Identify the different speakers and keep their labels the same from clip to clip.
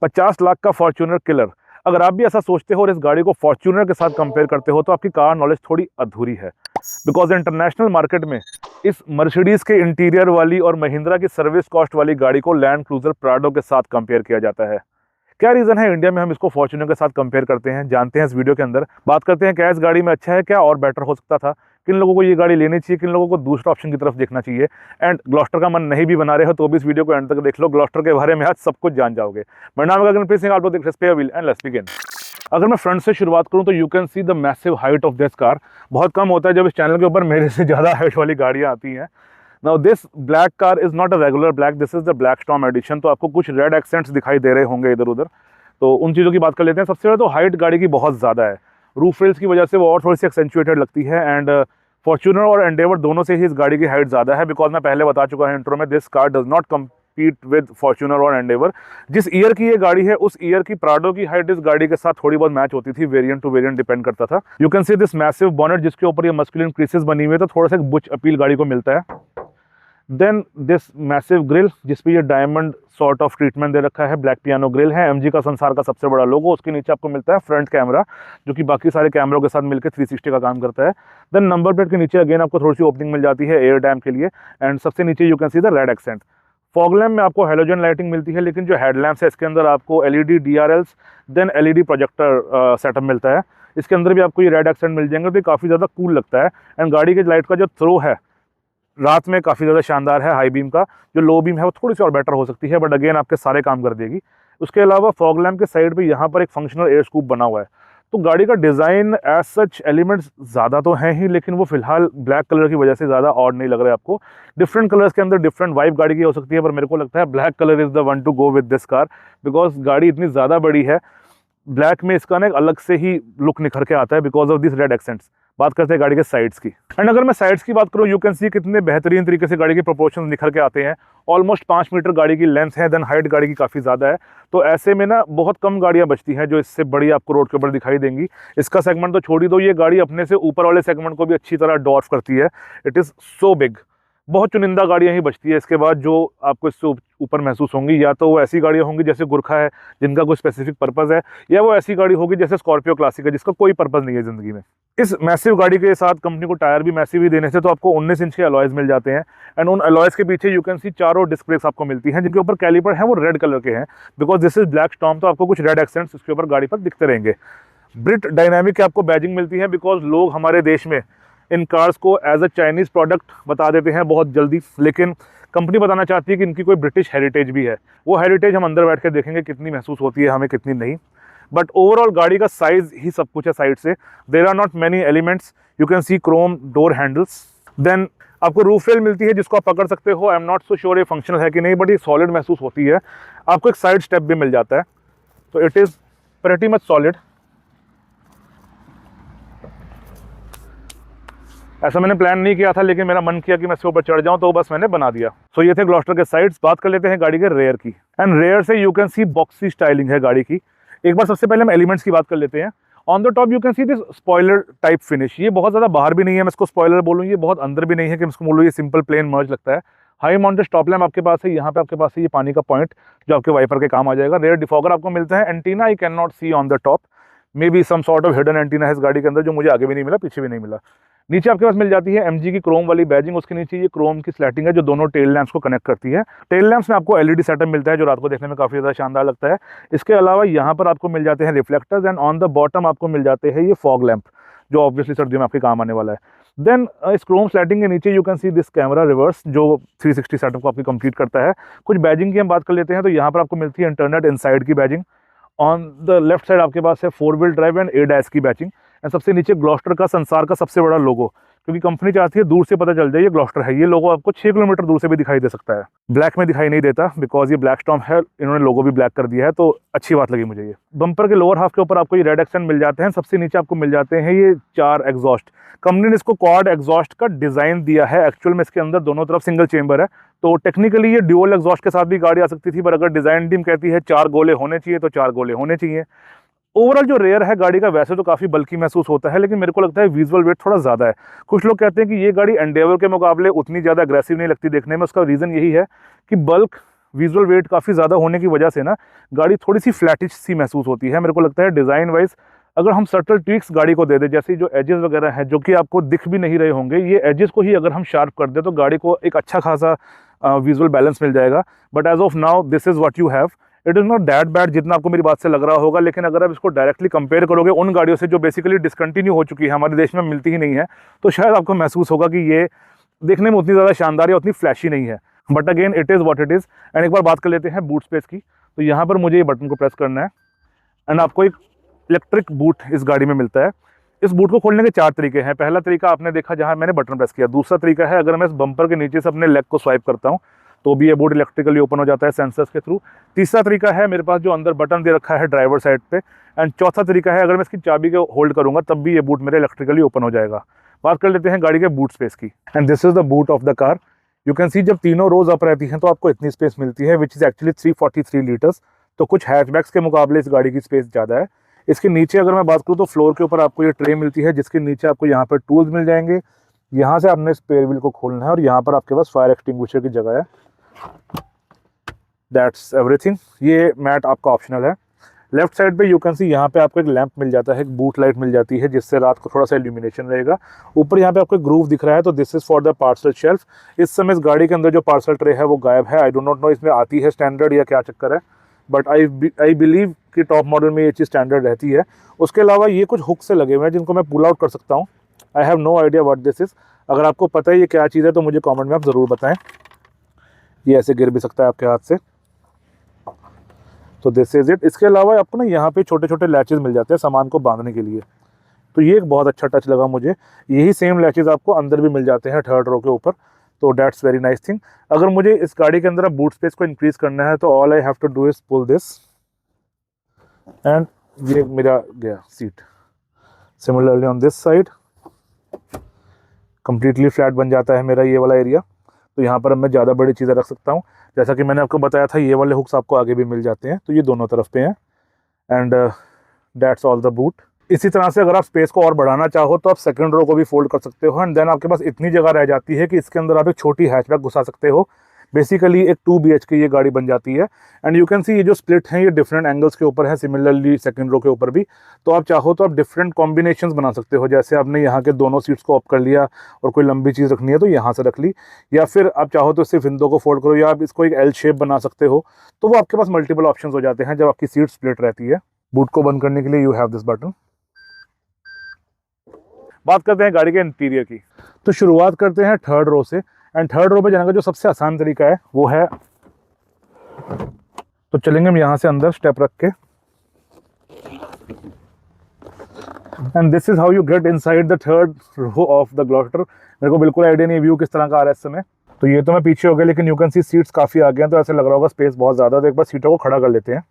Speaker 1: 50 लाख का Fortuner killer. अगर आप भी ऐसा सोचते हो और इस गाड़ी को फॉर्च्यूनर के साथ कंपेयर करते हो तो आपकी कार नॉलेज थोड़ी अधूरी है, बिकॉज इंटरनेशनल मार्केट में इस मर्सिडीज के इंटीरियर वाली और महिंद्रा की सर्विस कॉस्ट वाली गाड़ी को लैंड क्रूजर प्राडो के साथ कंपेयर किया जाता है। क्या रीजन है इंडिया में हम इसको फॉर्च्यूनर के साथ कंपेयर करते हैं, जानते हैं इस वीडियो के अंदर। बात करते हैं क्या इस गाड़ी में अच्छा है, क्या और बेटर हो सकता था, किन लोगों को ये गाड़ी लेनी चाहिए, किन लोगों को दूसरा ऑप्शन की तरफ देखना चाहिए। एंड ग्लॉस्टर का मन नहीं भी बना रहे हो तो भी इस वीडियो को एंड तक देख लो, ग्लॉस्टर के बारे में आज सब कुछ जान जाओगे। मेरा नाम है गगनप्रीत सिंह, आप लोग देख रहे हैं spare wheel and let's begin. अगर मैं फ्रंट से शुरुआत करूं तो you can see the massive height of this car. बहुत कम होता है जब इस चैनल के ऊपर मेरे से ज़्यादा हाइट वाली गाड़ियाँ आती हैं। Now this black car is not a regular black, this is the black storm edition. तो आपको कुछ रेड एक्सेंट्स दिखाई दे रहे होंगे इधर उधर, तो उन चीज़ों की बात कर लेते हैं। सबसे पहले तो हाइट गाड़ी की बहुत ज़्यादा है, रूफ रेल्स की वजह से वो और थोड़ी सी एक्सेंचुएटेड लगती है। एंड फॉर्च्यूनर और एंडेवर दोनों से ही इस गाड़ी की हाइट ज़्यादा है, बिकॉज मैं पहले बता चुका हूँ इंट्रो में, this car does not compete with Fortuner और एंडेवर। जिस ईयर की ये गाड़ी है उस ईयर की प्राडो की हाइट इस गाड़ी के साथ थोड़ी बहुत मैच होती थी, वेरिएंट टू वेरिएंट डिपेंड करता था। You can see this massive bonnet जिसके ऊपर ये मस्कुलिन क्रीसेस बनी हुई है, तो थोड़ा सा एक बुच अपील गाड़ी को मिलता है। देन दिस मैसिव ग्रिल जिसपे ये डायमंड सॉर्ट ऑफ ट्रीटमेंट दे रखा है, ब्लैक पियानो ग्रिल है, एमजी का संसार का सबसे बड़ा लोगो। उसके नीचे आपको मिलता है फ्रंट कैमरा जो कि बाकी सारे कैमरों के साथ मिलकर 360 का काम करता है। देन नंबर प्लेट के नीचे अगेन आपको थोड़ी सी ओपनिंग मिल जाती है एयर डैम के लिए। एंड सबसे नीचे you can see the red accent. Fog lamp में आपको हेलोजन लाइटिंग मिलती है, लेकिन जो हेडलैम्प्स है इसके अंदर आपको LED DRLs then LED projector setup मिलता है। इसके अंदर भी आपको ये रेड एक्सेंट मिल जाएंगे, तो ये काफ़ी ज़्यादा कूल लगता है। एंड गाड़ी के लाइट का जो थ्रो है रात में काफ़ी ज़्यादा शानदार है। हाई बीम का जो लो बीम है वो थोड़ी सी और बेटर हो सकती है, बट अगेन आपके सारे काम कर देगी। उसके अलावा फॉग लैम्प के साइड पे यहाँ पर एक फंक्शनल एयर स्कूप बना हुआ है। तो गाड़ी का डिज़ाइन एज सच एलिमेंट्स ज़्यादा तो हैं ही, लेकिन वो फिलहाल ब्लैक कलर की वजह से ज़्यादा ऑड नहीं लग रहा है आपको। डिफरेंट कलर्स के अंदर डिफरेंट वाइब गाड़ी की हो सकती है, पर मेरे को लगता है black colour is the one to go with this car, because गाड़ी इतनी ज़्यादा बड़ी है। ब्लैक में इसका ना एक अलग से ही लुक निखर के आता है because of this red accents. बात करते हैं गाड़ी के साइड्स की। एंड अगर मैं साइड्स की बात करूँ, यू कैन सी कितने बेहतरीन तरीके से गाड़ी के प्रोपोर्शंस निखर के आते हैं। ऑलमोस्ट 5 मीटर गाड़ी की लेंथ है, देन हाइट गाड़ी की काफ़ी ज़्यादा है। तो ऐसे में ना बहुत कम गाड़ियाँ बचती हैं जो इससे बड़ी आपको रोड के ऊपर दिखाई देंगी। इसका सेगमेंट तो छोड़ ही दो, ये गाड़ी अपने से ऊपर वाले सेगमेंट को भी अच्छी तरह डॉर्फ करती है। It is so big. बहुत चुनिंदा गाड़ियाँ ही बचती है इसके बाद जो आपको इससे ऊपर महसूस होंगी। या तो वो ऐसी गाड़ियाँ होंगी जैसे गुरखा है जिनका कोई स्पेसिफिक पर्पज़ है, या वो ऐसी गाड़ी होगी जैसे स्कॉर्पियो क्लासिक है जिसका कोई पर्पज़ नहीं है ज़िंदगी में। इस मैसिव गाड़ी के साथ कंपनी को टायर भी मैसिव ही देने से तो आपको 19 इंच के अलॉयज़ मिल जाते हैं। एंड उन अलॉयज़ के पीछे यू कैन सी चारों डिस्क ब्रेक्स आपको मिलती हैं, जिनके ऊपर कैलिपर है वो रेड कलर के हैं, because this is black storm. तो आपको कुछ रेड एक्सेंट्स इसके ऊपर गाड़ी पर दिखते रहेंगे। ब्रिट डायनामिक की आपको बैजिंग मिलती है, बिकॉज लोग हमारे देश में इन कार्स को एज अ चाइनीज़ प्रोडक्ट बता देते हैं बहुत जल्दी, लेकिन कंपनी बताना चाहती है कि इनकी कोई ब्रिटिश हेरिटेज भी है। वो हेरिटेज हम अंदर बैठ के देखेंगे कितनी महसूस होती है हमें, कितनी नहीं। बट ओवरऑल गाड़ी का साइज ही सब कुछ है साइड से। There are not many elements. You can see chrome door handles. Then आपको रूफ रेल मिलती है जिसको आप पकड़ सकते हो। I am not so sure ये फंक्शनल है कि नहीं, बट ये सॉलिड महसूस होती है। आपको एक साइड स्टेप भी मिल जाता है, तो it is pretty much solid. ऐसा मैंने प्लान नहीं किया था, लेकिन मेरा मन किया कि मैं इसके ऊपर चढ़ जाऊं, तो बस मैंने बना दिया। सो ये थे ग्लॉस्टर के साइड्स। बात कर लेते हैं गाड़ी के रेयर की। एंड रेयर से you can C boxy styling है गाड़ी की। एक बार सबसे पहले हम एलिमेंट्स की बात कर लेते हैं। On the top you can see this spoiler type finish. ये बहुत ज़्यादा बाहर भी नहीं है मैं इसको स्पॉइलर बोलूँ, ये बहुत अंदर भी नहीं है कि मैं इसको बोलूँ ये सिंपल प्लेन मर्ज लगता है। हाई माउंटेड स्टॉप लैम्प आपके पास है, यहाँ पे आपके पास है ये पानी का पॉइंट जो आपके वाइपर के काम आ जाएगा। रेयर डिफॉगर आपको मिलता है। Antenna I can not see on the top, maybe some sort of hidden antenna है इस गाड़ी के अंदर जो मुझे आगे भी नहीं मिला, पीछे भी नहीं मिला। नीचे आपके पास मिल जाती है एमजी की क्रोम वाली बैजिंग। उसके नीचे ये क्रोम की स्लैटिंग है जो दोनों टेल लैंप्स को कनेक्ट करती है। टेल लैंप्स में आपको एलईडी सेटअप मिलता है जो रात को देखने में काफ़ी ज़्यादा शानदार लगता है। इसके अलावा यहाँ पर आपको मिल जाते हैं reflectors. And on the bottom आपको मिल जाते हैं ये फॉग लैंप जो ऑब्वियसली सर्दियों में आपके काम आने वाला है। देन इस क्रोम स्लैटिंग के नीचे you can see this camera reverse जो 360 सेटअप को आपकी कंप्लीट करता है। कुछ बैजिंग की हम बात कर लेते हैं, तो यहाँ पर आपको मिलती है इंटरनेट इनसाइड की badging. On the left side आपके पास है 4 व्हील ड्राइव एंड एडैस की बैचिंग। एंड सबसे नीचे ग्लॉस्टर का संसार का सबसे बड़ा लोगो, क्योंकि कंपनी चाहती है दूर से पता चल जाए ये ग्लॉस्टर है। ये लोगो आपको 6 किलोमीटर दूर से भी दिखाई दे सकता है। ब्लैक में दिखाई नहीं देता बिकॉज ये ब्लैक स्टॉर्म है, इन्होंने लोगो भी ब्लैक कर दिया है, तो अच्छी बात लगी मुझे ये। बम्पर के लोअर हाफ के ऊपर आपको ये रेड एक्सेंट मिल जाते हैं। सबसे नीचे आपको मिल जाते हैं ये 4 एग्जॉस्ट। कंपनी ने इसको क्वाड एग्जॉस्ट का डिजाइन दिया है। एक्चुअल में इसके अंदर दोनों तरफ सिंगल चेंबर है, तो टेक्निकली ये ड्यूअल एग्जॉस्ट के साथ भी गाड़ी आ सकती थी, पर अगर डिजाइन टीम कहती है 4 गोले होने चाहिए तो 4 गोले होने चाहिए। ओवरऑल जो रेयर है गाड़ी का वैसे तो काफ़ी बल्कि महसूस होता है, लेकिन मेरे को लगता है विजुअल वेट थोड़ा ज़्यादा है। कुछ लोग कहते हैं कि ये गाड़ी एंडेवर के मुकाबले उतनी ज़्यादा अग्रेसिव नहीं लगती देखने में। उसका रीज़न यही है कि बल्क विजुअल वेट काफ़ी ज़्यादा होने की वजह से ना गाड़ी थोड़ी सी फ्लैटिश सी महसूस होती है। मेरे को लगता है डिज़ाइन वाइज अगर हम सटल ट्विक्स गाड़ी को दे दें, जैसे जो एजेस वगैरह हैं जो कि आपको दिख भी नहीं रहे होंगे, ये एजेस को ही अगर हम शार्प कर दें तो गाड़ी को एक अच्छा खासा विजुअल बैलेंस मिल जाएगा। But as of now this is what you have. It is not that bad जितना आपको मेरी बात से लग रहा होगा, लेकिन अगर आप इसको डायरेक्टली कंपेयर करोगे उन गाड़ियों से जो बेसिकली डिसकंटिन्यू हो चुकी है, हमारे देश में मिलती ही नहीं है, तो शायद आपको महसूस होगा कि ये देखने में उतनी ज़्यादा शानदार या उतनी फ्लैशी नहीं है। But again it is what it is. And एक बार बात कर लेते हैं बूट स्पेस की। तो यहाँ पर मुझे ये बटन को प्रेस करना है एंड आपको एक इलेक्ट्रिक बूट इस गाड़ी में मिलता है। इस बूट को खोलने के 4 तरीके हैं। पहला तरीका आपने देखा जहाँ मैंने बटन प्रेस किया। दूसरा तरीका है अगर मैं इस बम्पर के नीचे से अपने लेग को स्वाइप करता हूँ तो भी ये बूट इलेक्ट्रिकली ओपन हो जाता है सेंसर्स के थ्रू। तीसरा तरीका है मेरे पास जो अंदर बटन दे रखा है ड्राइवर साइड पे। एंड चौथा तरीका है अगर मैं इसकी चाबी को होल्ड करूँगा तब भी ये बूट मेरे इलेक्ट्रिकली ओपन हो जाएगा। बात कर लेते हैं गाड़ी के बूट स्पेस की। And this is the boot of the car. You can सी जब तीनों रोज अप रहती हैं तो आपको इतनी स्पेस मिलती है, विच इज़ एक्चुअली 343 लीटर्स। तो कुछ हैचबैक्स के मुकाबले इस गाड़ी की स्पेस ज़्यादा है। इसके नीचे अगर मैं बात करूँ तो फ्लोर के ऊपर आपको ये ट्रे मिलती है जिसके नीचे आपको यहाँ पर टूल्स मिल जाएंगे। यहाँ से आपने स्पेयर व्हील को खोलना है और यहाँ पर आपके पास फायर एक्सटिंग्विशर की जगह है। That's everything. ये मैट आपका ऑप्शनल है। लेफ्ट साइड पे यू कैन सी यहाँ पे आपको एक लैंप मिल जाता है, एक बूट लाइट मिल जाती है जिससे रात को थोड़ा सा इल्यूमिनेशन रहेगा। ऊपर यहाँ पे आपको ग्रूव दिख रहा है तो this is for the parcel shelf. इस समय इस गाड़ी के अंदर जो पार्सल ट्रे है वो गायब है। आई डो नॉट नो इसमें आती है स्टैंडर्ड या क्या चक्कर है, बट आई बिलीव कि टॉप मॉडल में ये चीज़ स्टैंडर्ड रहती है। उसके अलावा ये कुछ हुक से लगे हुए हैं जिनको मैं पुल आउट कर सकता हूँ। I have no idea what this is. अगर आपको पता है ये क्या चीज़ है तो मुझे कॉमेंट में आप ज़रूर बताएं। ये ऐसे गिर भी सकता है आपके हाथ से। तो दिस इज इट। इसके अलावा आपको ना यहाँ पे छोटे छोटे लैचेस मिल जाते हैं सामान को बांधने के लिए, तो ये एक बहुत अच्छा टच लगा मुझे। यही सेम लैचेस आपको अंदर भी मिल जाते हैं थर्ड रो के ऊपर, तो दैट्स वेरी नाइस थिंग। अगर मुझे इस गाड़ी के अंदर बूट स्पेस को इंक्रीज करना है तो all I have to do is pull this and ये मेरा गया seat. Similarly on this side completely flat बन जाता है मेरा ये वाला एरिया। तो यहाँ पर मैं ज़्यादा बड़ी चीज़ें रख सकता हूँ। जैसा कि मैंने आपको बताया था ये वाले हुक्स आपको आगे भी मिल जाते हैं, तो ये दोनों तरफ पे हैं। And that's all the boot. इसी तरह से अगर आप स्पेस को और बढ़ाना चाहो तो आप सेकंड रो को भी फोल्ड कर सकते हो एंड देन आपके पास इतनी जगह रह जाती है कि इसके अंदर आप एक छोटी हैचबैक घुसा सकते हो। बेसिकली एक 2 BHK ये गाड़ी बन जाती है। एंड यू कैन सी ये जो स्प्लिट है ये डिफरेंट एंगल्स के ऊपर है, सिमिलरली सेकंड रो के ऊपर भी। तो आप चाहो तो आप डिफरेंट कॉम्बिनेशंस बना सकते हो। जैसे आपने यहाँ के दोनों सीट्स को अप कर लिया और कोई लंबी चीज़ रखनी है तो यहाँ से रख ली, या फिर आप चाहो तो सिर्फ इन दो को फोल्ड करो, या आप इसको एक एल शेप बना सकते हो। तो वो आपके पास मल्टीपल ऑप्शन हो जाते हैं जब आपकी सीट स्प्लिट रहती है। बूट को बंद करने के लिए यू हैव दिस बटन। बात करते हैं गाड़ी के इंटीरियर की। तो शुरुआत करते हैं थर्ड रो से। एंड थर्ड रो पे जाने का जो सबसे आसान तरीका है वो है, तो चलेंगे हम यहाँ से अंदर स्टेप रख के। And this is how you get inside the third row of the Gloster. मेरे को बिल्कुल आइडिया नहीं व्यू किस तरह का आ रहा है इस समय। तो ये तो मैं पीछे हो गया, लेकिन यू कैन सी सीट्स काफ़ी आगे हैं तो ऐसे लग रहा होगा स्पेस बहुत ज़्यादा। तो एक बार सीटों को खड़ा कर लेते हैं।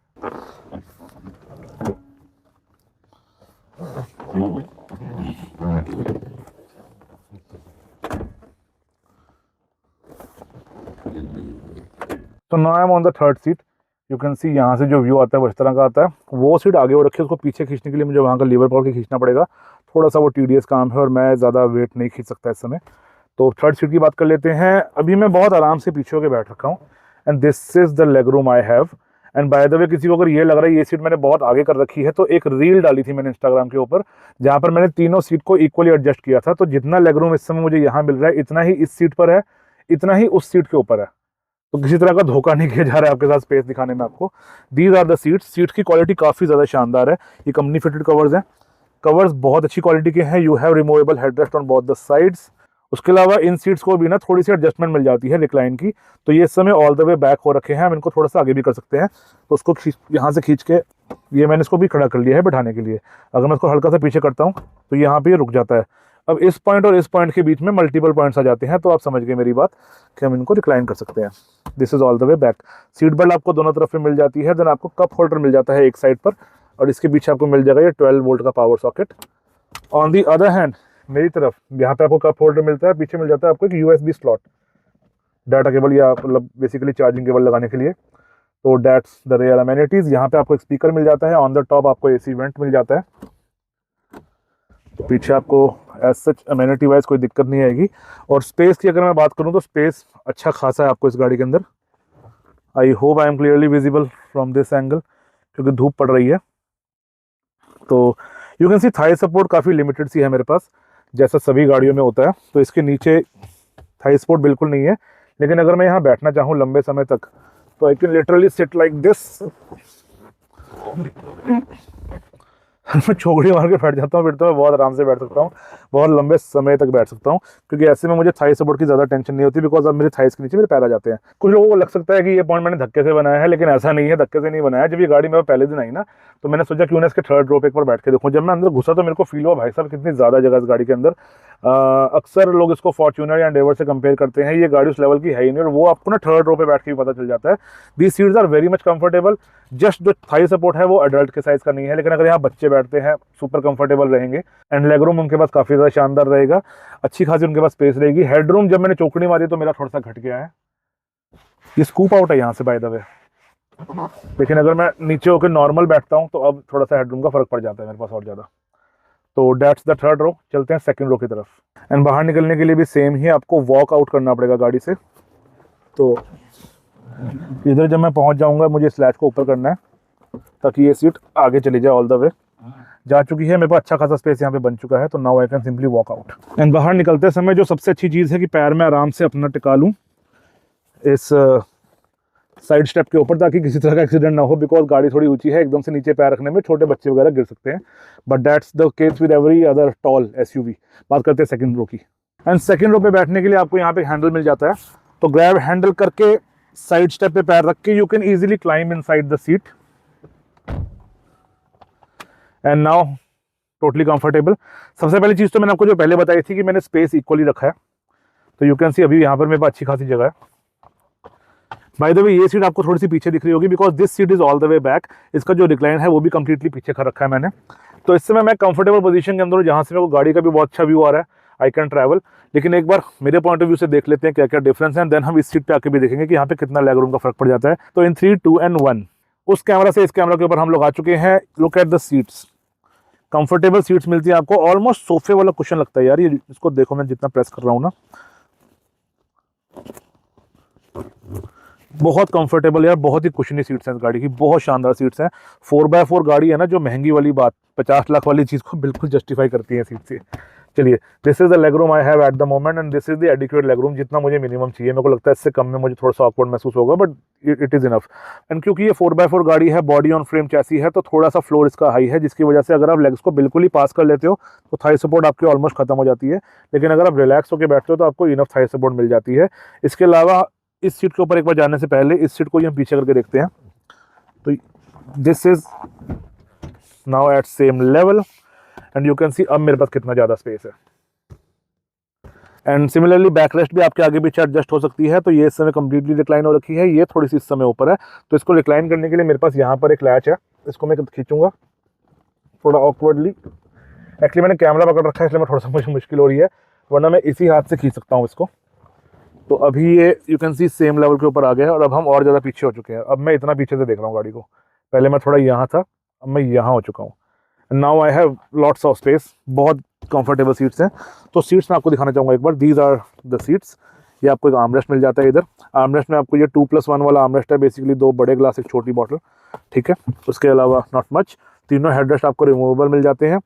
Speaker 1: तो now I am on the third seat. You can सी यहाँ से जो व्यू आता है वो इस तरह का आता है। वो सीट आगे हो रखी है, उसको पीछे खींचने के लिए मुझे वहाँ का लीवर पकड़ के खींचना पड़ेगा। थोड़ा सा वो टीडियस काम है और मैं ज़्यादा वेट नहीं खींच सकता इस समय। तो थर्ड सीट की बात कर लेते हैं। अभी मैं बहुत आराम से पीछे होकर बैठ रखा हूँ and this is the leg room I have. And bye the वे किसी को अगर ये लग रहा है ये सीट मैंने बहुत आगे कर रखी है, तो एक रील डाली थी मैंने इंस्टाग्राम के ऊपर जहाँ पर मैंने तीनों सीट को इक्वली एडजस्ट किया था। तो जितना लेग रूम इस समय मुझे यहाँ मिल रहा है इतना ही इस सीट पर है, इतना ही उस सीट के ऊपर है। तो किसी तरह का धोखा नहीं किया जा रहा है आपके साथ स्पेस दिखाने में आपको। These are the seats. Seats की क्वालिटी काफ़ी ज़्यादा शानदार है। ये कंपनी फिटेड कवर्स हैं। कवर्स बहुत अच्छी क्वालिटी के हैं। You have removable headrest on both the sides. उसके अलावा इन सीट्स को भी ना थोड़ी सी एडजस्टमेंट मिल जाती है रिक्लाइन की। तो ये इस समय ऑल द वे बैक हो रखे हैं, हम इनको थोड़ा सा आगे भी कर सकते हैं। तो उसको यहाँ से खींच के ये मैंने इसको भी खड़ा कर लिया है बैठाने के लिए। अगर मैं इसको हल्का सा पीछे करता हूँ तो यहाँ पे ये रुक जाता है। अब इस पॉइंट और इस पॉइंट के बीच में मल्टीपल पॉइंट्स आ जाते हैं, तो आप समझ गए मेरी बात कि हम इनको रिक्लाइन कर सकते हैं। This is all the way back. Seat belt आपको दोनों तरफ में मिल जाती है। देन आपको कप होल्डर मिल जाता है एक साइड पर, और इसके पीछे आपको मिल जाएगा ये 12 वोल्ट का power socket. On the other hand मेरी तरफ यहाँ पे आपको कप होल्डर मिलता है, पीछे मिल जाता है आपको एक USB स्लॉट, डाटा केबल या मतलब बेसिकली चार्जिंग केबल लगाने के लिए। तो दैट्स द रेयर अमेनिटीज। यहाँ पे आपको एक स्पीकर मिल जाता है। ऑन द टॉप आपको AC वेंट मिल जाता है। पीछे आपको एज सच अमेनिटी वाइज कोई दिक्कत नहीं आएगी। और स्पेस की अगर मैं बात करूँ तो स्पेस अच्छा खासा है आपको इस गाड़ी के अंदर। I hope I am clearly visible from this angle, क्योंकि धूप पड़ रही है। तो you can C Thai support काफ़ी लिमिटेड सी है मेरे पास, जैसा सभी गाड़ियों में होता है। तो इसके नीचे थाई सपोर्ट बिल्कुल नहीं है, लेकिन अगर मैं यहाँ बैठना चाहूँ लंबे समय तक तो I can literally sit like this. मैं चौकड़ी मार के बैठ जाता हूँ, फिर तो मैं बहुत आराम से बैठ सकता हूँ, बहुत लंबे समय तक बैठ सकता हूँ, क्योंकि ऐसे में मुझे थाई सपोर्ट की ज़्यादा टेंशन नहीं होती, बिकॉज अब मेरे थाइस के नीचे मेरे पैर आ जाते हैं। कुछ लोगों को लग सकता है कि ये पॉइंट मैंने धक्के से बनाया है, लेकिन ऐसा नहीं है, धक्के से नहीं बनाया। जब ये गाड़ी मेरे पहले दिन आई ना, तो मैंने सोचा क्यों ना इसके थर्ड रो पे एक बार बैठ के देखूँ। जब मैं अंदर घुसा तो मेरे को फील हुआ भाई साहब कितनी ज़्यादा जगह इस गाड़ी के अंदर। अक्सर लोग इसको फॉर्च्यूनर या एंडेवर से कंपेयर करते हैं, ये गाड़ी उस लेवल की है ही नहीं, और वो आपको ना थर्ड रो पे बैठ के भी पता चल जाता है। These seats are very much comfortable. Just जो थाई सपोर्ट है वो अडल्ट के साइज का नहीं है, लेकिन अगर यहाँ बच्चे बैठते हैं सुपर कंफर्टेबल रहेंगे। एंड लेग रूम उनके पास काफ़ी ज़्यादा शानदार रहेगा, अच्छी खासी उनके पास स्पेस रहेगी। हेडरूम जब मैंने चौकड़ी मारी तो मेरा थोड़ा सा घट गया है, ये स्कूप आउट है यहाँ से बाय द वे, लेकिन अगर मैं नीचे होकर नॉर्मल बैठता हूँ तो अब थोड़ा सा हेडरूम का फर्क पड़ जाता है मेरे पास और ज़्यादा। तो डेट्स द थर्ड रो। चलते हैं सेकंड रो की तरफ। एंड बाहर निकलने के लिए भी सेम ही आपको वॉक आउट करना पड़ेगा गाड़ी से। तो इधर जब मैं पहुंच जाऊंगा मुझे स्लैच को ऊपर करना है ताकि ये सीट आगे चली जाए, ऑल द वे जा चुकी है, मेरे पास अच्छा खासा स्पेस यहाँ पे बन चुका है। तो now I can simply walk out. And बाहर निकलते समय जो सबसे अच्छी चीज़ है कि पैर में आराम से अपना टिका लूँ इस साइड स्टेप के ऊपर, ताकि किसी तरह का एक्सीडेंट ना हो, बिकॉज गाड़ी थोड़ी ऊंची है, एकदम से नीचे पैर रखने में छोटे बच्चे वगैरह गिर सकते हैं। But that's the case with every other tall SUV. बात करते हैं सेकंड रो की। एंड सेकंड रो पे बैठने के लिए आपको यहाँ पे हैंडल मिल जाता है, तो ग्रैब हैंडल करके साइड स्टेप पे पैर रख के you can easily climb inside the seat. And now totally comfortable. सबसे पहली चीज़ तो मैंने आपको जो पहले बताई थी कि मैंने स्पेस इक्वली रखा है, तो यू कैन सी अभी यहाँ पर मेरे पास अच्छी खासी जगह है। बाय द वे ये सीट आपको थोड़ी सी पीछे दिख रही होगी, because this seat is all the way back. इसका जो रिक्लाइन है वो भी कंप्लीटली पीछे कर रखा है मैंने। तो इस समय मैं कंफर्टेबल पोजीशन के अंदर हूँ, जहाँ से मेरे को गाड़ी का भी बहुत अच्छा व्यू आ रहा है, आई कैन ट्रैवल। लेकिन एक बार मेरे पॉइंट ऑफ व्यू से देख लेते हैं क्या क्या डिफरेंस है, देन हम इस सीट पे आके भी देखेंगे कि यहाँ पे कितना लेग रूम का फर्क पड़ जाता है। तो इन 3, 2 एंड 1 उस कैमरा से इस कैमरा के ऊपर हम लोग आ चुके हैं। Look at the seats, comfortable seats मिलती है आपको, ऑलमोस्ट सोफे वाला कुशन लगता है यार ये। इसको देखो मैं जितना प्रेस कर रहा हूँ ना, बहुत कंफर्टेबल यार, बहुत ही कुशनी सीट्स हैं इस गाड़ी की, बहुत शानदार सीट्स हैं। 4x4 गाड़ी है ना, जो महंगी वाली बात 50 लाख वाली चीज़ को बिल्कुल जस्टिफाई करती है सीट से। चलिए, this is the leg room I have at the moment and this is the adequate leg room, जितना मुझे मिनिमम चाहिए। मेरे को लगता है इससे कम में मुझे थोड़ा सा ऑकवर्ड महसूस होगा, but it is enough. And क्योंकि ये 4x4 गाड़ी है, बॉडी ऑन फ्रेम चैसी है, तो थोड़ा सा फ्लोर इसका हाई है, जिसकी वजह से अगर आप लेग्स को बिल्कुल ही पास कर लेते हो तो थाई सपोर्ट आपकी ऑलमोस्ट खत्म हो जाती है। लेकिन अगर आप रिलैक्स होकर बैठते हो तो आपको इनफ थाई सपोर्ट मिल जाती है। इसके अलावा इस सीट के ऊपर एक बार जाने से पहले इस सीट को हम पीछे करके देखते हैं, तो this is now at same level and you can सी अब मेरे पास कितना ज़्यादा स्पेस है। एंड सिमिलरली बैक रेस्ट भी आपके आगे पीछे एडजस्ट हो सकती है। तो ये इस समय कंप्लीटली रिक्लाइन हो रखी है, ये थोड़ी सी इस समय ऊपर है, तो इसको रिक्लाइन करने के लिए मेरे पास यहाँ पर एक लैच है, इसको मैं खींचूंगा थोड़ा ऑकवर्डली। एक्चुअली मैंने कैमरा पकड़ रखा है इसलिए मैं थोड़ा सा मुझे मुश्किल हो रही है, वरना मैं इसी हाथ से खींच सकता हूँ इसको। तो अभी ये you can C same level के ऊपर आ गया है, और अब हम और ज़्यादा पीछे हो चुके हैं। अब मैं इतना पीछे से देख रहा हूँ गाड़ी को, पहले मैं थोड़ा यहाँ था, अब मैं यहाँ हो चुका हूँ। Now I have lots of space, बहुत कंफर्टेबल सीट्स हैं। तो सीट्स मैं आपको दिखाना चाहूँगा एक बार, दीज आर द सीट्स। ये आपको एक आर्मरेस्ट मिल जाता है इधर। आर्मरेस्ट में आपको ये 2+1 वाला आर्मरेस्ट है, बेसिकली 2 बड़े ग्लास एक छोटी बॉटल, ठीक है। उसके अलावा नॉट मच। तीनों हेडरेस्ट आपको रिमूवेबल मिल जाते हैं,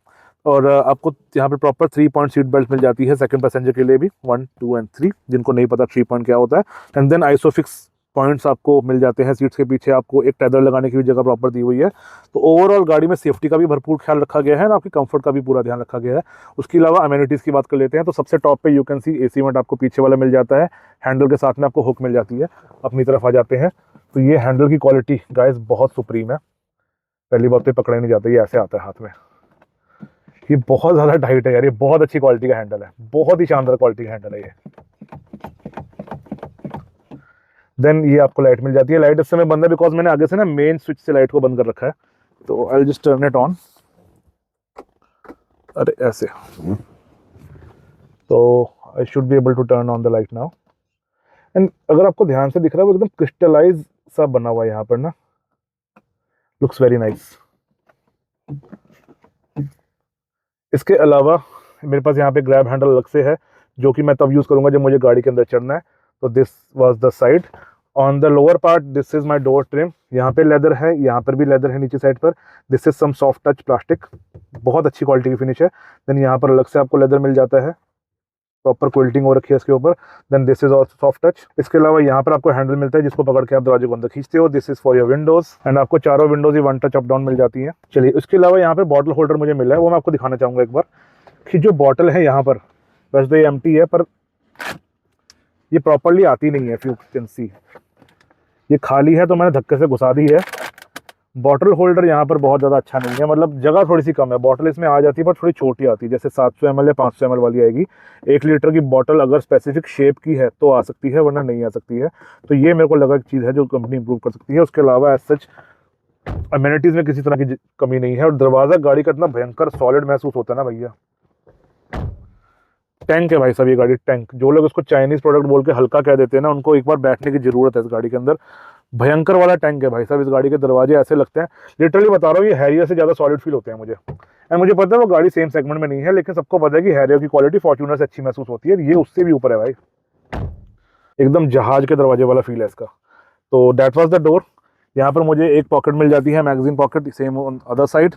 Speaker 1: और आपको यहाँ पे प्रॉपर 3 पॉइंट सीट बेल्ट मिल जाती है सेकंड पैसेंजर के लिए भी, 1, 2 एंड 3, जिनको नहीं पता 3 पॉइंट क्या होता है। एंड देन आइसोफिक्स पॉइंट्स आपको मिल जाते हैं सीट्स के पीछे, आपको एक टेदर लगाने की भी जगह प्रॉपर दी हुई है। तो ओवरऑल गाड़ी में सेफ्टी का भी भरपूर ख्याल रखा गया है और आपकी कंफर्ट का भी पूरा ध्यान रखा गया है। उसके अलावा अमेनिटीज़ की बात कर लेते हैं, तो सबसे टॉप पे you can C AC vent आपको पीछे वाला मिल जाता है, हैंडल के साथ में आपको हुक मिल जाती है। अपनी तरफ आ जाते हैं तो ये हैंडल की क्वालिटी गाइस बहुत सुप्रीम है, पहली बात तो पकड़ा नहीं जाता, ये ऐसे आता है हाथ में, ये बहुत ज़्यादा टाइट है यार, ये बहुत अच्छी क्वालिटी का हैंडल है, बहुत ही शानदार क्वालिटी का हैंडल है ये। देन ये आपको लाइट मिल जाती है, लाइट इस समय बंद है बिकॉज मैंने आगे से ना मेन स्विच से लाइट को बंद कर रखा है, तो I will just turn it on, अरे ऐसे, तो I should be able to turn on the light now. And अगर आपको ध्यान से दिख रहा है वो एकदम क्रिस्टलाइज सा बना हुआ है यहाँ पर ना, लुक्स वेरी नाइस। इसके अलावा मेरे पास यहाँ पे ग्रैब हैंडल अलग से है, जो कि मैं तब यूज़ करूँगा जब मुझे गाड़ी के अंदर चढ़ना है। तो this was the side, on the lower part this is my door trim, यहाँ पे लेदर है, यहाँ पर भी लेदर है नीचे साइड पर। This is some soft touch plastic, बहुत अच्छी क्वालिटी की फिनिश है। देन यहाँ पर अलग से आपको लेदर मिल जाता है, प्रॉपर क्विल्टिंग हो रखी है इसके ऊपर। Then this is also soft touch. इसके अलावा यहाँ पर आपको हैंडल मिलता है जिसको पकड़ के आप दरवाजे को अंदर खींचते हो। This is for your Windows and आपको चारों विंडोज ही वन टच अप डाउन मिल जाती है। चलिए, इसके अलावा यहाँ पे बॉटल होल्डर मुझे मिला है, वो मैं आपको दिखाना चाहूँगा एक बार कि जो बॉटल है यहाँ पर, वैसे तो ये एम्प्टी है पर ये प्रॉपरली आती नहीं है। इफ यू कैन सी, ये खाली है तो मैंने धक्के से घुसा दी है। बॉटल होल्डर यहाँ पर बहुत ज़्यादा अच्छा नहीं है, मतलब जगह थोड़ी सी कम है। बॉटल इसमें आ जाती है पर थोड़ी छोटी आती है, जैसे 700 ml या 500 ml वाली आएगी। 1 लीटर की बॉटल अगर स्पेसिफिक शेप की है तो आ सकती है, वरना नहीं आ सकती है। तो ये मेरे को लगा एक चीज़ है जो कंपनी इंप्रूव कर सकती है। उसके अलावा एज सच अमेनिटीज़ में किसी तरह की कमी नहीं है। और दरवाज़ा गाड़ी का इतना भयंकर सॉलिड महसूस होता है ना भैया। टैंक है भाई साहब ये गाड़ी, टैंक। जो लोग उसको चाइनीज़ प्रोडक्ट बोल के हल्का कह देते हैं ना, उनको एक बार बैठने की ज़रूरत है इस गाड़ी के अंदर। भयंकर वाला टैंक है भाई साहब। इस गाड़ी के दरवाजे ऐसे लगते हैं, लिटरली बता रहा हूँ, ये हैरियर से ज़्यादा सॉलिड फील होते हैं मुझे। एंड मुझे पता है वो गाड़ी सेम सेगमेंट में नहीं है, लेकिन सबको पता है कि हैरियर की क्वालिटी फॉर्च्यूनर से अच्छी महसूस होती है। ये उससे भी ऊपर है भाई, एकदम जहाज के दरवाजे वाला फील है इसका। तो दैट वाज द डोर। यहाँ पर मुझे एक पॉकेट मिल जाती है, magazine pocket, same on other side.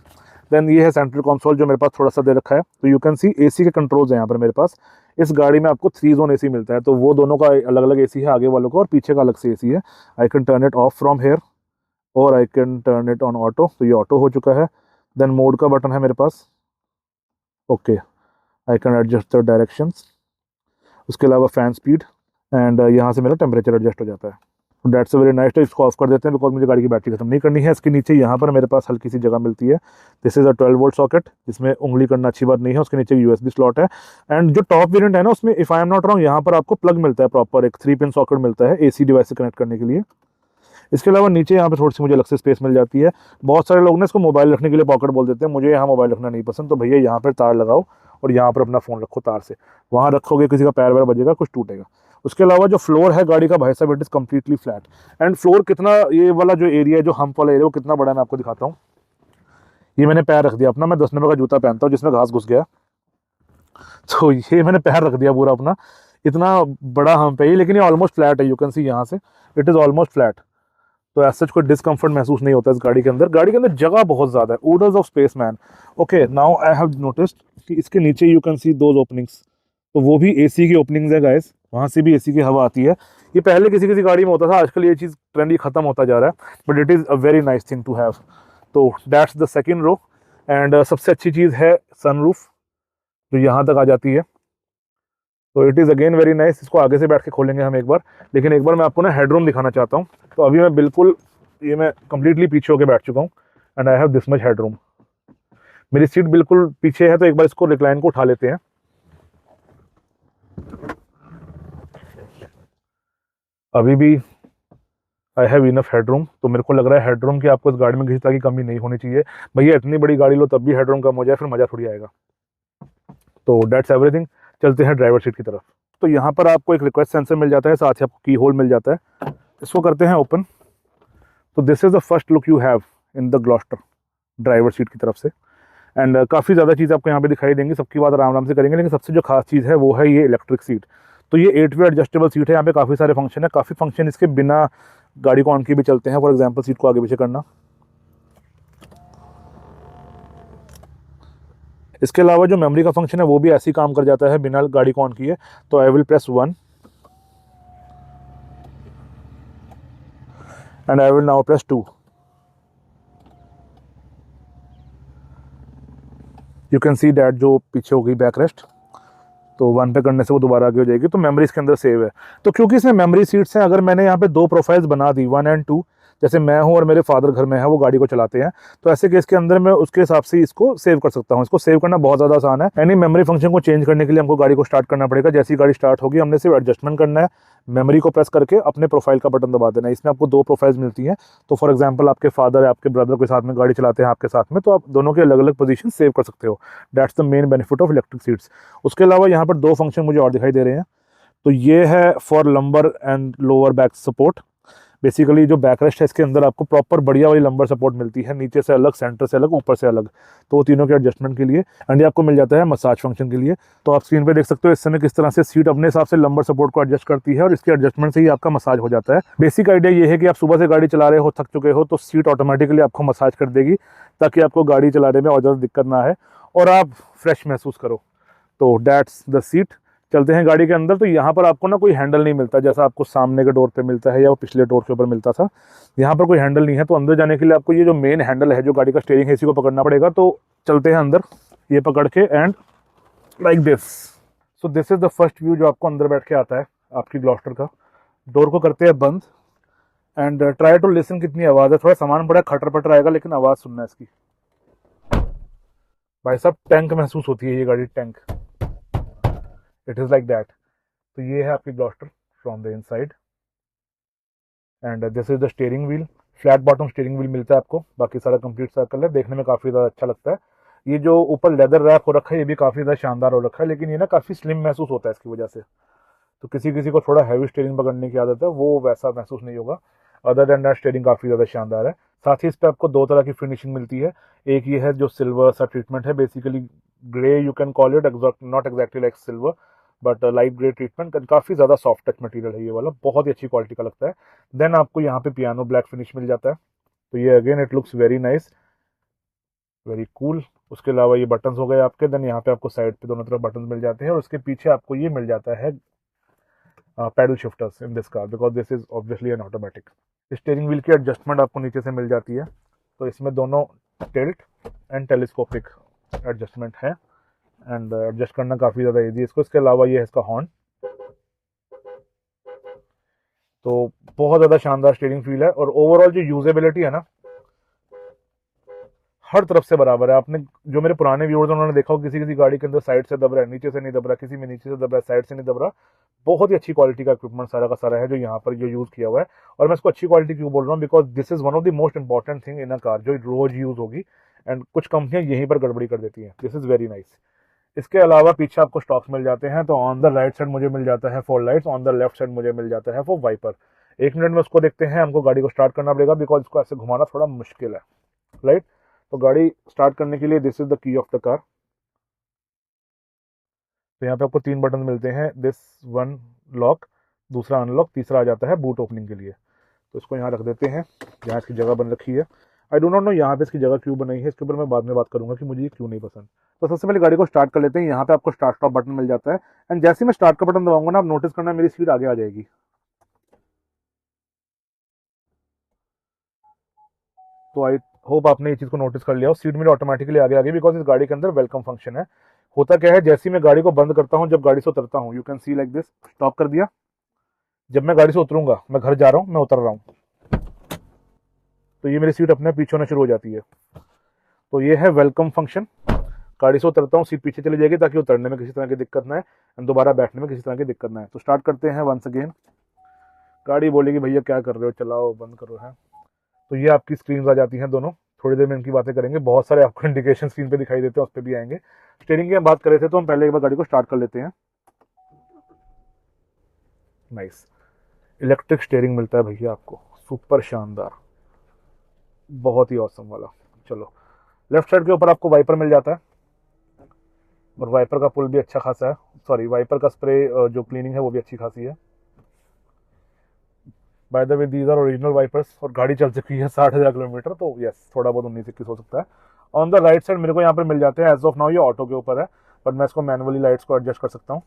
Speaker 1: Then ये है सेंट्रल कंसोल जो मेरे पास थोड़ा सा दे रखा है। तो यू कैन सी एसी के कंट्रोल्स हैं यहाँ पर मेरे पास। इस गाड़ी में आपको 3 जोन एसी मिलता है, तो वो दोनों का अलग अलग एसी है, आगे वालों का और पीछे का अलग से एसी है। I can turn it off from here और I can turn it on auto. तो ये ऑटो हो चुका है। देन मोड का बटन है मेरे पास, okay. I can adjust the directions. उसके अलावा फैन स्पीड एंड यहाँ से मेरा टेम्परेचर एडजस्ट हो जाता है। That's very nice. तो इसको ऑफ कर देते हैं बिकॉज मुझे गाड़ी की बैटरी खत्म नहीं करनी है। इसके नीचे यहाँ पर मेरे पास हल्की सी जगह मिलती है। This is a 12 volt socket, जिसमें उंगली करना अच्छी बात नहीं है। उसके नीचे यूएसबी स्लॉट है। एंड जो टॉप वेरिएंट है ना, उसमें if I am not wrong यहाँ पर आपको प्लग मिलता है, प्रॉपर एक 3 पिन सॉकेट मिलता है एसी डिवाइस से कनेक्ट करने के लिए। इसके अलावा नीचे यहाँ पे थोड़ी सी मुझे अलग से स्पेस मिल जाती है। बहुत सारे लोग ना इसको मोबाइल रखने के लिए पॉकेट बोल देते हैं, मुझे यहाँ मोबाइल रखना नहीं पसंद। तो भैया यहाँ पर तार लगाओ और यहाँ पर अपना फ़ोन रखो तार से। वहाँ रखोगे किसी का पैर वैर बजेगा, कुछ टूटेगा। उसके अलावा जो फ्लोर है गाड़ी का भाई साहब, it is completely flat. And floor कितना, ये वाला जो एरिया है, जो हम्प वाला एरिया, वो कितना बड़ा है मैं आपको दिखाता हूँ। ये मैंने पैर रख दिया अपना, मैं 10 नंबर का जूता पहनता हूँ जिसमें घास घुस गया, तो ये मैंने पैर रख दिया पूरा अपना। इतना बड़ा हम्प है ये, लेकिन ये ऑलमोस्ट फ्लैट है। यू कैन सी यहाँ से इट इज़ ऑलमोस्ट फ्लैट। तो एज सच कोई डिस्कम्फर्ट महसूस नहीं होता इस गाड़ी के अंदर। गाड़ी के अंदर जगह बहुत ज़्यादा है, odours of space man. Okay, now I have noticed कि इसके नीचे you can C those openings, तो वो भी एसी की ओपनिंग्स है गाइस, वहाँ से भी एसी की हवा आती है। ये पहले किसी किसी गाड़ी में होता था, आजकल ये चीज़ ट्रेंड ही खत्म होता जा रहा है, but it is a very nice thing to have. तो that's the second row. And सबसे अच्छी चीज़ है सनरूफ, जो यहाँ तक आ जाती है। तो it is again very nice. इसको आगे से बैठ के खोलेंगे हम एक बार, लेकिन एक बार मैं आपको ना हेडरूम दिखाना चाहता हूँ। तो अभी मैं बिल्कुल, ये मैं कम्प्लीटली पीछे होके बैठ चुका हूँ and I have this much headroom. मेरी सीट बिल्कुल पीछे है, तो एक बार इसको रिक्लाइन को उठा लेते हैं। अभी भी आई हैव इनफ हेडरूम। तो मेरे को लग रहा है हेडरूम की आपको इस गाड़ी में किसी तरह की कमी नहीं होनी चाहिए। भैया इतनी बड़ी गाड़ी लो तब भी हेडरूम कम हो जाए, फिर मज़ा थोड़ी आएगा। तो डेट्स एवरीथिंग। चलते हैं ड्राइवर सीट की तरफ। तो यहाँ पर आपको एक रिक्वेस्ट सेंसर मिल जाता है, साथ ही आपको की होल मिल जाता है। इसको करते हैं ओपन। तो this is the first look you have in the Gloster driver seat की तरफ से। एंड काफ़ी ज़्यादा चीज़ आपको यहाँ पे दिखाई देंगी, सबकी बात आराम आराम से करेंगे, लेकिन सबसे जो खास चीज़ है वो है ये इलेक्ट्रिक सीट। तो ये 8 वे एडजस्टेबल सीट है। यहाँ पे काफ़ी सारे फंक्शन है, काफ़ी फंक्शन इसके बिना गाड़ी को ऑन किए भी चलते हैं। फॉर एग्जांपल सीट को आगे पीछे करना। इसके अलावा जो मेमोरी का फंक्शन है वो भी ऐसे ही काम कर जाता है बिना गाड़ी को ऑन किए। तो I will press 1 and I will now press 2। You can see that जो पीछे हो गई बैक रेस्ट, तो 1 पे करने से वो दोबारा आगे हो जाएगी। तो मेमोरी इसके अंदर सेव है। तो क्योंकि इसमें मेमोरी सीट्स हैं, अगर मैंने यहाँ पे 2 प्रोफाइल्स बना दी 1 और 2, जैसे मैं हूँ और मेरे फादर घर में है, वो गाड़ी को चलाते हैं, तो ऐसे केस के अंदर मैं उसके हिसाब से इसको सेव कर सकता हूँ। इसको सेव करना बहुत ज़्यादा आसान है। यानी मेमोरी फंक्शन को चेंज करने के लिए हमको गाड़ी को स्टार्ट करना पड़ेगा। जैसी गाड़ी स्टार्ट होगी हमने सिर्फ एडजस्टमेंट करना है, मेमोरी को प्रेस करके अपने प्रोफाइल का बटन दबा देना है। इसमें आपको 2 प्रोफाइल्स मिलती हैं। तो फॉर एग्जांपल आपके फादर या आपके ब्रदर के साथ में गाड़ी चलाते हैं आपके साथ में, तो आप दोनों के अलग अलग पोजीशन सेव कर सकते हो। That's the main benefit of electric seats. उसके अलावा यहाँ पर 2 फंक्शन मुझे और दिखाई दे रहे हैं। तो ये है for lumbar and lower back support, basically जो बैकरेस्ट है इसके अंदर आपको प्रॉपर बढ़िया वाली लंबर सपोर्ट मिलती है, नीचे से अलग, सेंटर से अलग, ऊपर से अलग, तो वो तीनों के एडजस्टमेंट के लिए। एंड ये आपको मिल जाता है मसाज फंक्शन के लिए। तो आप स्क्रीन पे देख सकते हो इस समय किस तरह से सीट अपने हिसाब से लंबर सपोर्ट को एडजस्ट करती है और इसके एडजस्टमेंट से ही आपका मसाज हो जाता है। बेसिक आइडिया ये है कि आप सुबह से गाड़ी चला रहे हो, थक चुके हो, तो सीट ऑटोमेटिकली आपको मसाज कर देगी ताकि आपको गाड़ी चलाने में और ज़्यादा दिक्कत ना आए और आप फ्रेश महसूस करो। तो दैट्स द सीट। चलते हैं गाड़ी के अंदर। तो यहाँ पर आपको ना कोई हैंडल नहीं मिलता जैसा आपको सामने के डोर पे मिलता है या वो पिछले डोर के ऊपर मिलता था। यहाँ पर कोई हैंडल नहीं है, तो अंदर जाने के लिए आपको ये जो मेन हैंडल है जो गाड़ी का स्टीयरिंग है इसी को पकड़ना पड़ेगा। तो चलते हैं अंदर, ये पकड़ के and like this. So this is the first view जो आपको अंदर बैठ के आता है आपकी ग्लॉस्टर का। डोर को करते हैं बंद एंड ट्राई टू लिसन कितनी आवाज़ है। थोड़ा सामान बड़ा खटर पटर आएगा लेकिन आवाज़ सुनना है इसकी। भाई साहब टैंक महसूस होती है ये गाड़ी, tank, it is like that. तो ये है आपकी Gloster from the inside and this is the steering wheel. Flat bottom steering wheel मिलता है आपको, बाकी सारा कंप्लीट सर्कल है, देखने में काफ़ी ज़्यादा अच्छा लगता है। ये जो ऊपर लेदर रैप हो रखा है ये भी काफ़ी ज़्यादा शानदार हो रखा है, लेकिन ये ना काफ़ी स्लिम महसूस होता है इसकी वजह से। तो किसी किसी को थोड़ा हैवी स्टीयरिंग पकड़ने की आदत है, वो वैसा महसूस नहीं होगा। अदर देन दैट स्टीयरिंग काफ़ी ज़्यादा शानदार है। साथ ही इस पर आपको दो तरह की फिनिशिंग मिलती है। एक ये है जो सिल्वर सा ट्रीटमेंट है, basically grey you can call it, not exactly like silver but light grey treatment. काफ़ी ज़्यादा सॉफ्ट टच मटेरियल है ये वाला, बहुत ही अच्छी क्वालिटी का लगता है। देन आपको यहाँ पे पियानो ब्लैक फिनिश मिल जाता है। तो ये again it looks very nice, very cool. उसके अलावा ये बटन्स हो गए आपके। देन यहाँ पे आपको साइड पे दोनों तरफ बटन्स मिल जाते हैं और उसके पीछे आपको ये मिल जाता है paddle shifters in this car because this is obviously N automatic. Steering wheel की एडजस्टमेंट आपको नीचे से मिल जाती है। तो इसमें दोनों टिल्ट एंड टेलीस्कोपिक एडजस्टमेंट है एंड एडजस्ट करना काफ़ी ज़्यादा ईजी है इसको। इसके अलावा ये है इसका हॉर्न। तो बहुत ज़्यादा शानदार स्टीयरिंग फील है और ओवरऑल जो यूजेबिलिटी है ना हर तरफ से बराबर है। आपने जो मेरे पुराने व्यूअर्स उन्होंने देखा हो किसी किसी गाड़ी के अंदर साइड से दब रहा है, नीचे से नहीं दब रहा, किसी में नीचे से दब रहा है, साइड से नहीं दब रहा। बहुत ही अच्छी क्वालिटी का इक्विपमेंट सारा का सारा है जो यहाँ पर जो यूज़ किया हुआ है। और मैं इसको अच्छी क्वालिटी क्यों बोल रहा हूँ, because this is one of the most important thing in a car जो रोज यूज़ होगी एंड कुछ कंपनियां यहीं पर गड़बड़ी कर देती हैं। This is very nice. इसके अलावा पीछे आपको स्टॉक्स मिल जाते हैं। तो ऑन द राइट साइड मुझे मिल जाता है for lights, on the left side मुझे मिल जाता है फॉर वाइपर। 1 मिनट में उसको देखते हैं, हमको गाड़ी को स्टार्ट करना पड़ेगा बिकॉज इसको ऐसे घुमाना थोड़ा मुश्किल है, राइट। तो गाड़ी स्टार्ट करने के लिए this is the key of the car. तो यहाँ पे आपको 3 बटन मिलते हैं, दिस वन लॉक, दूसरा अनलॉक, तीसरा आ जाता है बूट ओपनिंग के लिए। तो इसको यहाँ रख देते हैं जहाँ इसकी जगह बन रखी है। आई डो नॉट नो यहाँ पे इसकी जगह क्यों बनाई है, इसके ऊपर मैं बाद में बात करूंगा कि मुझे ये क्यों नहीं पसंद। तो सबसे पहले गाड़ी को स्टार्ट कर लेते हैं। यहाँ पे आपको स्टार्ट स्टॉप बटन मिल जाता है एंड जैसे ही मैं स्टार्ट का बटन दबाऊंगा ना आप नोटिस करना मेरी सीट आगे आ जाएगी। तो आई होप आपने ये चीज़ को नोटिस कर लिया हो, सीट मेरी ऑटोमेटिकली आगे आ गई बिकॉज इस गाड़ी के अंदर वेलकम फंक्शन है। होता क्या है, जैसे ही मैं गाड़ी को बंद करता हूँ, जब गाड़ी से उतरता हूँ, you can C like this, stop कर दिया। जब मैं गाड़ी से उतरूंगा, मैं घर जा रहा हूँ, मैं उतर रहा हूँ, तो ये मेरी सीट अपने पीछे होना शुरू हो जाती है। तो ये है वेलकम फंक्शन। गाड़ी से उतरता हूँ, सीट पीछे चली जाएगी ताकि उतरने में किसी तरह की दिक्कत ना है एंड दोबारा बैठने में किसी तरह की दिक्कत ना है। तो स्टार्ट करते हैं वंस अगेन। गाड़ी बोलेगी भैया क्या कर रहे हो, चलाओ, बंद करो है। तो ये आपकी स्क्रीन आ जाती हैं दोनों। थोड़ी देर में इनकी बातें करेंगे, बहुत सारे आपको इंडिकेशन स्क्रीन पे दिखाई देते हैं, उस पर भी आएंगे। स्टीयरिंग की हम बात कर रहे थे तो हम पहले एक बार गाड़ी को स्टार्ट कर लेते हैं। नाइस इलेक्ट्रिक स्टीयरिंग मिलता है भैया आपको, सुपर शानदार, बहुत ही औसम वाला। चलो लेफ्ट साइड के ऊपर आपको वाइपर मिल जाता है और वाइपर का पुल भी अच्छा खासा है, सॉरी वाइपर का स्प्रे जो क्लीनिंग है वो भी अच्छी खासी है। By the way these are original wipers और गाड़ी चल चुकी है 60,000 किलोमीटर, तो यस थोड़ा बहुत 19-21 हो सकता है। ऑन द राइट साइड मेरे को यहाँ पर मिल जाते हैं, एज ऑफ नाउ ये ऑटो के ऊपर है बट मैं इसको मैनुअली लाइट्स को एडजस्ट कर सकता हूँ,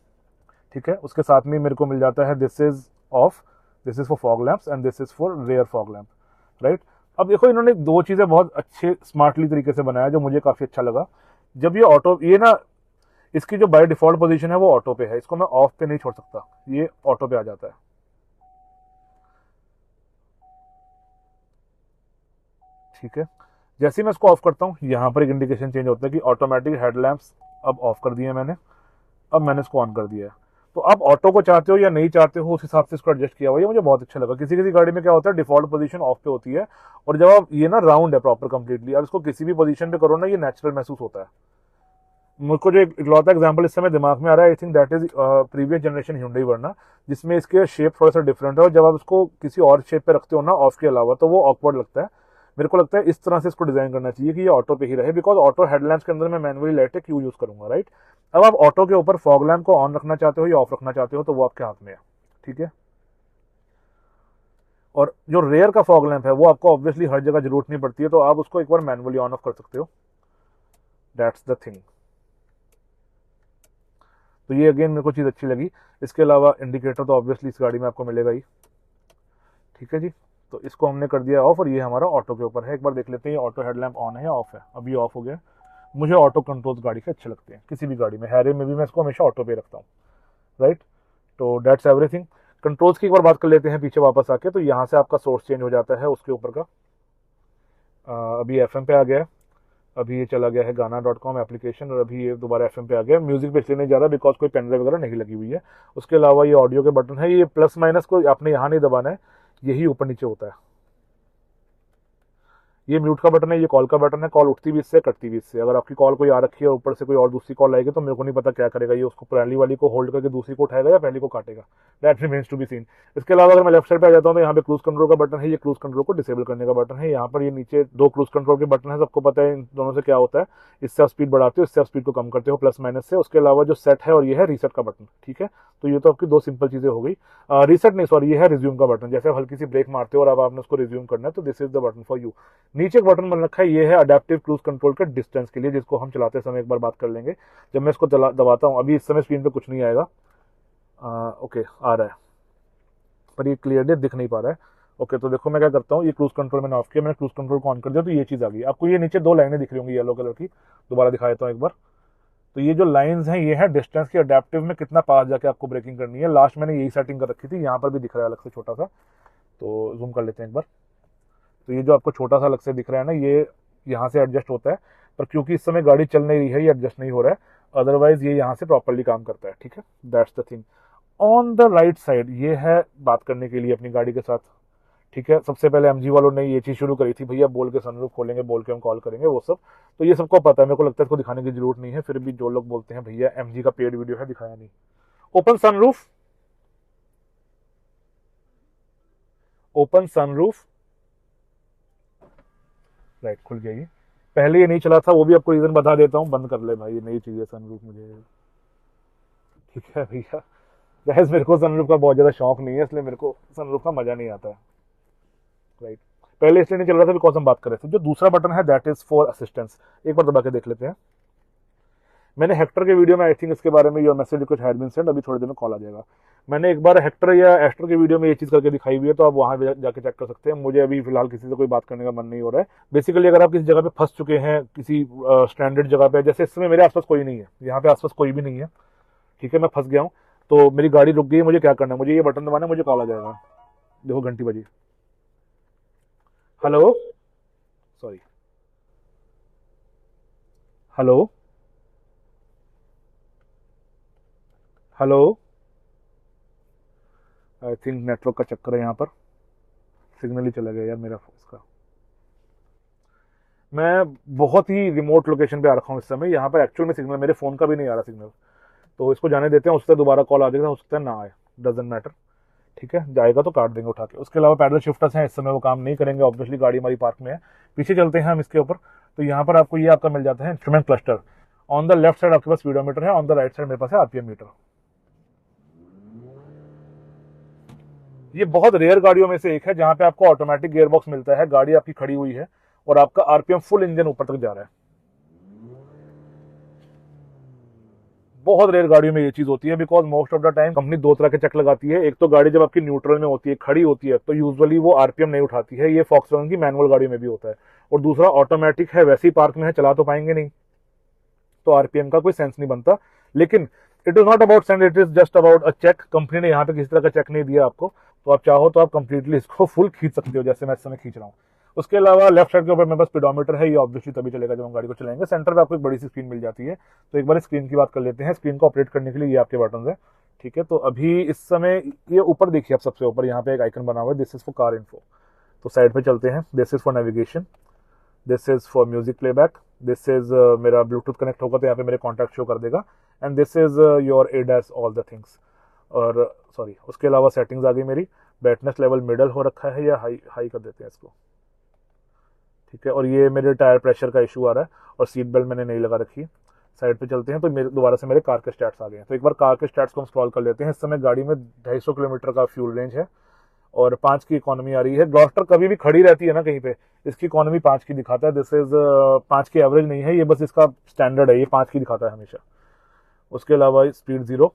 Speaker 1: ठीक है। उसके साथ में मेरे को मिल जाता है this is off, this is for fog lamps and this is for rear fog lamp, right. अब देखो इन्होंने 2 चीज़ें बहुत अच्छे स्मार्टली तरीके से बनाया जो मुझे काफ़ी अच्छा लगा। जब ये ऑटो, ये ना इसकी जो बाय डिफॉल्ट पोजीशन है वो ऑटो पे है, इसको मैं ऑफ पे नहीं छोड़ सकता, ये ऑटो पे आ जाता है, ठीक है। जैसे ही मैं इसको ऑफ करता हूँ यहाँ पर एक इंडिकेशन चेंज होता है कि ऑटोमेटिक हेडलैम्प्स अब ऑफ कर दिए मैंने, अब मैंने इसको ऑन कर दिया है। तो आप ऑटो को चाहते हो या नहीं चाहते हो उस हिसाब से इसको एडजस्ट किया हुआ है, मुझे बहुत अच्छा लगा। किसी किसी गाड़ी में क्या होता है डिफॉल्ट पोजीशन ऑफ पे होती है और जब आप ये ना राउंड है प्रॉपर कंप्लीटली, अब इसको किसी भी पोजीशन पे करो ना ये नेचुरल महसूस होता है। मुझको जो इकलौता एग्जांपल इस समय दिमाग में आ रहा है, I think that is previous generation Hyundai वर्ना, जिसमें इसके शेप थोड़ा सा डिफरेंट है और जब आप इसको किसी और शेप पे रखते हो ना ऑफ के अलावा तो वो ऑकवर्ड लगता है। मेरे को लगता है इस तरह से इसको डिजाइन करना चाहिए कि ये ऑटो पे ही रहे, बिकॉज ऑटो हेडलैम्प्स के अंदर मैं मैनुअली लाइटें क्यों यूज करूंगा, राइट। अब आप ऑटो के ऊपर फॉग लैम्प को ऑन रखना चाहते हो या ऑफ रखना चाहते हो तो वो आपके हाथ में है, ठीक है। और जो रेयर का फॉग लैम्प है वो आपको ऑब्वियसली हर जगह जरूरत नहीं पड़ती है, तो आप उसको एक बार मैनुअली ऑन ऑफ कर सकते हो, दैट्स द थिंग। तो ये अगेन मेरे को चीज़ अच्छी लगी। इसके अलावा इंडिकेटर तो ऑब्वियसली इस गाड़ी में आपको मिलेगा ही, ठीक है जी। तो इसको हमने कर दिया ऑफ और ये हमारा ऑटो के ऊपर है। एक बार देख लेते हैं ये ऑटो हेडलैम्प ऑन है या ऑफ है। अभी ऑफ हो गया। मुझे ऑटो कंट्रोल्स गाड़ी के अच्छे लगते हैं, किसी भी गाड़ी में, हैरे में भी मैं इसको हमेशा ऑटो पे रखता हूँ, राइट। तो डेट्स एवरीथिंग। कंट्रोल्स की एक बार बात कर लेते हैं पीछे वापस आके। तो यहाँ से आपका सोर्स चेंज हो जाता है उसके ऊपर का। अभी FM पे आ गया है, अभी ये चला गया है गाना.com एप्लीकेशन और अभी ये दोबारा FM पे आ गया। म्यूजिक पे इसलिए नहीं जा रहा बिकॉज कोई पेन ड्राइव वगैरह नहीं लगी हुई है। उसके अलावा ये ऑडियो के बटन है, ये प्लस माइनस को आपने यहाँ नहीं दबाना है, यही ऊपर नीचे होता है। ये म्यूट का बटन है, ये कॉल का बटन है। कॉल उठती भी इससे, कटती भी इससे। अगर आपकी कॉल कोई आ रखी है और ऊपर से कोई और दूसरी कॉल आएगी तो मेरे को नहीं पता क्या करेगा, ये उसको पहली वाली को होल्ड करके दूसरी को उठाएगा या पहली को काटेगा, that remains to be seen. इसके अलावा अगर मैं लेफ्ट साइड पे आ जाता हूँ तो यहाँ पे क्रूज कंट्रोल का बटन है, ये क्रूज कंट्रोल को डिसेबल करने का बटन है। यहाँ पर ये नीचे 2 क्रूज कंट्रोल के बटन है, सबको पता है इन दोनों से क्या होता है। इससे आप स्पीड बढ़ाते हो, इससे आप स्पीड को कम करते हो प्लस माइनस से। उसके अलावा जो सेट है और ये है रीसेट का बटन, ठीक है। तो ये तो आपकी 2 सिंपल चीजें हो गई। रीसेट नहीं, सॉरी, ये है रिज्यूम का बटन। जैसे आप हल्की सी ब्रेक मारते हो और अब आपने उसको रिज्यूम करना है तो this is the button for you. नीचे एक बटन बन रखा है, ये है अडेप्टिव क्रूज कंट्रोल का डिस्टेंस के लिए, जिसको हम चलाते समय एक बार बात कर लेंगे। जब मैं इसको दबाता हूँ, अभी इस समय स्क्रीन पे कुछ नहीं आएगा, ओके आ रहा है पर ये क्लियरली दिख नहीं पा रहा है। ओके तो देखो मैं क्या करता हूँ, ये क्रूज कंट्रोल मैंने ऑफ किया, मैंने क्रूज कंट्रोल को ऑन कर दिया तो ये चीज आ गई। आपको ये नीचे 2 लाइनें दिख रही होंगी येलो कलर की, दोबारा दिखा देता हूँ एक बार। तो ये जो लाइंस हैं ये है डिस्टेंस की, अडेप्टिव में कितना पास जाके आपको ब्रेकिंग करनी है। लास्ट मैंने यही सेटिंग कर रखी थी, यहाँ पर भी दिख रहा है अलग से छोटा सा, तो जूम कर लेते हैं एक बार। तो ये जो आपको छोटा सा अलग से दिख रहा है ना, ये यहाँ से एडजस्ट होता है, पर क्योंकि इस समय गाड़ी चल नहीं रही है ये एडजस्ट नहीं हो रहा है, अदरवाइज ये यहाँ से प्रॉपर्ली काम करता है, ठीक है। That's the thing. On the right side ये है बात करने के लिए अपनी गाड़ी के साथ, ठीक है। सबसे पहले MG वालों ने ये चीज शुरू करी थी, भैया बोल के सनरूफ खोलेंगे, बोल के हम कॉल करेंगे, वो सब तो ये सबको पता है। मेरे को लगता है इसको दिखाने की जरूरत नहीं है, फिर भी जो लोग बोलते हैं भैया MG का पेड वीडियो है दिखाया नहीं। Open sunroof, open sunroof, right खुल गया। ये पहले ये नहीं चला था, वो भी आपको रीजन बता देता हूँ, बंद कर ले भाई, ये नहीं चाहिए सनरूफ मुझे, ठीक है भैया। गैस मेरे को सनरूफ का बहुत ज्यादा शौक नहीं है, इसलिए मेरे को सनरूफ का मजा नहीं आता है, राइट। पहले इसलिए नहीं चल रहा था बिकॉज हम बात कर रहे थे। जो दूसरा बटन है दैट इज फॉर असिस्टेंस, एक बार दबा के देख लेते हैं। मैंने हेक्टर के वीडियो में आई थिंक इसके बारे में योर मैसेज कुछ हैड बीन सेंड, अभी थोड़ी देर में कॉल आ जाएगा। मैंने एक बार हेक्टर या एस्टर के वीडियो में ये चीज करके दिखाई हुई है, तो आप वहां जाके चेक कर सकते हैं। मुझे अभी फिलहाल किसी से कोई बात करने का मन नहीं हो रहा है। बेसिकली अगर आप किसी जगह पे फंस चुके हैं, किसी स्टैंडर्ड जगह पे, जैसे इस समय मेरे आसपास कोई नहीं है, यहाँ पे आसपास कोई भी नहीं है, ठीक है, मैं फंस गया हूँ, तो मेरी गाड़ी रुक गई, मुझे क्या करना है, मुझे ये बटन दबाना है, मुझे कॉल आ जाएगा। देखो घंटी बजी, hello, sorry, hello, hello, I think network का चक्कर है यहाँ पर, सिग्नल ही चला गया यार मेरा इसका। मैं बहुत ही रिमोट लोकेशन पे आ रखा हूँ इस समय, यहाँ पर एक्चुअल में सिग्नल मेरे फोन का भी नहीं आ रहा सिग्नल, तो इसको जाने देते हैं। उससे दोबारा कॉल आ जाएगा, हो सकता है ना आए, डजेंट मैटर, ठीक है, जाएगा तो काट देंगे उठा के। उसके अलावा पैडल शिफ्टर्स हैं, इस समय वो काम नहीं करेंगे, ऑब्वियसली गाड़ी हमारी पार्क में है। पीछे चलते हैं हम इसके ऊपर, तो यहाँ पर आपको ये आपका मिल जाता है instrument cluster. On the left side आपके पास स्पीडोमीटर है, ऑन द राइट साइड मेरे पास है RPM मीटर। ये बहुत रेयर गाड़ियों में से एक है जहां पे आपको ऑटोमेटिक गियरबॉक्स मिलता है, गाड़ी आपकी खड़ी हुई है और आपका RPM फुल इंजन ऊपर तक जा रहा है। बहुत रेयर गाड़ियों में ये चीज होती है, because most of the time company 2 तरह के चेक लगाती है। एक तो गाड़ी जब आपकी न्यूट्रल में होती है, खड़ी होती है, तो यूजुअली वो RPM नहीं उठाती है, ये फॉक्सवैगन की मैनुअल गाड़ी में भी होता है। और दूसरा ऑटोमेटिक है, वैसी पार्क में है, चला तो पाएंगे नहीं, तो RPM का कोई सेंस नहीं बनता। लेकिन it is not about sense, it is just about a check. Company ने यहाँ पे किसी तरह का चेक नहीं दिया आपको, तो आप चाहो तो आप कंप्लीटली इसको फुल खींच सकते हो, जैसे मैं इस समय खींच रहा हूँ। उसके अलावा लेफ्ट साइड के ऊपर मेरे पास स्पीडोमीटर है, ये ऑब्वियसली तभी चलेगा जब हम गाड़ी को चलाएंगे। सेंटर पे आपको एक बड़ी सी स्क्रीन मिल जाती है, तो एक बार स्क्रीन की बात कर लेते हैं। स्क्रीन को ऑपरेट करने के लिए ये आपके बटन है, ठीक है। तो अभी इस समय ये ऊपर देखिए आप, सबसे ऊपर यहाँ पे एक आइकन बना हुआ है, this is for car info. तो साइड पे चलते हैं, this is for navigation, this is for music playback, this is मेरा ब्लूटूथ कनेक्ट होगा तो यहाँ पे मेरे कॉन्टैक्ट शो कर देगा, and this is your ADAS all the things. और सॉरी, उसके अलावा सेटिंग्स आ गई मेरी, ब्राइटनेस लेवल मिडल हो रखा है या हाई हाई कर देते हैं इसको, ठीक है। और ये मेरे टायर प्रेशर का इशू आ रहा है, और सीट बेल्ट मैंने नहीं लगा रखी। साइड पे चलते हैं तो मेरे दोबारा से मेरे कार के स्टैट्स आ गए हैं। तो एक बार कार के स्टैट्स को हम स्क्रॉल कर लेते हैं। इस समय गाड़ी में 250 किलोमीटर का फ्यूल रेंज है और 5 की इकोनॉमी आ रही है। ग्लॉस्टर कभी भी खड़ी रहती है ना कहीं पे, इसकी इकोनॉमी 5 की दिखाता है। दिस इज 5 की एवरेज नहीं है, ये बस इसका स्टैंडर्ड है, ये 5 की दिखाता है हमेशा। उसके अलावा स्पीड 0,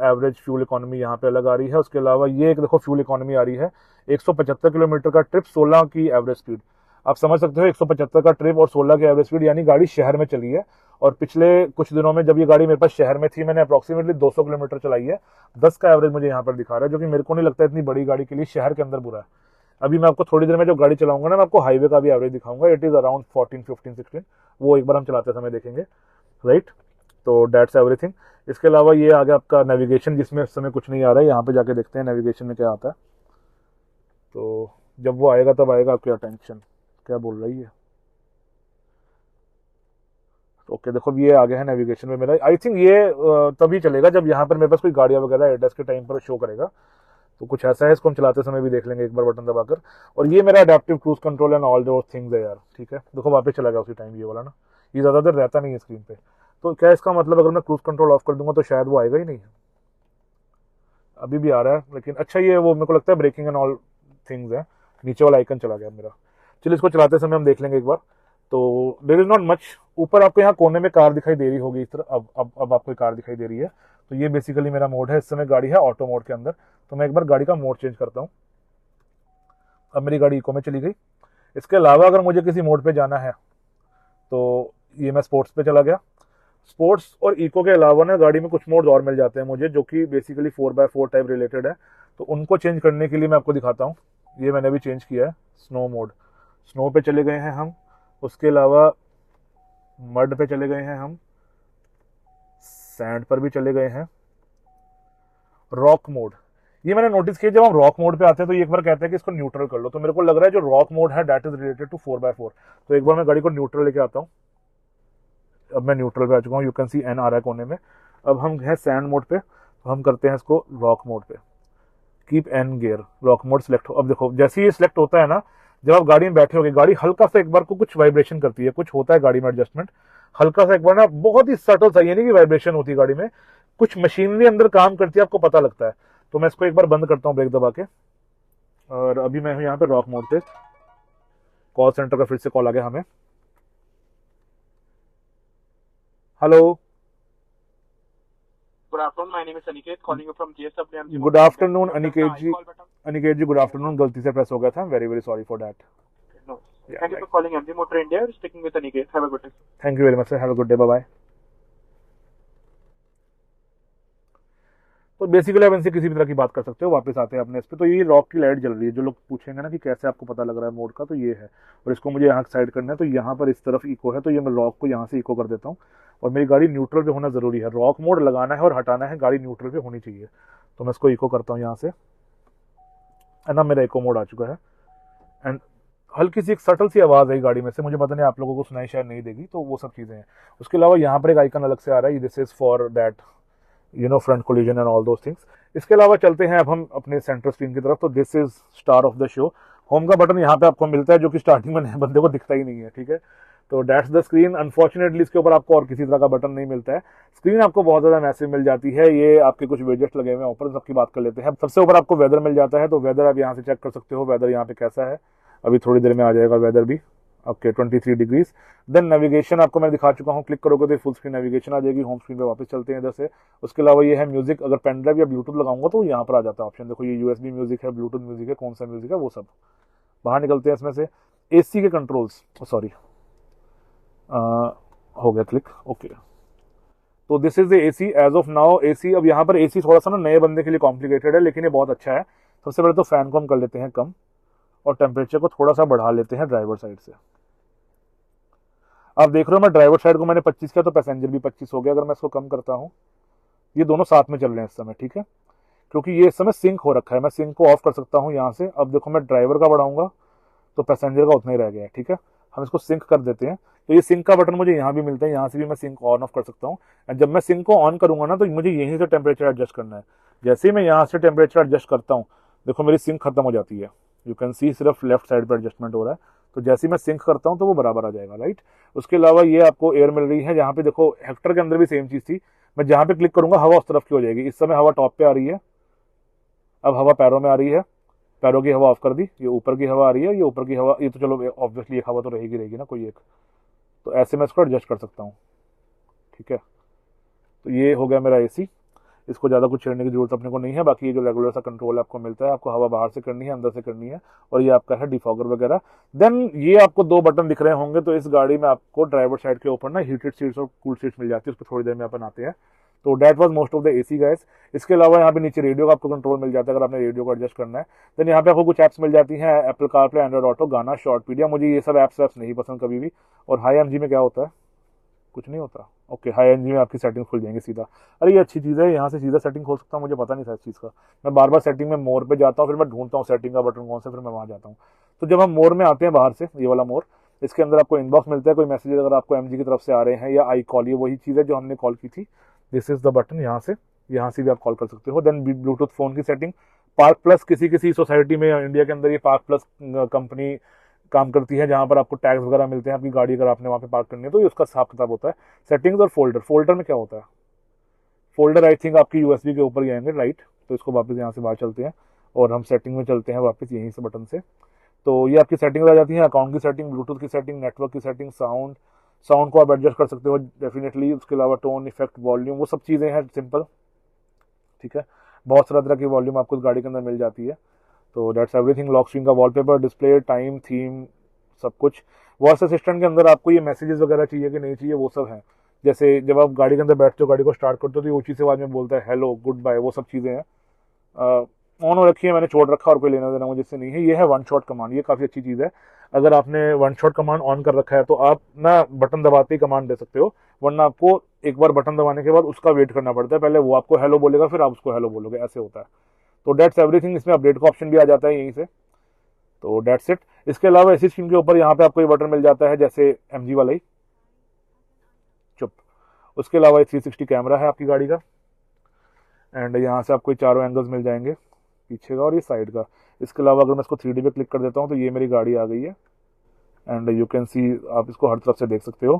Speaker 1: एवरेज फ्यूल इकोनॉमी यहाँ पे अलग आ रही है। उसके अलावा ये एक देखो फ्यूल इकोनॉमी आ रही है, 175 किलोमीटर का ट्रिप, 16 की एवरेज स्पीड। आप समझ सकते हो 175 का ट्रिप और 16 की एवरेज स्पीड, यानी गाड़ी शहर में चली है। और पिछले कुछ दिनों में जब ये गाड़ी मेरे पास शहर में थी, मैंने अप्रोक्सीमेटली 200 किलोमीटर चलाई है। 10 का एवरेज मुझे यहाँ पर दिखा रहा है, जो कि मेरे को नहीं लगता इतनी बड़ी गाड़ी के लिए शहर के अंदर बुरा है। अभी मैं आपको थोड़ी देर में जो गाड़ी चलाऊंगा ना, मैं आपको हाईवे का भी एवरेज दिखाऊंगा। इट इज अराउंड 14, 15, 16, वो एक बार हम चलाते समय देखेंगे, राइट। तो दैट्स एवरीथिंग। इसके अलावा ये आ गया आपका नेविगेशन, जिसमें इस समय कुछ नहीं आ रहा है। यहाँ पे जाके देखते हैं नेविगेशन में क्या आता है। तो जब वो आएगा तब आएगा, आपकी अटेंशन क्या बोल रही है। ओके देखो ये आ गया है नेविगेशन में मेरा। आई थिंक ये तभी चलेगा जब यहाँ पर मेरे पास कोई गाड़ियाँ वगैरह एड्रेस के टाइम पर शो करेगा। तो कुछ ऐसा है, इसको हम चलाते समय भी देख लेंगे एक बार बटन दबाकर। और ये मेरा adaptive cruise control and all those things है यार, ठीक है। देखो वापस चला गया उसी टाइम, ये वाला ना, ये ज़्यादा देर रहता नहीं है स्क्रीन पे। तो क्या इसका मतलब अगर मैं क्रूज कंट्रोल ऑफ कर दूंगा तो शायद वो आएगा ही नहीं। अभी भी आ रहा है लेकिन अच्छा, ये वो मेरे को लगता है ब्रेकिंग एंड ऑल थिंग्स है। नीचे वाला आइकन चला गया मेरा। चलिए इसको चलाते समय हम देख लेंगे एक बार। तो देयर इज नॉट मच। ऊपर आपको यहाँ कोने में कार दिखाई दे रही होगी इस तरह, अब आपको कार दिखाई दे रही है। तो ये बेसिकली मेरा मोड है। इस समय गाड़ी है ऑटो मोड के अंदर। तो मैं एक बार गाड़ी का मोड चेंज करता हूँ। अब मेरी गाड़ी इको में चली गई। इसके अलावा अगर मुझे किसी मोड पे जाना है तो ये मैं स्पोर्ट्स पे चला गया। स्पोर्ट्स और इको के अलावा ना गाड़ी में कुछ मोड्स और मिल जाते हैं मुझे, जो कि बेसिकली 4x4 टाइप रिलेटेड है। तो उनको चेंज करने के लिए मैं आपको दिखाता हूँ। ये मैंने भी चेंज किया है, स्नो मोड। स्नो पे चले गए हैं हम। उसके अलावा मड पे चले गए हैं हम, सैंड पर भी चले गए हैं। रॉक मोड, ये मैंने नोटिस किया जब हम रॉक मोड पे आते हैं तो ये एक बार कहते हैं कि इसको न्यूट्रल कर लो। तो मेरे को लग रहा है जो रॉक मोड है that is related to 4x4। तो एक बार मैं गाड़ी को न्यूट्रल लेके आता हूँ। अब मैं न्यूट्रल पे आ चुका हूँ। यू कैन सी एन आ रहा है कोने में। अब हम हैं सैंड मोड पे, तो हम करते हैं इसको रॉक मोड पे। Keep an gear, rock mode select हो। अब देखो जैसे ये सिलेक्ट होता है ना, जब आप गाड़ी में बैठे होगे, गाड़ी हल्का सा एक बार को कुछ वाइब्रेशन करती है, कुछ होता है गाड़ी में एडजस्टमेंट हल्का सा एक बार ना, बहुत ही सटल सा, ये नहीं कि वाइब्रेशन होती है गाड़ी में, कुछ मशीनरी अंदर काम करती है, आपको पता लगता है। तो मैं इसको एक बार बंद करता हूँ ब्रेक दबा के। और अभी मैं हूँ यहाँ पे रॉक मोड पे। कॉल सेंटर का फिर से कॉल आ गया हमें। Hello,
Speaker 2: Good afternoon. My name is Aniket, calling you from JSW MG.
Speaker 1: Good afternoon Aniket ji. Aniket ji good afternoon, गलती से प्रेस हो गया था, very very sorry for that.
Speaker 2: No. Thank you for calling MG Motor India. You're speaking with Aniket. Have a good day.
Speaker 1: Thank you very much sir, have a good day, bye bye. तो basically आप इनसे किसी भी तरह की बात कर सकते हो। वापस आते हैं अपने इस पे। तो ये रॉक की लाइट जल रही है। जो लोग पूछेंगे ना कि कैसे आपको पता लग रहा है मोड का, तो ये है। और इसको मुझे यहाँ साइड करना है, तो यहाँ पर इस तरफ इको है, तो ये मैं रॉक को यहाँ से इको कर देता हूँ। और मेरी गाड़ी न्यूट्रल पे होना जरूरी है। रॉक मोड लगाना है और हटाना है, गाड़ी न्यूट्रल पे होनी चाहिए। तो मैं इसको इको करता हूँ यहाँ से, एंड अब मेरा इको मोड आ चुका है। एंड हल्की सी एक सटल सी आवाज़ आई गाड़ी में से, मुझे पता नहीं आप लोगों को सुनाई शायद नहीं देगी। तो वो सब चीज़ें हैं। उसके अलावा यहाँ पर एक आइकन अलग से आ रहा है, this is for that front collision and all those things. इसके अलावा चलते हैं अब हम अपने सेंटर स्क्रीन की तरफ। तो this is star of the show. Home का बटन यहाँ पे आपको मिलता है, जो कि स्टार्टिंग में नए बंदे को दिखता ही नहीं है, ठीक है। तो दैट्स द स्क्रीन। अनफॉर्चुनेटली इसके ऊपर आपको और किसी तरह का बटन नहीं मिलता है। स्क्रीन आपको बहुत ज़्यादा मैसिव मिल जाती है। ये आपके कुछ वेजेट्स लगे हुए हैं ऊपर, सबकी बात कर लेते हैं। सबसे ऊपर आपको वेदर मिल जाता है, तो वेदर आप यहाँ से चेक कर सकते हो, वेदर यहाँ पे कैसा है। अभी थोड़ी देर में आ जाएगा वेदर भी। Okay 23 degrees. देन नेविगेशन आपको मैं दिखा चुका हूँ, क्लिक करोगे तो फुल स्क्रीन नेविगेशन आ जाएगी। होम स्क्रीन पे वापस चलते हैं इधर से। उसके अलावा ये है म्यूजिक। अगर पेन ड्राइव या ब्लूटूथ लगाऊंगा तो यहाँ पर आ जाता है ऑप्शन। देखो ये यूएसबी म्यूजिक है, ब्लूटूथ म्यूजिक है, कौन सा म्यूजिक है वो सब। बाहर निकलते हैं इसमें से। एसी के कंट्रोल्स, सॉरी हो गया क्लिक, ओके। तो this is the AC as of now. AC, अब यहाँ पर एसी थोड़ा सा ना नए बंदे के लिए कॉम्प्लिकेटेड है, लेकिन ये बहुत अच्छा है। सबसे पहले तो फैन को हम कर लेते हैं कम, और टेम्परेचर को थोड़ा सा बढ़ा लेते हैं ड्राइवर साइड से। आप देख रहे हो मैं ड्राइवर साइड को मैंने 25 किया, तो पैसेंजर भी 25 हो गया। अगर मैं इसको कम करता हूँ, ये दोनों साथ में चल रहे हैं इस समय, ठीक है, क्योंकि ये इस समय सिंक हो रखा है। मैं सिंक को ऑफ कर सकता हूँ यहाँ से। अब देखो मैं ड्राइवर का बढ़ाऊंगा तो पैसेंजर का उतना ही रह गया है, ठीक है। हम इसको सिंक कर देते हैं। तो ये सिंक का बटन मुझे यहाँ भी मिलता है, यहाँ से भी मैं सिंक ऑन ऑफ कर सकता हूँ। एंड जब मैं सिंक को ऑन करूंगा ना तो मुझे यहीं से टेम्परेचर एडजस्ट करना है। जैसे ही मैं यहाँ से टेम्परेचर एडजस्ट करता हूँ, देखो मेरी सिंक खत्म हो जाती है। यू कैन सी सिर्फ लेफ्ट साइड पर एडजस्टमेंट हो रहा है। तो जैसे ही मैं सिंक करता हूँ तो वो बराबर आ जाएगा, राइट। उसके अलावा ये आपको एयर मिल रही है, जहाँ पे देखो हेक्टर के अंदर भी सेम चीज थी। मैं जहाँ पे क्लिक करूंगा हवा उस तरफ की हो जाएगी। इस समय हवा टॉप पे आ रही है, अब हवा पैरों में आ रही है, पैरों की हवा ऑफ कर दी, ये ऊपर की हवा आ रही है, ये ऊपर की हवा, ये तो चलो ऑब्वियसली एक हवा तो रहेगी ना कोई एक। तो ऐसे मैं इसको एडजस्ट कर सकता हूँ, ठीक है। तो ये हो गया मेरा एसी। इसको ज़्यादा कुछ छेड़ने की जरूरत अपने को नहीं है। बाकी ये जो रेगुलर सा कंट्रोल आपको मिलता है, आपको हवा बाहर से करनी है, अंदर से करनी है, और ये आपका है डिफॉगर वगैरह। देन ये आपको 2 बटन दिख रहे होंगे। तो इस गाड़ी में आपको ड्राइवर साइड के ऊपर ना हीटेड सीट्स और कूल सीट्स मिल जाती है, उस पर थोड़ी देर में अपन आते हैं। तो that was most of the AC guys. इसके अलावा यहाँ पे नीचे रेडियो का आपको कंट्रोल मिल जाता है, अगर आपने रेडियो को एडजस्ट करना है। देन यहाँ पे आपको कुछ ऐप्स मिल जाती हैं, एप्पल कारप्ले, एंड्रॉइड ऑटो, गाना, शॉर्टपीडिया। मुझे ये सब ऐप्स नहीं पसंद कभी भी। और हाई एमजी में क्या होता है, कुछ नहीं होता। ओके, हाई एमजी में आपकी सेटिंग खुल जाएंगे सीधा। अरे ये अच्छी चीज़ है, यहाँ से सीधा सेटिंग खोल सकता हूँ, मुझे पता नहीं था इस चीज़ का। मैं बार बार सेटिंग में मोर पे जाता हूँ, फिर मैं ढूंढता हूँ सेटिंग का बटन कौन सा, फिर मैं वहाँ जाता हूँ। तो जब हम मोर में आते हैं बाहर से, ये वाला मोर, इसके अंदर आपको इनबॉक्स मिलता है। कोई मैसेज अगर आपको एमजी की तरफ से आ रहे हैं, या आई कॉल, ये वही चीज़ है जो हमने कॉल की थी। दिस इज द बटन, यहाँ से भी आप कॉल कर सकते हो। देन ब्लूटूथ फोन की सेटिंग, पार्क प्लस, किसी सोसाइटी में इंडिया के अंदर ये पार्क प्लस कंपनी काम करती है, जहां पर आपको टैग्स वगैरह मिलते हैं आपकी गाड़ी अगर आपने वहां पे पार्क करनी है, तो ये उसका हिसाब किताब होता है। सेटिंग्स और फोल्डर में क्या होता है, फोल्डर आई थिंक आपकी यूएसबी के ऊपर ही आएंगे, राइट। तो इसको वापस यहाँ से बाहर चलते हैं और हम सेटिंग में चलते हैं वापस यहीं से बटन से। तो ये आपकी सेटिंग आ जाती है, अकाउंट की सेटिंग, ब्लूटूथ की सेटिंग, नेटवर्क की सेटिंग, साउंड को आप एडजस्ट कर सकते हो डेफिनेटली। उसके अलावा टोन, इफेक्ट, वॉल्यूम, वो सब चीज़ें हैं सिंपल, ठीक है। बहुत सारा तरह की वॉल्यूम आपको इस गाड़ी के अंदर मिल जाती है। तो दैट्स एवरीथिंग। लॉक स्क्रीन का वॉलपेपर, डिस्प्ले, टाइम, थीम, सब कुछ। वॉइस असिस्टेंट के अंदर आपको ये मैसेजेस वगैरह चाहिए कि नहीं चाहिए, वो सब है। जैसे जब आप गाड़ी के अंदर बैठते हो, गाड़ी को स्टार्ट करते हो, तो ये ऊंची से आवाज में बोलता है हेलो, गुड बाय, वो सब चीज़ें हैं। ऑन हो रखी है, मैंने छोड़ रखा, और कोई लेना देना मुझे इससे नहीं है। ये है वन शॉट कमांड, ये काफ़ी अच्छी चीज़ है। अगर आपने वन शॉट कमांड ऑन कर रखा है तो आप ना बटन दबाते ही कमांड दे सकते हो, वरना आपको एक बार बटन दबाने के बाद उसका वेट करना पड़ता है। पहले वो आपको हेलो बोलेगा, फिर आप उसको हेलो बोलोगे, ऐसे होता है। तो डेट्स एवरीथिंग। इसमें अपडेट का ऑप्शन भी आ जाता है यहीं से। तो डेट्स इट। इसके अलावा इसी स्क्रीन के ऊपर यहाँ पे आपको ये बटन मिल जाता है, जैसे एमजी वाला ही, चुप। उसके अलावा 360 कैमरा है आपकी गाड़ी का, एंड यहाँ से आपको चारों एंगल्स मिल जाएंगे, पीछे का और ये साइड का। इसके अलावा अगर मैं इसको 3D पे क्लिक कर देता हूँ तो ये मेरी गाड़ी आ गई है, एंड यू कैन सी, आप इसको हर तरफ से देख सकते हो।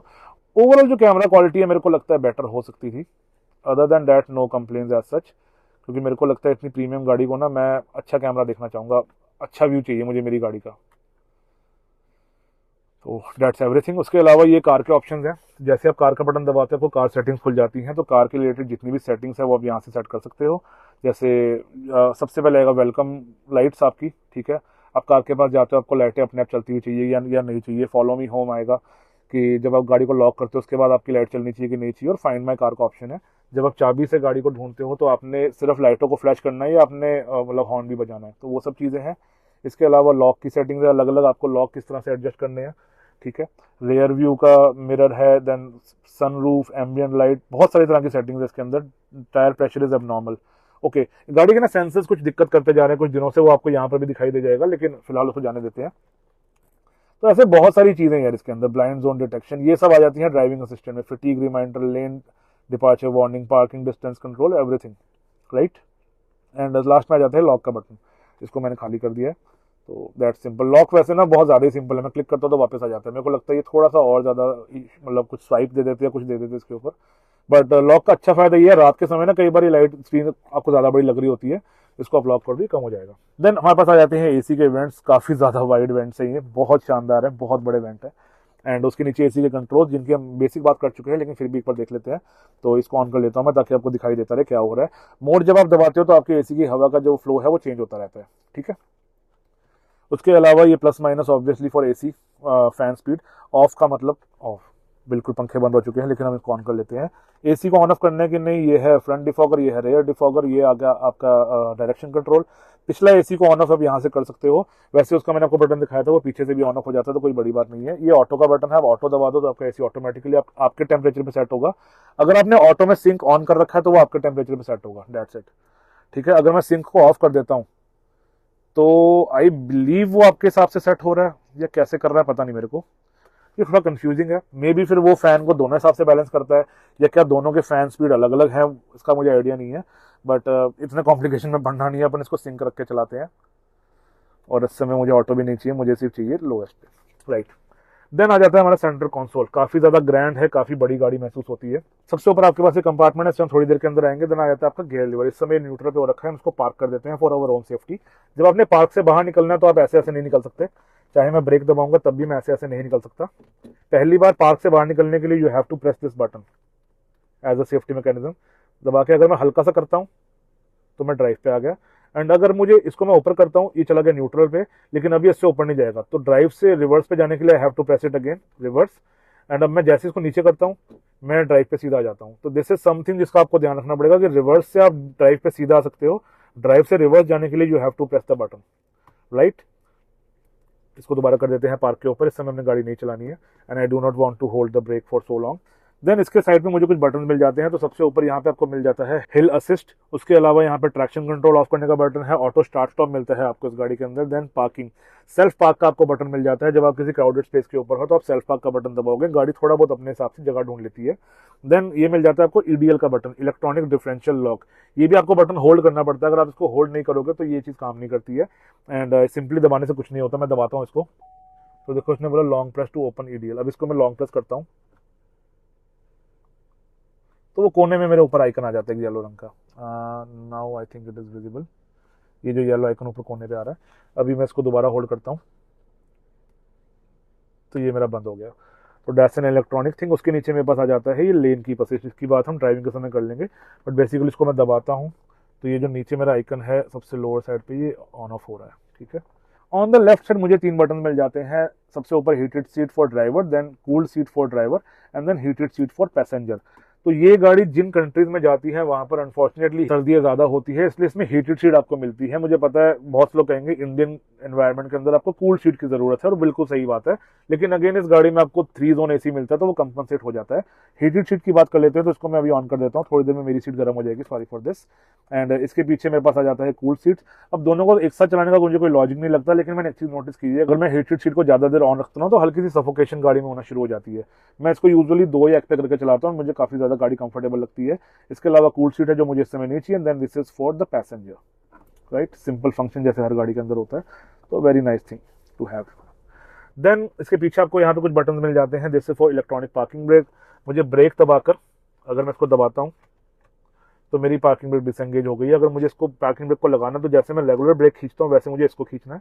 Speaker 1: ओवरऑल जो कैमरा क्वालिटी है मेरे को लगता है बेटर हो सकती थी। Other than that no complaints as such, क्योंकि मेरे को लगता है इतनी प्रीमियम गाड़ी को ना मैं अच्छा कैमरा देखना चाहूँगा, अच्छा व्यू चाहिए मुझे मेरी गाड़ी का। तो दैट्स एवरीथिंग। उसके अलावा ये कार के ऑप्शंस हैं। जैसे आप कार का बटन दबाते हो आपको कार सेटिंग्स खुल जाती हैं। तो कार के रिलेटेड जितनी भी सेटिंग्स है वो आप यहाँ से सेट कर सकते हो। जैसे सबसे पहले आएगा वेलकम लाइट्स आपकी, ठीक है। आप कार के पास जाते हो, आपको लाइटें अपने आप चलती हुई चाहिए या नहीं चाहिए। फॉलो मी होम आएगा कि जब आप गाड़ी को लॉक करते हो उसके बाद आपकी लाइट चलनी चाहिए कि नहीं चाहिए। और फाइंड माई कार का ऑप्शन है, जब आप चाबी से गाड़ी को ढूंढते हो तो आपने सिर्फ लाइटों को फ्लैश करना है या आपने मतलब हॉर्न भी बजाना है। तो वो सब चीज़ें हैं। इसके अलावा लॉक की सेटिंग्स है, अलग अलग आपको लॉक किस तरह से एडजस्ट करने हैं, ठीक है। रेयर व्यू का मिरर है, देन सनरूफ, एम्बियंट लाइट, बहुत सारी तरह की सेटिंग्स है इसके अंदर। Tyre pressure is abnormal, okay. गाड़ी के ना सेंसर्स कुछ दिक्कत करते जा रहे हैं कुछ दिनों से, वो आपको यहाँ पर भी दिखाई दे जाएगा, लेकिन फिलहाल उसको जाने देते हैं। तो ऐसे बहुत सारी चीजें यार इसके अंदर, ब्लाइंड जोन डिटेक्शन, ये सब आ जाती है ड्राइविंग असिस्टेंट में। Fatigue reminder, lane departure warning, parking distance control, everything, right. And last में आ जाता है लॉक का बटन, इसको मैंने खाली कर दिया है। तो दैट सिंपल। लॉक वैसे ना बहुत ज़्यादा ही सिंपल है, मैं क्लिक करता हूँ तो वापस आ जाता है। मेरे को लगता है ये थोड़ा सा और ज़्यादा मतलब कुछ स्वाइप दे देते हैं, कुछ दे देते हैं इसके ऊपर। बट लॉक का अच्छा फायदा ये है, रात के समय ना कई बार ये लाइट स्क्रीन आपको ज़्यादा बड़ी लग रही होती है, इसको आप लॉक कर दी, कम हो जाएगा। देन हमारे पास आ जाते हैं एसी के वेंट्स। काफ़ी ज़्यादा वाइड वेंट्स हैं, ये बहुत शानदार है, बहुत बड़े वेंट है। एंड उसके नीचे एसी के कंट्रोल, जिनकी हम बेसिक बात कर चुके हैं, लेकिन फिर भी एक बार देख लेते हैं। तो इसको ऑन कर लेता हूँ मैं, ताकि आपको दिखाई देता रहे क्या हो रहा है। मोड जब आप दबाते हो तो आपके एसी की हवा का जो फ्लो है वो चेंज होता रहता है, ठीक है। उसके अलावा ये plus minus obviously for AC, fan speed. Of का मतलब ऑफ, बिल्कुल पंखे बंद हो चुके हैं, लेकिन हम इसको ऑन कर लेते हैं। एसी को ऑन ऑफ करने की नहीं, ये है फ्रंट डिफॉगर, ये है रेयर डिफॉगर, ये आ गया आपका डायरेक्शन कंट्रोल। पिछला एसी को ऑन ऑफ अब यहाँ से कर सकते हो। वैसे उसका मैंने आपको बटन दिखाया था, वो पीछे से भी ऑन ऑफ हो जाता है, तो कोई बड़ी बात नहीं है। ये ऑटो का बटन है, आप ऑटो दबा दो तो आपका एसी ऑटोमेटिकली आपके टेम्परेचर पे सेट होगा। अगर आपने ऑटो में सिंक ऑन कर रखा है तो वो आपके टेम्परेचर पे सेट होगा, दैट्स इट, ठीक है। अगर मैं सिंक को ऑफ कर देता हूँ तो आई बिलीव वो आपके हिसाब से सेट हो रहा है या कैसे कर रहा है पता नहीं मेरे को। ये थोड़ा कंफ्यूजिंग है। मे बी फिर वो फैन को दोनों हिसाब से बैलेंस करता है, या क्या दोनों के फैन स्पीड अलग अलग है, इसका मुझे आइडिया नहीं है। बट इतना कॉम्प्लिकेशन में बढ़ना नहीं है, अपन इसको सिंक रख के चलाते हैं। और इस समय मुझे ऑटो भी नहीं चाहिए, मुझे सिर्फ चाहिए लोएस्ट पे, राइट। देन आ जाता है हमारा सेंटर कंसोल। काफी ज्यादा ग्रैंड है, काफी बड़ी गाड़ी महसूस होती है। सबसे ऊपर आपके पास एक कंपार्टमेंट है, इसमें थोड़ी देर के अंदर आएंगे। देन आ जाता है आपका गियर लीवर। इस समय न्यूट्रल पे हो रखा है, हम इसको पार्क कर देते हैं फॉर अवर ओन सेफ्टी। जब आपने पार्क से बाहर निकलना है तो आप ऐसे ऐसे नहीं निकल सकते, चाहे मैं ब्रेक दबाऊंगा तब भी मैं ऐसे ऐसे नहीं निकल सकता। पहली बार पार्क से बाहर निकलने के लिए you have to press this button as a safety mechanism. दबा के अगर मैं हल्का सा करता हूँ तो मैं ड्राइव पे आ गया, एंड अगर मुझे इसको मैं ऊपर करता हूँ, ये चला गया न्यूट्रल पे, लेकिन अभी इससे ऊपर नहीं जाएगा। तो ड्राइव से रिवर्स पे जाने के लिए I have to press it again reverse, and अब मैं जैसे इसको नीचे करता हूँ मैं ड्राइव पे सीधा आ जाता हूँ। तो दिस इज समथिंग जिसका आपको ध्यान रखना पड़ेगा कि रिवर्स से आप ड्राइव पे सीधा आ सकते हो, ड्राइव से रिवर्स जाने के लिए you have to press the button, right. इसको दोबारा कर देते हैं पार्क के ऊपर। इस समय हमने गाड़ी नहीं चलानी है, and I do not want to hold the brake for so long. Then इसके साइड में मुझे कुछ बटन मिल जाते हैं। तो सबसे ऊपर यहाँ पे आपको मिल जाता है हिल असिस्ट, उसके अलावा यहाँ पे ट्रैक्शन कंट्रोल ऑफ करने का बटन है, ऑटो स्टार्ट स्टॉप मिलता है आपको इस गाड़ी के अंदर। देन पार्किंग, सेल्फ पार्क का आपको बटन मिल जाता है। जब आप किसी क्राउडेड स्पेस के ऊपर हो तो आप सेल्फ पार्क का बटन दबाओगे, गाड़ी थोड़ा बहुत अपने हिसाब से जगह ढूंढ लेती है। देन ये मिल जाता है आपको ईडीएल का बटन, इलेक्ट्रॉनिक डिफरेंशियल लॉक। ये भी आपको बटन होल्ड करना पड़ता है, अगर आप इसको होल्ड नहीं करोगे तो ये चीज काम नहीं करती है, एंड सिंपली दबाने से कुछ नहीं होता। मैं दबाता हूँ इसको तो देखो इसने बोला long press to open EDL. अब इसको मैं लॉन्ग प्रेस करता हूँ तो वो कोने में मेरे ऊपर आइकन आ जाता है येलो रंग का। Now I think it is visible, ये जो येलो आइकन ऊपर कोने पे आ रहा है। अभी मैं इसको दोबारा होल्ड करता हूँ तो ये मेरा बंद हो गया। तो दैट्स एन इलेक्ट्रॉनिक थिंग। उसके नीचे मेरे पास आ जाता है ये लेन की पसेज, इसकी बात हम ड्राइविंग के समय कर लेंगे, बट बेसिकली इसको मैं दबाता हूँ तो ये जो नीचे मेरा आइकन है सबसे लोअर साइड पे ये ऑन ऑफ हो रहा है, ठीक है। ऑन द लेफ्ट साइड मुझे 3 बटन मिल जाते हैं। सबसे ऊपर heated seat for driver, then cooled seat for driver, and then heated seat for passenger. तो ये गाड़ी जिन कंट्रीज में जाती है वहां पर अनफॉर्चुनेटली सर्दियां ज्यादा होती है, इसलिए इसमें हीटेड सीट आपको मिलती है। मुझे पता है बहुत लोग कहेंगे इंडियन एनवायरनमेंट के अंदर आपको कूल सीट की जरूरत है, और बिल्कुल सही बात है, लेकिन अगेन इस गाड़ी में आपको 3 जोन एसी मिलता है तो वो कंपनसेट हो जाता है। हीटेड सीट की बात कर लेते हैं तो इसको मैं अभी ऑन कर देता हूँ, थोड़ी देर में मेरी सीट गर्म हो जाएगी, सॉरी फॉर दिस। एंड इसके पीछे मेरे पास आ जाता है कूल सीट। अब दोनों को एक साथ चलाने का मुझे कोई लॉजिक नहीं लगता, लेकिन मैंने एक चीज नोटिस की है, अगर मैं हीटेड सीट को ज्यादा देर ऑन रखता हूँ तो हल्की सी सफोकेशन गाड़ी में होना शुरू हो जाती है। मैं इसको यूजुअली 2 या 1 पे करके चलाता हूँ, मुझे काफी ज्यादा गाड़ी कंफर्टेबल लगती है। इसके अलावा कूल सीट है जो मुझे इस समय नहीं चाहिए। Then this is for the passenger, right, simple function जैसे हर गाड़ी के अंदर होता है, तो very nice thing to have. Then इसके पीछे आपको यहाँ पे कुछ बटन मिल जाते हैं, this is for electronic parking brake. मुझे ब्रेक दबाकर अगर मैं इसको दबाता हूँ तो मेरी पार्किंग ब्रेक डिसएंगेज हो गई है। अगर मुझे इसको पार्किंग ब्रेक को लगाना तो जैसे मैं रेगुलर ब्रेक खींचता हूँ वैसे मुझे इसको खींचना है,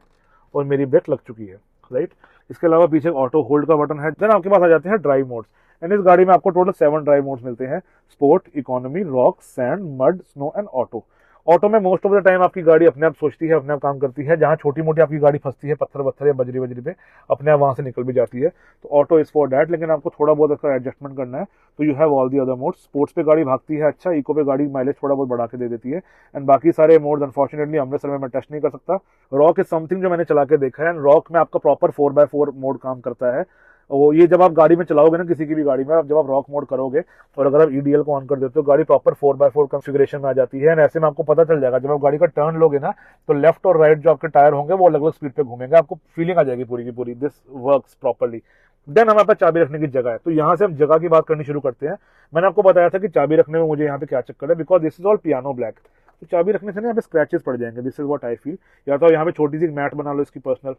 Speaker 1: और मेरी ब्रेक लग चुकी है, राइट। इसके अलावा पीछे ऑटो होल्ड का बटन है। देन आपके पास आ जाते हैं ड्राइव मोड्स, एंड इस गाड़ी में आपको टोटल 7 ड्राइव मोड्स मिलते हैं, sport, economy, rock, sand, mud, snow and auto. Auto में मोस्ट ऑफ द टाइम आपकी गाड़ी अपने आप सोचती है, अपने आप काम करती है। जहां छोटी मोटी आपकी गाड़ी फंसती है पत्थर वत्थर या बजरी बजरी पे, अपने आप वहां से निकल भी जाती है, तो ऑटो इज फॉर दैट। लेकिन आपको थोड़ा बहुत इसका एडजस्टमेंट करना है तो you have all the other modes. Sports पे गाड़ी भागती है अच्छा, इको पे गाड़ी माइलेज थोड़ा बहुत बढ़ा के दे देती है, एंड बाकी सारे मोड्स अनफॉर्चुनेटली अमृतसर में मैं टेस्ट नहीं कर सकता। रॉक इज समथिंग जो मैंने चला के देखा है, एंड रॉक में आपका प्रॉपर 4x4 मोड काम करता है। वो ये जब आप गाड़ी में चलाओगे ना किसी की भी गाड़ी में, जब आप रॉक मोड करोगे और अगर आप ईडीएल को ऑन कर देते हो गाड़ी प्रॉपर 4x4 कॉन्फ़िगरेशन में आ जाती है। ऐसे में आपको पता चल जाएगा जब आप गाड़ी का टर्न लोगे ना तो लेफ्ट और राइट जो आपके टायर होंगे वो अलग अलग स्पीड पे घूमेंगे, आपको फीलिंग आ जाएगी पूरी की पूरी, दिस वर्क्स प्रॉपर्ली। देन हमारे पास चाबी रखने की जगह है, तो यहाँ से हम जगह की बात करनी शुरू करते हैं। मैंने आपको बताया था कि चाबी रखने में मुझे यहाँ पे क्या चक्कर है, because this is all piano black, तो चाबी रखने से ना यहाँ पे स्क्रैचेस पड़ जाएंगे, this is what I feel. या तो यहाँ पे छोटी सी मैट बना लो इसकी personal,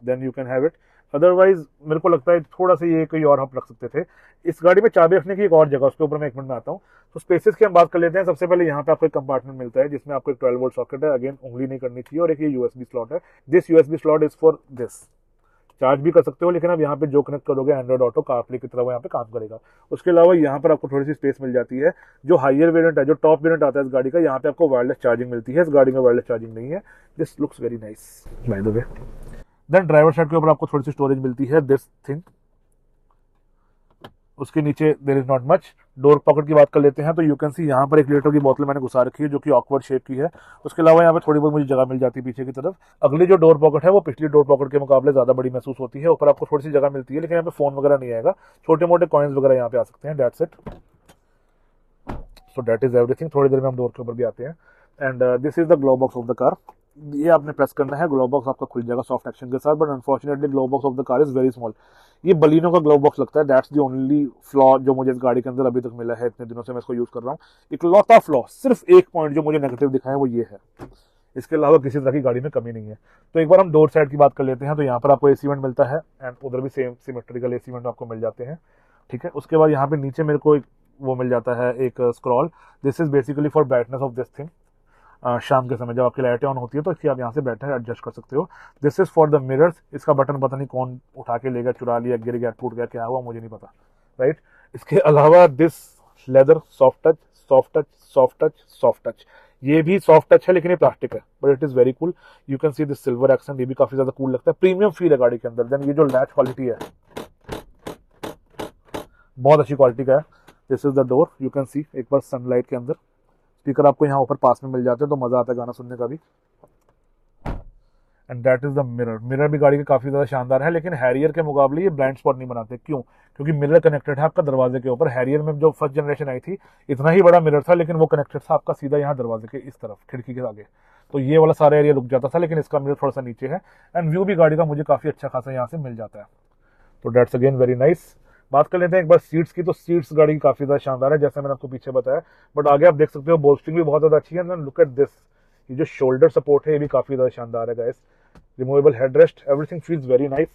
Speaker 1: then you can have it. Otherwise मेरे को लगता है थोड़ा सा ये कोई और हप रख सकते थे। इस गाड़ी में चाबी रखने की एक और जगह, उसके ऊपर मैं 1 मिनट में आता हूँ। तो स्पेसेस की हम बात कर लेते हैं। सबसे पहले यहाँ पे आपको एक कंपार्टमेंट मिलता है जिसमें आपको एक 12 वोल्ट सॉकेट है, अगेन उंगली नहीं करनी चाहिए, और एक ये यूएसबी स्लॉट है। This USB slot is for this, charge भी कर सकते हो, लेकिन आप यहाँ पे जो कनेक्ट करोगे एंड्रॉइड ऑटो कारप्ले की तरह वो यहाँ पे काम करेगा। उसके अलावा यहाँ पर आपको थोड़ी सी स्पेस मिल जाती है। जो हायर वेरिएंट है, जो टॉप वेरिएंट आता है इस गाड़ी का, यहाँ पे आपको वायरलेस चार्जिंग मिलती है। इस गाड़ी में वायरलेस चार्जिंग नहीं है। This looks very nice by the way. Then driver side के ऊपर आपको थोड़ी सी स्टोरेज मिलती है, दिस थिंग। उसके नीचे there is not much. Door pocket की बात कर लेते हैं तो यू कैन सी यहाँ पर 1 लीटर की बोतल मैंने घुसा रखी है जो कि ऑकवर्ड शेप की है। उसके अलावा यहाँ पे थोड़ी बहुत मुझे जगह मिल जाती है पीछे की तरफ। अगली जो डोर पॉकेट है वो पिछली डोर पॉकेट के मुकाबले ज्यादा बड़ी महसूस होती है। ऊपर आपको थोड़ी सी जगह मिलती है, लेकिन यहाँ पे फोन वगैरह नहीं आएगा, छोटे मोटे कॉइन्स वगैरह यहाँ पे आ सकते हैं, that's it. So that is everything. थोड़ी देर में हम डोर के ऊपर भी आते हैं। And this is the glove box of the car. ये आपने प्रेस करना है, ग्लोव बॉक्स आपका खुल जाएगा सॉफ्ट एक्शन के साथ, but unfortunately glove box of the car is very small. ये बलिनो का ग्लोव बॉक्स लगता है, दैट्स द ओनली फ्लॉ जो मुझे इस गाड़ी के अंदर अभी तक मिला है, इतने दिनों से मैं इसको यूज कर रहा हूँ। इकलौता फ्लॉ, सिर्फ एक पॉइंट जो मुझे नेगेटिव दिखा है वो ये है, इसके अलावा किसी तरह की गाड़ी में कमी नहीं है। तो एक बार हम डोर साइड की बात कर लेते हैं। तो यहाँ पर आपको एसी वेंट मिलता है एंड उधर भी सेम सिमेट्रिकल एसी वेंट आपको मिल जाते हैं, ठीक है। उसके बाद यहाँ पे नीचे मेरे को वो मिल जाता है एक scroll, this is basically for brightness of this thing. शाम के समय जब आपकी लाइटें ऑन होती है तो इसकी आप यहाँ से बैठे एडजस्ट कर सकते हो। This is for the mirrors, इसका बटन पता नहीं कौन उठा के ले गया, चुरा लिया, गिर गया, टूट गया, क्या हुआ मुझे नहीं पता, राइट। इसके अलावा this leather soft touch, soft touch, soft touch, soft touch, ये भी सॉफ्ट टच है लेकिन ये प्लास्टिक है, but it is very cool. You can see this silver accent, ये भी काफी ज्यादा कूल लगता है, प्रीमियम फील है गाड़ी के अंदर। देन ये जो लैच क्वालिटी है बहुत अच्छी क्वालिटी का है। This is the door, you can सी एक बार सनलाइट के अंदर स्पीकर आपको यहाँ ऊपर पास में मिल जाते हैं तो मजा आता है गाना सुनने का भी। And that is the mirror, mirror भी गाड़ी के काफी ज्यादा शानदार है, लेकिन हैरियर के मुकाबले ये ब्लाइंड स्पॉट नहीं बनाते। क्यों? क्योंकि मिरर कनेक्टेड है आपका दरवाजे के ऊपर। हैरियर में जो फर्स्ट जनरेशन आई थी इतना ही बड़ा मिरर था, लेकिन वो कनेक्टेड था आपका सीधा यहाँ दरवाजे के इस तरफ, खिड़की के आगे, तो ये वाला सारा एरिया रुक जाता था, लेकिन इसका मिरर थोड़ा सा नीचे है। एंड व्यू भी गाड़ी का मुझे काफी अच्छा खासा यहाँ से मिल जाता है, तो दैट्स अगेन वेरी नाइस। बात कर लेते हैं एक बार सीट्स की। तो सीट्स गाड़ी की काफी ज्यादा शानदार है, जैसे मैंने आपको पीछे बताया, बट आगे आप देख सकते हो बोल्स्टिंग भी बहुत ज्यादा अच्छी है। लुक एट दिस, ये जो शोल्डर सपोर्ट है ये भी काफी ज्यादा शानदार है guys. Removable headrest, everything feels very nice.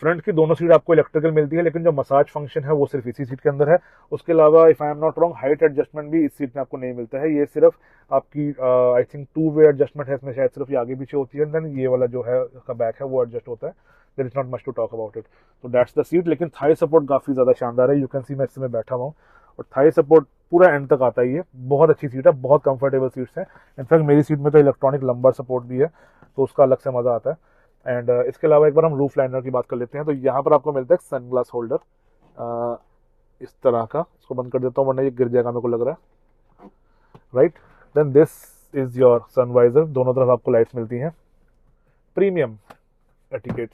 Speaker 1: Front की दोनों सीट आपको इलेक्ट्रिकल मिलती है, लेकिन जो मसाज फंक्शन है वो सिर्फ इसी सीट के अंदर है। उसके अलावा if I am not wrong height adjustment भी इस सीट में आपको नहीं मिलता है, ये सिर्फ आपकी आई थिंक 2 वे एडजस्टमेंट है इसमें, शायद सिर्फ ये आगे पीछे होती है। देन ये वाला जो है इसका बैक है वो एडजस्ट होता है, there is not much to talk about it. तो दैट्स द सीट, लेकिन थाई सपोर्ट काफी ज्यादा शानदार है। यू कैन सी मैं इसमें बैठा हुआ हूँ और थाई सपोर्ट पूरा एंड तक आता है, ये बहुत अच्छी सीट है, बहुत कंफर्टेबल सीट्स है। इनफैक्ट मेरी सीट में तो इलेक्ट्रॉनिक लंबर सपोर्ट भी है, तो उसका अलग से मजा आता है। एंड इसके अलावा एक बार हम रूफ लाइनर की बात कर लेते हैं। तो यहाँ पर आपको मिलता है सनग्लास होल्डर इस तरह का, इसको बंद कर देता हूँ वरना ये गिर जाएगा मेरे को लग रहा है, right. Then this is your sun visor, दोनों तरफ आपको लाइट्स मिलती हैं। Premium etiquette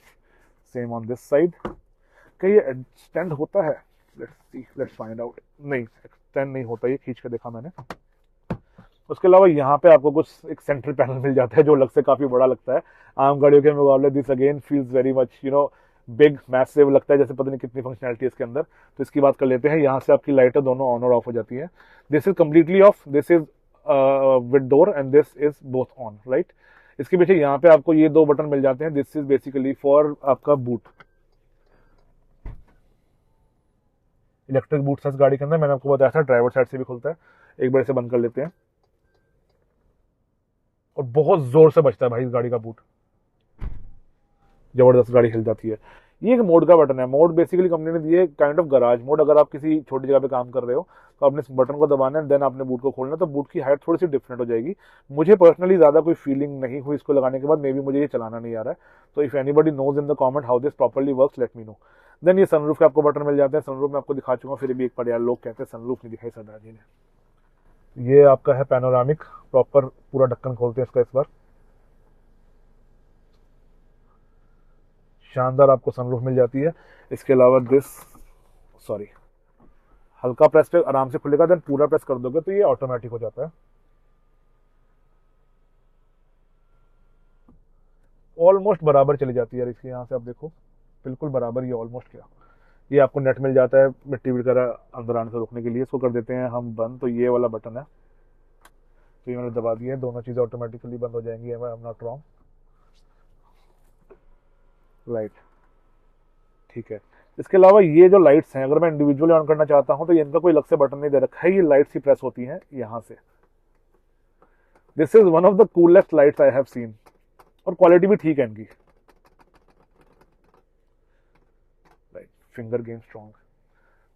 Speaker 1: same on this side. क्या ये एक्सटेंड होता है? Let's see, let's find out. नहीं, एक्सटेंड नहीं होता, ये खींच के देखा मैंने। उसके अलावा यहाँ पे आपको कुछ एक सेंट्रल पैनल मिल जाता है जो अलग से काफी बड़ा लगता है आम गाड़ियों के मुकाबले। This again feels very much big, massive लगता है, जैसे पता नहीं कितनी फंक्शनैलिटी है इसके अंदर। तो इसकी बात कर लेते हैं। यहाँ से आपकी लाइटें दोनों ऑन और ऑफ हो जाती है। This is completely of, this is with door and this is both on, right. इसके पीछे यहाँ पे आपको ये 2 बटन मिल जाते हैं। दिस इज बेसिकली फॉर आपका बूट, इलेक्ट्रिक बूट है इस गाड़ी के अंदर, मैंने आपको बताया था ड्राइवर साइड से भी खुलता है। एक बार इसे बंद कर लेते हैं और बहुत जोर से बजता है भाई इस गाड़ी का बूट, जबरदस्त गाड़ी हिल जाती है। ये एक मोड का बटन है। मोड बेसिकली कंपनी ने दिए काइंड ऑफ गराज मोड। अगर आप किसी छोटी जगह पे काम कर रहे हो तो आपने इस बटन को दबाना है, देन आपने बूट को खोलना है, तो बूट की हाइट थोड़ी सी डिफरेंट हो जाएगी। मुझे पर्सनली ज्यादा कोई फीलिंग नहीं हुई इसको लगाने के बाद, मे बी मुझे ये चलाना नहीं आ रहा है। तो if anybody knows in the comment how this properly works, let me know. Then ये सनरूफ के आपको बटन मिल जाते हैं। सनरूफ में आपको दिखा चुका, फिर भी एक बार यार लोग कहते हैं सनरूफ नहीं दिखाई सरदार जी ने। ये आपका है पैनोरामिक, प्रॉपर पूरा ढक्कन खोलते हैं इसका इस बार, शानदार आपको सनरूफ मिल जाती है। इसके अलावा दिस, सॉरी, हल्का प्रेस पे आराम से खुलेगा, देन पूरा प्रेस कर दोगे तो ये ऑटोमेटिक हो जाता है। ऑलमोस्ट बराबर चली जाती है इसकी, यहाँ से आप देखो बिल्कुल बराबर, ये ऑलमोस्ट क्या। ये आपको नेट मिल जाता है मिट्टी वगैरह अंदर आने से रोकने के लिए। इसको कर देते हैं हम बंद। तो ये वाला बटन है, तो ये मैंने दबा दिया है, दोनों चीजें ऑटोमेटिकली बंद हो जाएंगी, आई एम नॉट रॉन्ग, राइट, ठीक है। इसके अलावा ये जो लाइट्स हैं, अगर मैं इंडिविजुअली ऑन करना चाहता हूं तो इनका कोई अलग से बटन नहीं दे रखा है, ये लाइट्स ही प्रेस होती हैं यहां से। This is one of the coolest lights I have seen, और क्वालिटी भी ठीक है इनकी, right, finger game strong.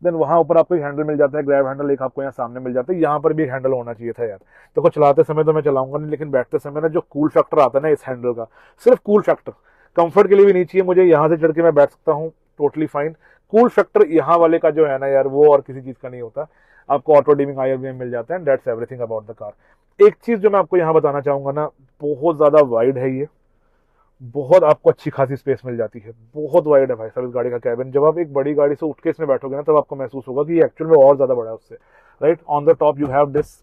Speaker 1: Then वहां ऊपर आपको एक हैंडल मिल जाता है, ग्रैब हैंडल, एक आपको यहाँ सामने मिल जाता है। यहाँ पर भी एक हैंडल होना चाहिए था यार। देखो चलाते समय तो मैं चलाऊंगा नहीं, लेकिन बैठते समय ना जो कूल फैक्टर आता है ना इस हैंडल का, सिर्फ कूल फैक्टर, कंफर्ट के लिए भी नहीं चाहिए मुझे, यहाँ से चढ़ के मैं बैठ सकता हूँ, टोटली फाइन। कूल फैक्टर यहाँ वाले का जो है ना यार, वो और किसी चीज का नहीं होता। आपको ऑटो डिमिंग IR मिल जाता है, that's everything about the car. एक चीज जो मैं आपको यहाँ बताना चाहूंगा ना, बहुत ज्यादा वाइड है ये, बहुत आपको अच्छी खासी स्पेस मिल जाती है, बहुत वाइड है भाई साहब इस गाड़ी का कैबिन। जब आप एक बड़ी गाड़ी से उठ के इसमें बैठोगे ना, तब आपको महसूस होगा कि ये एक्चुअल में और ज्यादा बड़ा है उससे, right. On the top you have this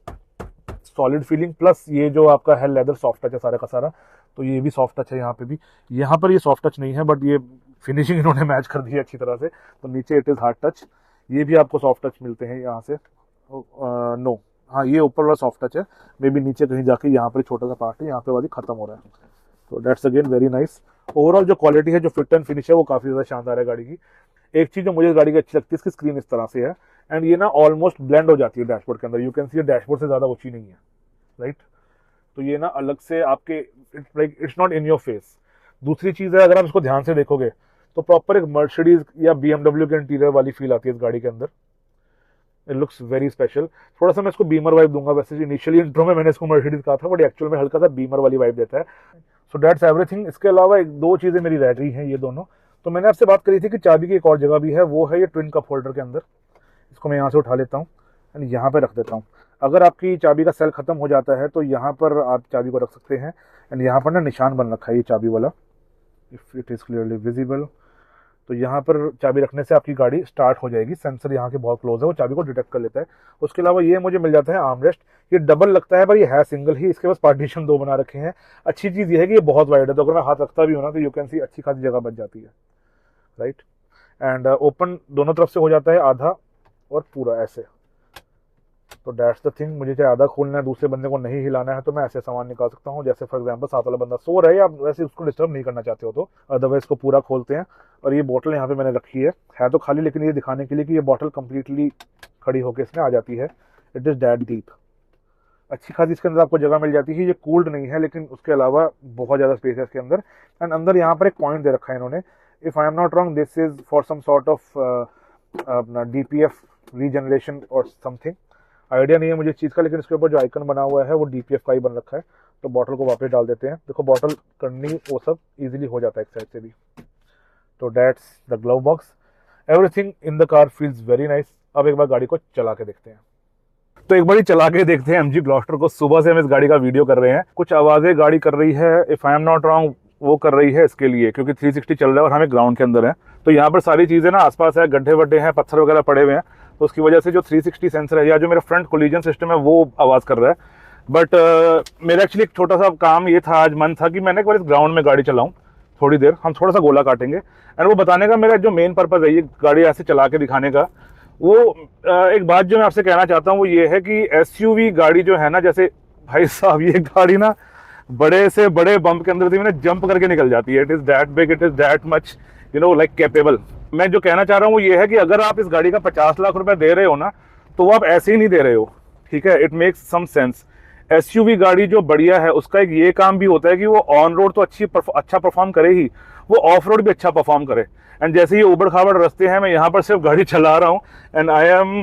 Speaker 1: solid feeling, plus ये जो आपका है लेदर सॉफ्ट टच है सारा का सारा, तो ये भी सॉफ्ट टच है यहाँ पे भी। यहाँ पर ये सॉफ्ट टच नहीं है, बट ये फिनिशिंग इन्होंने मैच कर दी है अच्छी तरह से, तो नीचे इट इज़ हार्ड टच। ये भी आपको सॉफ्ट टच मिलते हैं यहाँ से, नो हाँ ये ऊपर वाला सॉफ्ट टच है, मे बी नीचे कहीं जाके यहाँ पर छोटा सा पार्ट है, यहाँ पे वाली खत्म हो रहा है। तो that's again very nice. Overall जो क्वालिटी है, जो फिट एंड फिनिश है, वो काफ़ी ज़्यादा शानदार है गाड़ी की। एक चीज़ जो मुझे गाड़ी की अच्छी लगती है, इसकी स्क्रीन इस तरह से है, एंड ये ना ऑलमोस्ट ब्लेंड हो जाती है डैशबोर्ड के अंदर। यू कैन सी डैशबोर्ड से ज़्यादा ऊंची नहीं है, राइट। तो ये ना अलग से आपके it's not in your face. दूसरी चीज़ है, अगर आप इसको ध्यान से देखोगे तो प्रॉपर एक मर्सिडीज या BMW के इंटीरियर वाली फील आती है इस गाड़ी के अंदर। It looks very special. थोड़ा सा मैं इसको बीमर वाइब दूंगा, वैसे इनिशियली इंट्रो में मैंने इसको मर्सिडीज कहा था, बट एक्चुअल में हल्का सा बीमर वाली वाइब देता है। So that's everything. इसके अलावा एक दो चीज़ें मेरी रह रही हैं, ये दोनों। तो मैंने आपसे बात करी थी कि चाबी की एक और जगह भी है, वो है ये ट्विन कप होल्डर के अंदर। इसको मैं यहाँ से उठा लेता हूँ एंड यहाँ पे रख देता हूँ। अगर आपकी चाबी का सेल खत्म हो जाता है तो यहाँ पर आप चाबी को रख सकते हैं, एंड यहाँ पर ना निशान बन रखा है ये चाबी वाला, if it is clearly visible. तो यहाँ पर चाबी रखने से आपकी गाड़ी स्टार्ट हो जाएगी। सेंसर यहाँ के बहुत क्लोज है, वो चाबी को डिटेक्ट कर लेता है। उसके अलावा ये मुझे मिल जाता है आर्मरेस्ट। ये डबल लगता है पर ये है सिंगल ही, इसके पास पार्टीशन दो बना रखे हैं। अच्छी चीज़ ये है कि ये बहुत वाइड है, तो अगर मैं हाथ रखता भी हूँ ना तो यू कैन सी अच्छी खासी जगह बच जाती है, राइट। एंड ओपन दोनों तरफ से हो जाता है, आधा और पूरा ऐसे। तो दैट्स द थिंग। मुझे चाहे आधा खोलना है, दूसरे बंदे को नहीं हिलाना है, तो मैं ऐसे सामान निकाल सकता हूँ। जैसे फॉर एग्जांपल साथ वाला बंदा सो रहा है या वैसे उसको डिस्टर्ब नहीं करना चाहते हो तो अदरवाइज इसको पूरा खोलते हैं। और ये बोतल यहाँ पे मैंने रखी है तो खाली, लेकिन ये दिखाने के लिए कि ये बोतल कंप्लीटली खड़ी होकर इसमें आ जाती है। It is that deep. अच्छी खासी इसके अंदर आपको जगह मिल जाती है। ये कूल्ड नहीं है, लेकिन उसके अलावा बहुत ज़्यादा स्पेस है इसके अंदर। एंड अंदर यहाँ पर एक पॉइंट दे रखा है इन्होंने, if I am not wrong this is for some sort of अपना DPF रीजनरेशन और समथिंग, आइडिया नहीं है मुझे इस चीज़ का, लेकिन इसके ऊपर जो आइकन बना हुआ है वो DPF का ही बन रखा है। तो बॉटल को वापस डाल देते हैं। देखो बॉटल करनी वो सब इजीली हो जाता है एक साइड से भी। तो that's the glove box. Everything in the car feels very nice. अब एक बार गाड़ी को चला के देखते हैं। तो एक बार ही चला के देखते हैं MG ग्लॉस्टर को। सुबह से हम इस गाड़ी का वीडियो कर रहे हैं। कुछ आवाज़ें गाड़ी कर रही है, if I am not wrong वो कर रही है इसके लिए, क्योंकि 360 चल रहा है और हमें ग्राउंड के अंदर है। तो यहाँ पर सारी चीज़ें ना आसपास है, गड्ढे वड्ढे हैं, पत्थर वगैरह पड़े हुए हैं, तो उसकी वजह से जो 360 सेंसर है या जो मेरा फ्रंट कोलिजन सिस्टम है वो आवाज़ कर रहा है। बट मेरा एक्चुअली एक छोटा सा काम ये था, आज मन था कि मैंने एक बार इस ग्राउंड में गाड़ी चलाऊँ थोड़ी देर। हम थोड़ा सा गोला काटेंगे एंड वो बताने का मेरा जो मेन पर्पज़ है ये गाड़ी ऐसे चला के दिखाने का। वो एक बात जो मैं आपसे कहना चाहता हूँ वो ये है कि SUV गाड़ी जो है ना, जैसे भाई साहब ये गाड़ी ना बड़े से बड़े बम्प के अंदर से मैंने जंप करके निकल जाती है। It is that big, it is that much like capable. मैं जो कहना चाह रहा हूँ वो ये है कि अगर आप इस गाड़ी का 50 लाख रुपए दे रहे हो ना, तो वो आप ऐसे ही नहीं दे रहे हो, ठीक है। It makes some sense. SUV गाड़ी जो बढ़िया है उसका एक ये काम भी होता है कि वो ऑन रोड तो अच्छा परफॉर्म करे ही, वो ऑफ रोड भी अच्छा परफॉर्म करे। एंड जैसे ये उबड़ खाबड़ रास्ते हैं, मैं यहाँ पर सिर्फ गाड़ी चला रहा हूँ and I am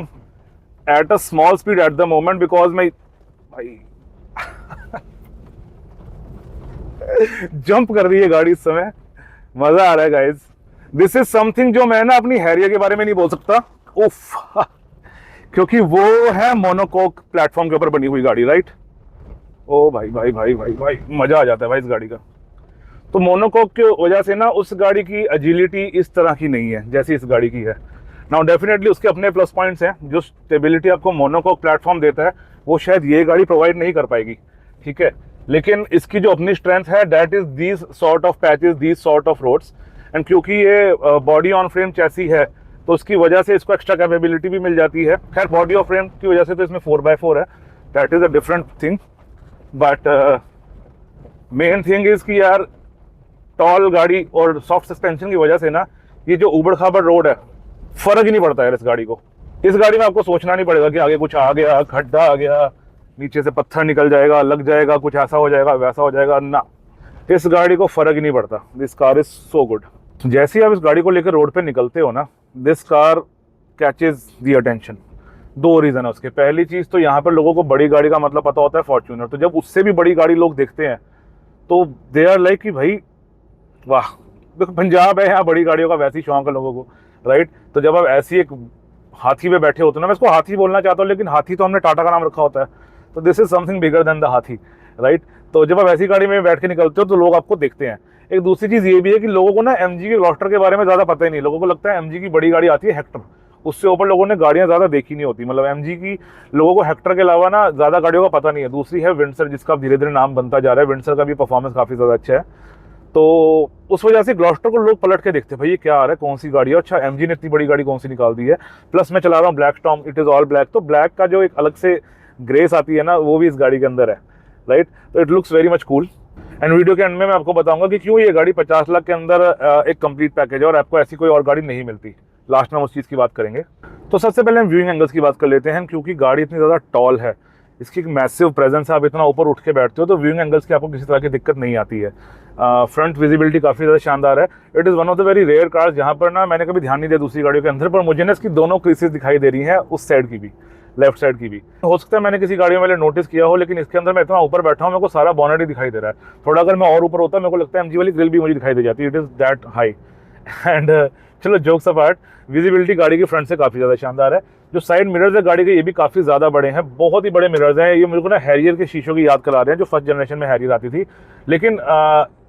Speaker 1: at a small speed at the moment, because मैं भाई जंप कर रही है गाड़ी इस समय। मजा आ रहा है गाइज। दिस इज समथिंग जो मैं ना अपनी हैरियर के बारे में नहीं बोल सकता, उफ क्योंकि वो है मोनोकोक प्लेटफॉर्म के ऊपर बनी हुई गाड़ी, राइट। ओ भाई भाई भाई भाई भाई मजा आ जाता है भाई इस गाड़ी का। तो मोनोकोक की वजह से ना उस गाड़ी की एजिलिटी इस तरह की नहीं है जैसी इस गाड़ी की है। नाउ डेफिनेटली उसके अपने प्लस पॉइंट्स हैं। जो स्टेबिलिटी आपको मोनोकोक प्लेटफॉर्म देता है वो शायद ये गाड़ी प्रोवाइड नहीं कर पाएगी, ठीक है। लेकिन इसकी जो अपनी स्ट्रेंथ है that is these sort of patches, these sort of roads. And क्योंकि ये बॉडी ऑन फ्रेम चैसी है तो उसकी वजह से इसको एक्स्ट्रा कैपेबिलिटी भी मिल जाती है। खैर बॉडी ऑफ फ्रेम की वजह से तो इसमें 4x4 है, that is a different thing. But main thing is कि यार टॉल गाड़ी और सॉफ्ट सस्पेंशन की वजह से ना ये जो उबड़ खाबड़ रोड है फर्क ही नहीं पड़ता है इस गाड़ी को। इस गाड़ी में आपको सोचना नहीं पड़ेगा कि आगे कुछ आ गया, खड्डा आ गया, नीचे से पत्थर निकल जाएगा, लग जाएगा, कुछ ऐसा हो जाएगा, वैसा हो जाएगा ना। इस गाड़ी को फर्क ही नहीं पड़ता। This car is so good. जैसे ही आप इस गाड़ी को लेकर रोड पे निकलते हो ना, this car catches the attention. दो रीजन है उसके। पहली चीज तो यहाँ पर लोगों को बड़ी गाड़ी का मतलब पता होता है फॉर्च्यूनर, तो जब उससे भी बड़ी गाड़ी लोग देखते हैं तो दे आर लाइक कि भाई वाह, देखो पंजाब है, यहाँ बड़ी गाड़ियों का वैसे ही शौक है लोगों को, राइट। तो जब आप ऐसी एक हाथी पे बैठे होते हो ना, मैं इसको हाथी बोलना चाहता हूँ लेकिन हाथी तो हमने टाटा का नाम रखा होता है, तो this is something bigger than the हाथी, राइट। तो जब आप ऐसी गाड़ी में बैठ के निकलते हो तो लोग आपको देखते हैं। एक दूसरी चीज़ ये भी है कि लोगों को ना MG के ग्लॉस्टर के बारे में ज़्यादा पता ही नहीं। लोगों को लगता है MG की बड़ी गाड़ी आती है हेक्टर, उससे ऊपर लोगों ने गाड़ियां ज़्यादा देखी नहीं होती। मतलब एमजी की लोगों को हेक्टर के अलावा ना ज़्यादा गाड़ियों का पता नहीं है। दूसरी है विंडसर, जिसका धीरे धीरे नाम बनता जा रहा है। विंडसर का भी परफॉर्मेंस काफ़ी ज़्यादा अच्छा है, तो उस वजह से ग्लॉस्टर को लोग पलट के देखते हैं, भाई ये क्या आ रहा है, कौन सी गाड़ी है, अच्छा एमजी ने इतनी बड़ी गाड़ी कौन सी निकाल दी है। प्लस मैं चला रहा हूँ black storm, it is all black, तो ब्लैक का जो एक अलग से ग्रेस आती है ना, वो भी इस गाड़ी के अंदर है, राइट। तो it looks very much cool. And video के एंड में मैं आपको बताऊंगा कि क्यों ये गाड़ी 50 लाख के अंदर एक कंप्लीट पैकेज है और आपको ऐसी कोई और गाड़ी नहीं मिलती। लास्ट में हम उस चीज़ की बात करेंगे। तो सबसे पहले हम व्यूइंग एंगल्स की बात कर लेते हैं, क्योंकि गाड़ी इतनी ज़्यादा टॉल है, इसकी एक मैसिव प्रेजेंस है, आप इतना ऊपर उठ के बैठते हो तो व्यूइंग एंगल्स की आपको किसी तरह की दिक्कत नहीं आती है। फ्रंट विजिबिलिटी काफ़ी ज़्यादा शानदार है। It is one of the very rare cars जहाँ पर ना मैंने कभी ध्यान नहीं दिया दूसरी गाड़ियों के अंदर, पर मुझे ना इसकी दोनों क्रीसेस दिखाई दे रही हैं, उस साइड की भी, लेफ्ट साइड की भी। हो सकता है मैंने किसी गाड़ियों में नोटिस किया हो, लेकिन इसके अंदर मैं इतना ऊपर बैठा हूँ, मेरे को सारा बॉनेट ही दिखाई दे रहा है। थोड़ा अगर मैं और ऊपर होता, मेरे को लगता है एमजी वाली ग्रिल भी मुझे दिखाई दे जाती है। It is that high. And चलो जोक्स अपार्ट, विजिबिलिटी गाड़ी की फ्रंट से काफ़ी ज़्यादा शानदार है। जो साइड मिरर्स है गाड़ी के, ये भी काफ़ी ज़्यादा बड़े हैं, बहुत ही बड़े मिरर्स हैं। ये मेरे को ना हैरियर के शीशों की याद करा रहे हैं, जो फर्स्ट जनरेशन में हैरियर आती थी, लेकिन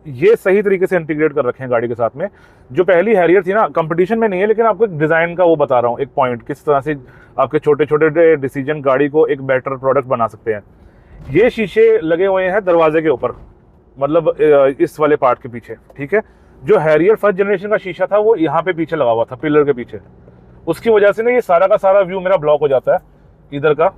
Speaker 1: ये सही तरीके से इंटीग्रेट कर रखे हैं गाड़ी के साथ में। जो पहली हैरियर थी ना, कंपटीशन में नहीं है, लेकिन आपको एक डिज़ाइन का वो बता रहा हूँ, एक पॉइंट, किस तरह से आपके छोटे छोटे डिसीजन गाड़ी को एक बेटर प्रोडक्ट बना सकते हैं। ये शीशे लगे हुए हैं दरवाजे के ऊपर, मतलब इस वाले पार्ट के पीछे, ठीक है। जो हैरियर फर्स्ट जनरेशन का शीशा था वो यहाँ पे पीछे लगा हुआ था, पिलर के पीछे। उसकी वजह से ना ये सारा का सारा व्यू मेरा ब्लॉक हो जाता है इधर का,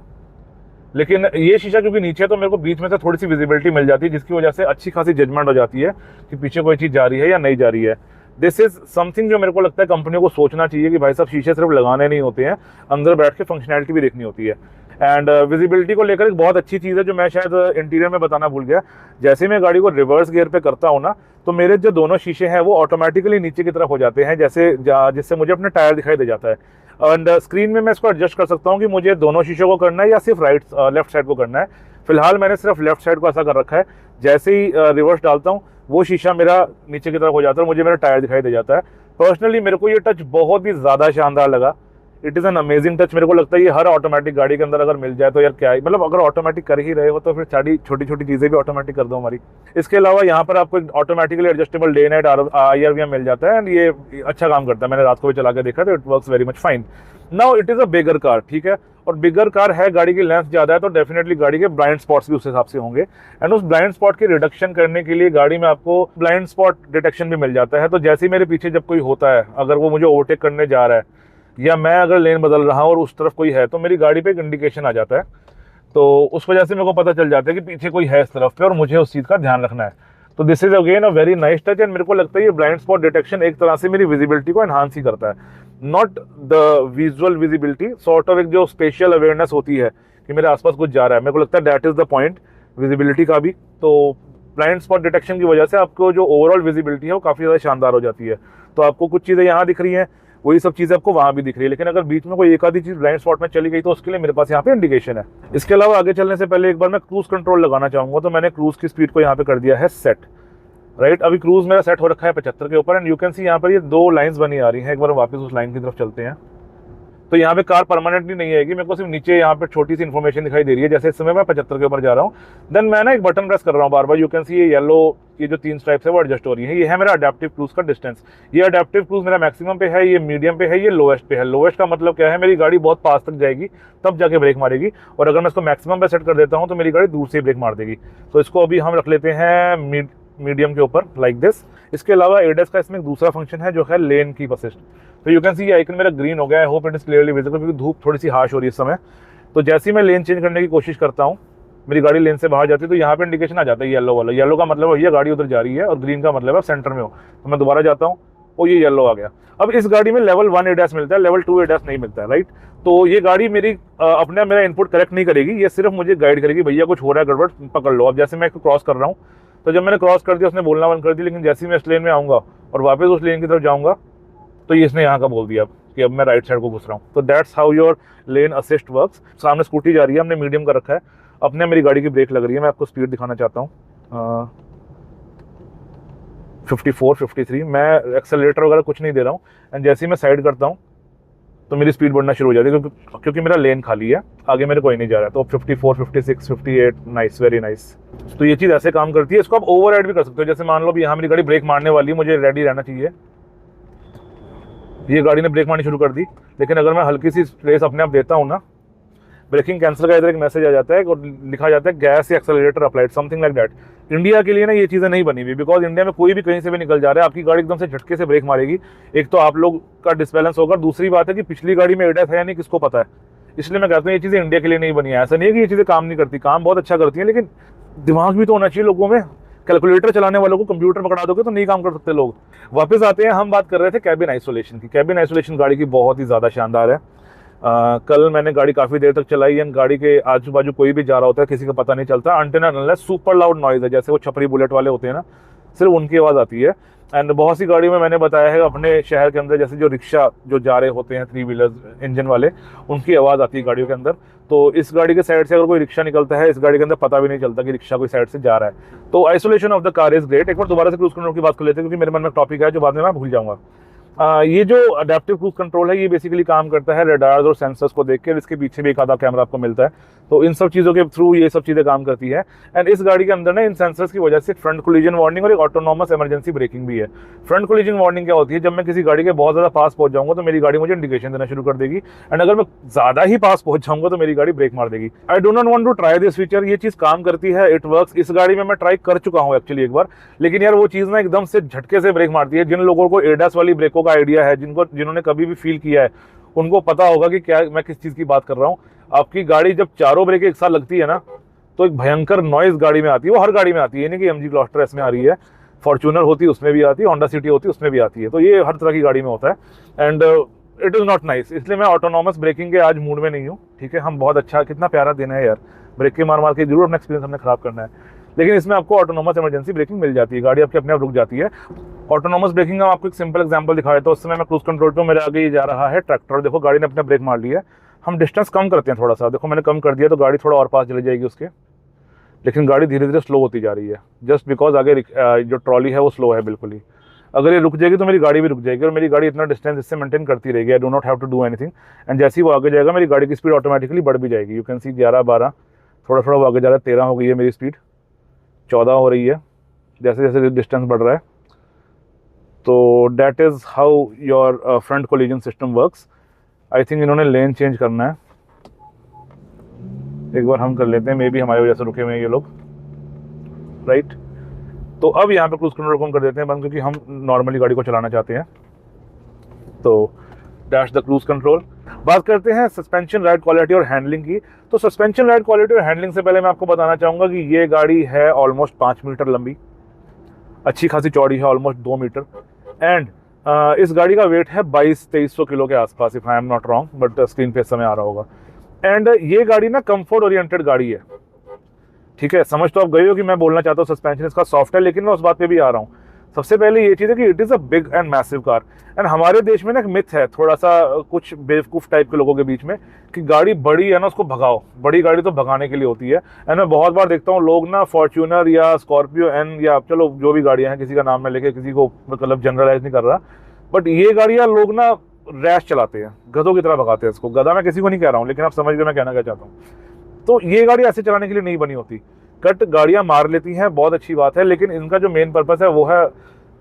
Speaker 1: लेकिन ये शीशा क्योंकि नीचे है तो मेरे को बीच में से थोड़ी सी विजिबिलिटी मिल जाती है, जिसकी वजह से अच्छी खासी जजमेंट हो जाती है कि पीछे कोई चीज़ जा रही है या नहीं जा रही है। दिस इज समथिंग जो मेरे को लगता है कंपनियों को सोचना चाहिए कि भाई साहब शीशे सिर्फ लगाने नहीं होते हैं, अंदर बैठ के फंक्शनैलिटी भी देखनी होती है। एंड विजिबिलिटी को लेकर एक बहुत अच्छी चीज़ है जो मैं शायद इंटीरियर में बताना भूल गया। जैसे मैं गाड़ी को रिवर्स गियर पे करता हूँ ना, तो मेरे जो दोनों शीशे हैं वो ऑटोमेटिकली नीचे की तरफ हो जाते हैं, जैसे जिससे मुझे अपना टायर दिखाई दे जाता है। एंड स्क्रीन में मैं इसको एडजस्ट कर सकता हूँ कि मुझे दोनों शीशों को करना है या सिर्फ लेफ्ट साइड को करना है। फिलहाल मैंने सिर्फ लेफ्ट साइड को ऐसा कर रखा है। जैसे ही रिवर्स डालता हूँ वो शीशा मेरा नीचे की तरफ हो जाता है और मुझे मेरा टायर दिखाई दे जाता है। पर्सनली मेरे को ये टच बहुत ही ज़्यादा शानदार लगा। It is an amazing touch. मेरे को लगता है ये हर ऑटोमेटिक गाड़ी के अंदर अगर मिल जाए तो यार क्या है, मतलब अगर ऑटोमेटिक कर ही रहे हो तो फिर सारी छोटी छोटी चीज़ें भी ऑटोमेटिक कर दो हमारी। इसके अलावा यहाँ पर आपको automatically adjustable day night IR मिल जाता है एंड ये अच्छा काम करता है। मैंने रात को भी चला के देखा तो it works very much fine. Now it is a bigger car, ठीक है, और बिगर कार है, गाड़ी की लेंथ ज़्यादा है तो डेफिनेटली गाड़ी के ब्लाइंड स्पॉट्स भी उस हिसाब से होंगे। एंड उस ब्लाइंड स्पॉट की रिडक्शन करने के लिए गाड़ी में आपको ब्लाइंड स्पॉट डिटेक्शन भी मिल जाता है। तो जैसे ही मेरे पीछे जब कोई होता है, अगर वो मुझे ओवरटेक करने जा रहा है या मैं अगर लेन बदल रहा हूँ और उस तरफ कोई है, तो मेरी गाड़ी पे एक इंडिकेशन आ जाता है। तो उस वजह से मेरे को पता चल जाता है कि पीछे कोई है इस तरफ पे और मुझे उस चीज़ का ध्यान रखना है। तो this is again a very nice touch. And मेरे को लगता है ये ब्लाइंड स्पॉट डिटेक्शन एक तरह से मेरी विजिबिलिटी को एनहांस ही करता है, not the visual visibility, sort of एक जो स्पेशल अवेयरनेस होती है कि मेरे आसपास कुछ जा रहा है। मेरे को लगता है that is the point visibility का भी। तो ब्लाइंड स्पॉट डिटेक्शन की वजह से आपको जो ओवरऑल विजिबिलिटी है वो काफ़ी ज़्यादा शानदार हो जाती है। तो आपको कुछ चीज़ें यहाँ दिख रही हैं, वही सब चीज़ें आपको वहाँ भी दिख रही है, लेकिन अगर बीच में कोई एक आधी चीज़ ब्लाइंड स्पॉट में चली गई तो उसके लिए मेरे पास यहाँ पे इंडिकेशन है। इसके अलावा आगे चलने से पहले एक बार मैं क्रूज कंट्रोल लगाना चाहूँगा। तो मैंने क्रूज की स्पीड को यहाँ पे कर दिया है सेट, राइट। अभी क्रूज मेरा सेट हो रखा है 75 के ऊपर। एंड यू कैन सी यहाँ पर ये 2 लाइन्स बनी आ रही हैं। एक बार वापस उस लाइन की तरफ चलते हैं तो यहाँ पे कार परमानेंटली नहीं आएगी, मेरे को सिर्फ नीचे यहाँ पे छोटी सी इन्फॉर्मेशन दिखाई दे रही है। जैसे इस समय मैं 75 के ऊपर जा रहा हूँ, देन मैं ना एक बटन प्रेस कर रहा हूँ बार बार। यू कैन सी ये येलो, ये जो 3 स्ट्राइप्स है वो एडजस्ट हो रही है। ये है मेरा अडेप्टिव क्रूज का डिस्टेंस। ये अडेप्टिव क्रूज मेरा मैक्सिमम पे है, ये मीडियम पे है, ये लोएस्ट पे है। लोएस्ट का मतलब क्या है, मेरी गाड़ी बहुत पास तक जाएगी तब जाके ब्रेक मारेगी, और अगर मैं इसको मैक्सिमम पे सेट कर देता हूँ तो मेरी गाड़ी दूर से ब्रेक मार देगी। तो इसको अभी हम रख लेते हैं मीडियम के ऊपर, लाइक दिस। इसके अलावा ADAS का इसमें एक दूसरा फंक्शन है जो है लेन कीप असिस्ट। तो यू कैन सी ये आइकन मेरा ग्रीन हो गया है। Hope it is clearly visible, क्योंकि धूप थोड़ी सी हार्श हो रही है इस समय। तो जैसे ही मैं लेन चेंज करने की कोशिश करता हूँ, मेरी गाड़ी लेन से बाहर जाती है तो यहाँ पे इंडिकेशन आ जाता है येलो वाला। येलो का मतलब भैया गाड़ी उधर जा रही है, और ग्रीन का मतलब है सेंटर में हो। तो मैं दोबारा जाता हूँ, वो ये येलो आ गया। अब इस गाड़ी में लेवल 1 ADAS मिलता है, लेवल 2 ADAS नहीं मिलता है, राइट। तो ये गाड़ी मेरी अपने मेरा इनपुट करेक्ट नहीं करेगी, ये सिर्फ मुझे गाइड करेगी, भैया कुछ हो रहा है गड़बड़, पकड़ लो। अब जैसे मैं इसको क्रॉस कर रहा हूँ, तो जब मैंने क्रॉस कर दिया उसने बोलना बंद कर दिया, लेकिन जैसे ही मैं इस लेन में आऊँगा और वापस उस लेन की तरफ जाऊँगा तो ये इसने यहाँ का बोल दिया कि अब मैं राइट साइड को घुस रहा हूँ। तो that's how your lane assist works. सामने स्कूटी जा रही है, हमने मीडियम कर रखा है, अपने मेरी गाड़ी की ब्रेक लग रही है। मैं आपको स्पीड दिखाना चाहता हूँ, 54, 53। मैं एक्सेलरेटर वगैरह कुछ नहीं दे रहा हूँ। एंड जैसे ही मैं साइड करता हूँ तो मेरी स्पीड बढ़ना शुरू हो जाती है, क्योंकि मेरा लेन खाली है, आगे मेरे कोई नहीं जा रहा है। तो 54, 56, 58, नाइस, वेरी नाइस। तो ये चीज़ ऐसे काम करती है। इसको आप ओवर राइड भी कर सकते हो। जैसे मान लो भी यहाँ मेरी गाड़ी ब्रेक मारने वाली है, मुझे रेडी रहना चाहिए, ये गाड़ी ने ब्रेक मारनी शुरू कर दी, लेकिन अगर मैं हल्की सी रेस अपने आप देता हूँ ना, ब्रेकिंग कैंसिल का इधर एक मैसेज आ जाता है और लिखा जाता है गैस या accelerator applied, something like that. India के लिए ना ये चीज़ें नहीं बनी हुई, बिकॉज इंडिया में कोई भी कहीं से भी निकल जा रहा है, आपकी गाड़ी एकदम से झटके से ब्रेक मारेगी। एक तो आप लोग का डिसबैलेंस होगा, दूसरी बात है कि पिछली गाड़ी में एडस है या नहीं किसको पता है। इसलिए मैं कहता हूँ ये चीज़ें इंडिया के लिए नहीं बनी है। ऐसा नहीं है कि ये चीज़ें काम नहीं करती, काम बहुत अच्छा करती हैं, लेकिन दिमाग भी तो होना चाहिए लोगों में। कैलकुलेटर चलाने वालों को कंप्यूटर पकड़ा दोगे तो नहीं काम कर सकते लोग। वापस आते हैं, हम बात कर रहे थे कैबिन आइसोलेशन की। कैबिन आइसोलेशन गाड़ी की बहुत ही ज़्यादा शानदार है। कल मैंने गाड़ी काफ़ी देर तक चलाई है, गाड़ी के आजू बाजू कोई भी जा रहा होता है, किसी का पता नहीं चलता। Until unless super loud noise है, जैसे वो छपरी बुलेट वाले होते हैं ना, सिर्फ उनकी आवाज़ आती है। एंड बहुत सी गाड़ियों में मैंने बताया है अपने शहर के अंदर, जैसे जो रिक्शा जो जा रहे होते हैं 3 व्हीलर्स इंजन वाले, उनकी आवाज़ आती है गाड़ियों के अंदर। तो इस गाड़ी के साइड से अगर कोई रिक्शा निकलता है, इस गाड़ी के अंदर पता भी नहीं चलता कि रिक्शा कोई साइड से जा रहा है। तो isolation of the car is great. एक बार दोबारा से क्रूज कंट्रोल की बात कर लेते हैं, क्योंकि मेरे मन में टॉपिक है जो बाद में मैं भूल जाऊंगा। ये जो अडेप्टिव क्रूज कंट्रोल है, ये बेसिकली काम करता है रडार्स और सेंसर्स को देख के, इसके पीछे भी एक आधा कैमरा आपको मिलता है। तो इन सब चीज़ों के थ्रू ये सब चीज़ें काम करती है। एंड इस गाड़ी के अंदर ना इन सेंसर्स की वजह से फ्रंट कोलिजन वार्निंग और एक ऑटोनॉमस इमरजेंसी ब्रेकिंग भी है। फ्रंट कोलिजन वार्निंग क्या होती है? जब मैं किसी गाड़ी के बहुत ज़्यादा पास पहुंच जाऊंगा तो मेरी गाड़ी मुझे इंडिकेशन देना शुरू कर देगी, एंड अगर मैं ज़्यादा ही पास पहुंच जाऊंगा तो मेरी गाड़ी ब्रेक मार देगी। I do not want to try this feature. ये चीज़ काम करती है, इट वर्क्स। इस गाड़ी में मैं ट्राई कर चुका हूँ एक्चुअली एक बार, लेकिन यार वो चीज़ ना एकदम से झटके से ब्रेक मारती है। जिन लोगों को एडास वाली ब्रेकों का आइडिया है, जिन्होंने कभी भी फील किया है, उनको पता होगा कि क्या मैं किस चीज़ की बात कर रहा हूँ। आपकी गाड़ी जब चारों ब्रेक एक साथ लगती है ना, तो एक भयंकर नॉइज़ गाड़ी में आती है। वो हर गाड़ी में आती है, नहीं कि MG ग्लॉस्टर इसमें आ रही है, फॉर्च्यूनर होती है उसमें भी आती है, होंडा सिटी होती है उसमें भी आती है। तो ये हर तरह की गाड़ी में होता है, and it is not nice. इसलिए मैं ऑटोनॉमस ब्रेकिंग के आज मूड में नहीं हूँ। ठीक है, हम बहुत अच्छा, कितना प्यारा दिन है यार, ब्रेक के मार मार के जरूर अपना एक्सपीरियंस हमने खराब करना है, लेकिन इसमें आपको ऑटोनॉमस इमरजेंसी ब्रेकिंग मिल जाती है। गाड़ी आपकी अपने आप रुक जाती है। ऑटोनॉमस ब्रेकिंग का आपको एक सिंपल एग्जांपल दिखाया था। उस समय मैं क्रूज कंट्रोल पे, मेरे आगे ये जा रहा है ट्रैक्टर, देखो गाड़ी ने अपने ब्रेक मार लिया है। हम डिस्टेंस कम करते हैं थोड़ा सा, देखो मैंने कम कर दिया तो गाड़ी थोड़ा और पास चली जाएगी उसके, लेकिन गाड़ी धीरे धीरे स्लो होती जा रही है, जस्ट बिकॉज आगे जो ट्रॉली है वो स्लो है बिल्कुल ही। अगर ये रुक जाएगी तो मेरी गाड़ी भी रुक जाएगी, और मेरी गाड़ी इतना डिस्टेंस इससे मेंटेन करती रहेगी। I do not have to do anything, and जैसे ही वो आगे जाएगा मेरी गाड़ी की स्पीड ऑटोमेटिकली बढ़ भी जाएगी। यू कैन सी 11, 12, थोड़ा थोड़ा वो आगे जा रहा है, 13 हो गई है मेरी स्पीड, 14 हो रही है जैसे जैसे डिस्टेंस बढ़ रहा है। तो that is how your front collision system works. I think इन्होंने लेन चेंज करना है, एक बार हम कर लेते हैं, मे बी हमारी वजह से रुके हुए हैं ये लोग, राइट। तो अब यहाँ पे क्रूज कंट्रोल को हम कर देते हैं बंद, क्योंकि हम नॉर्मली गाड़ी को चलाना चाहते हैं। तो डैश द क्रूज कंट्रोल। बात करते हैं सस्पेंशन, राइड क्वालिटी और हैंडलिंग की। तो सस्पेंशन, राइड क्वालिटी और हैंडलिंग से पहले मैं आपको बताना चाहूँगा कि ये गाड़ी है ऑलमोस्ट 5 मीटर लंबी, अच्छी खासी चौड़ी है, ऑलमोस्ट 2 मीटर। एंड इस गाड़ी का वेट है 2200-2300 किलो के आसपास, if I am not wrong, but screen पे इस समय आ रहा होगा। एंड ये गाड़ी ना कंफर्ट ओरिएंटेड गाड़ी है। ठीक है, समझ तो आप गए हो कि मैं बोलना चाहता हूँ सस्पेंशन इसका सॉफ्ट है, लेकिन मैं उस बात पे भी आ रहा हूँ। सबसे पहले ये चीज़ है कि it is a big and massive car. And हमारे देश में ना एक मिथ है थोड़ा सा, कुछ बेवकूफ़ टाइप के लोगों के बीच में, कि गाड़ी बड़ी है ना उसको भगाओ, बड़ी गाड़ी तो भगाने के लिए होती है। एंड मैं बहुत बार देखता हूँ लोग ना फॉर्च्यूनर या स्कॉर्पियो एन या चलो जो भी गाड़ियाँ हैं, किसी का नाम मैं लेके किसी को मतलब जनरलाइज नहीं कर रहा, बट ये गाड़ियाँ लोग ना रैश चलाते हैं, गधों की तरह भगाते हैं इसको। गधा मैं किसी को नहीं कह रहा हूँ, लेकिन आप समझ गए मैं कहना क्या चाहता हूँ। तो ये गाड़ी ऐसे चलाने के लिए नहीं बनी होती। कट गाड़ियाँ मार लेती हैं, बहुत अच्छी बात है, लेकिन इनका जो मेन पर्पस है वो है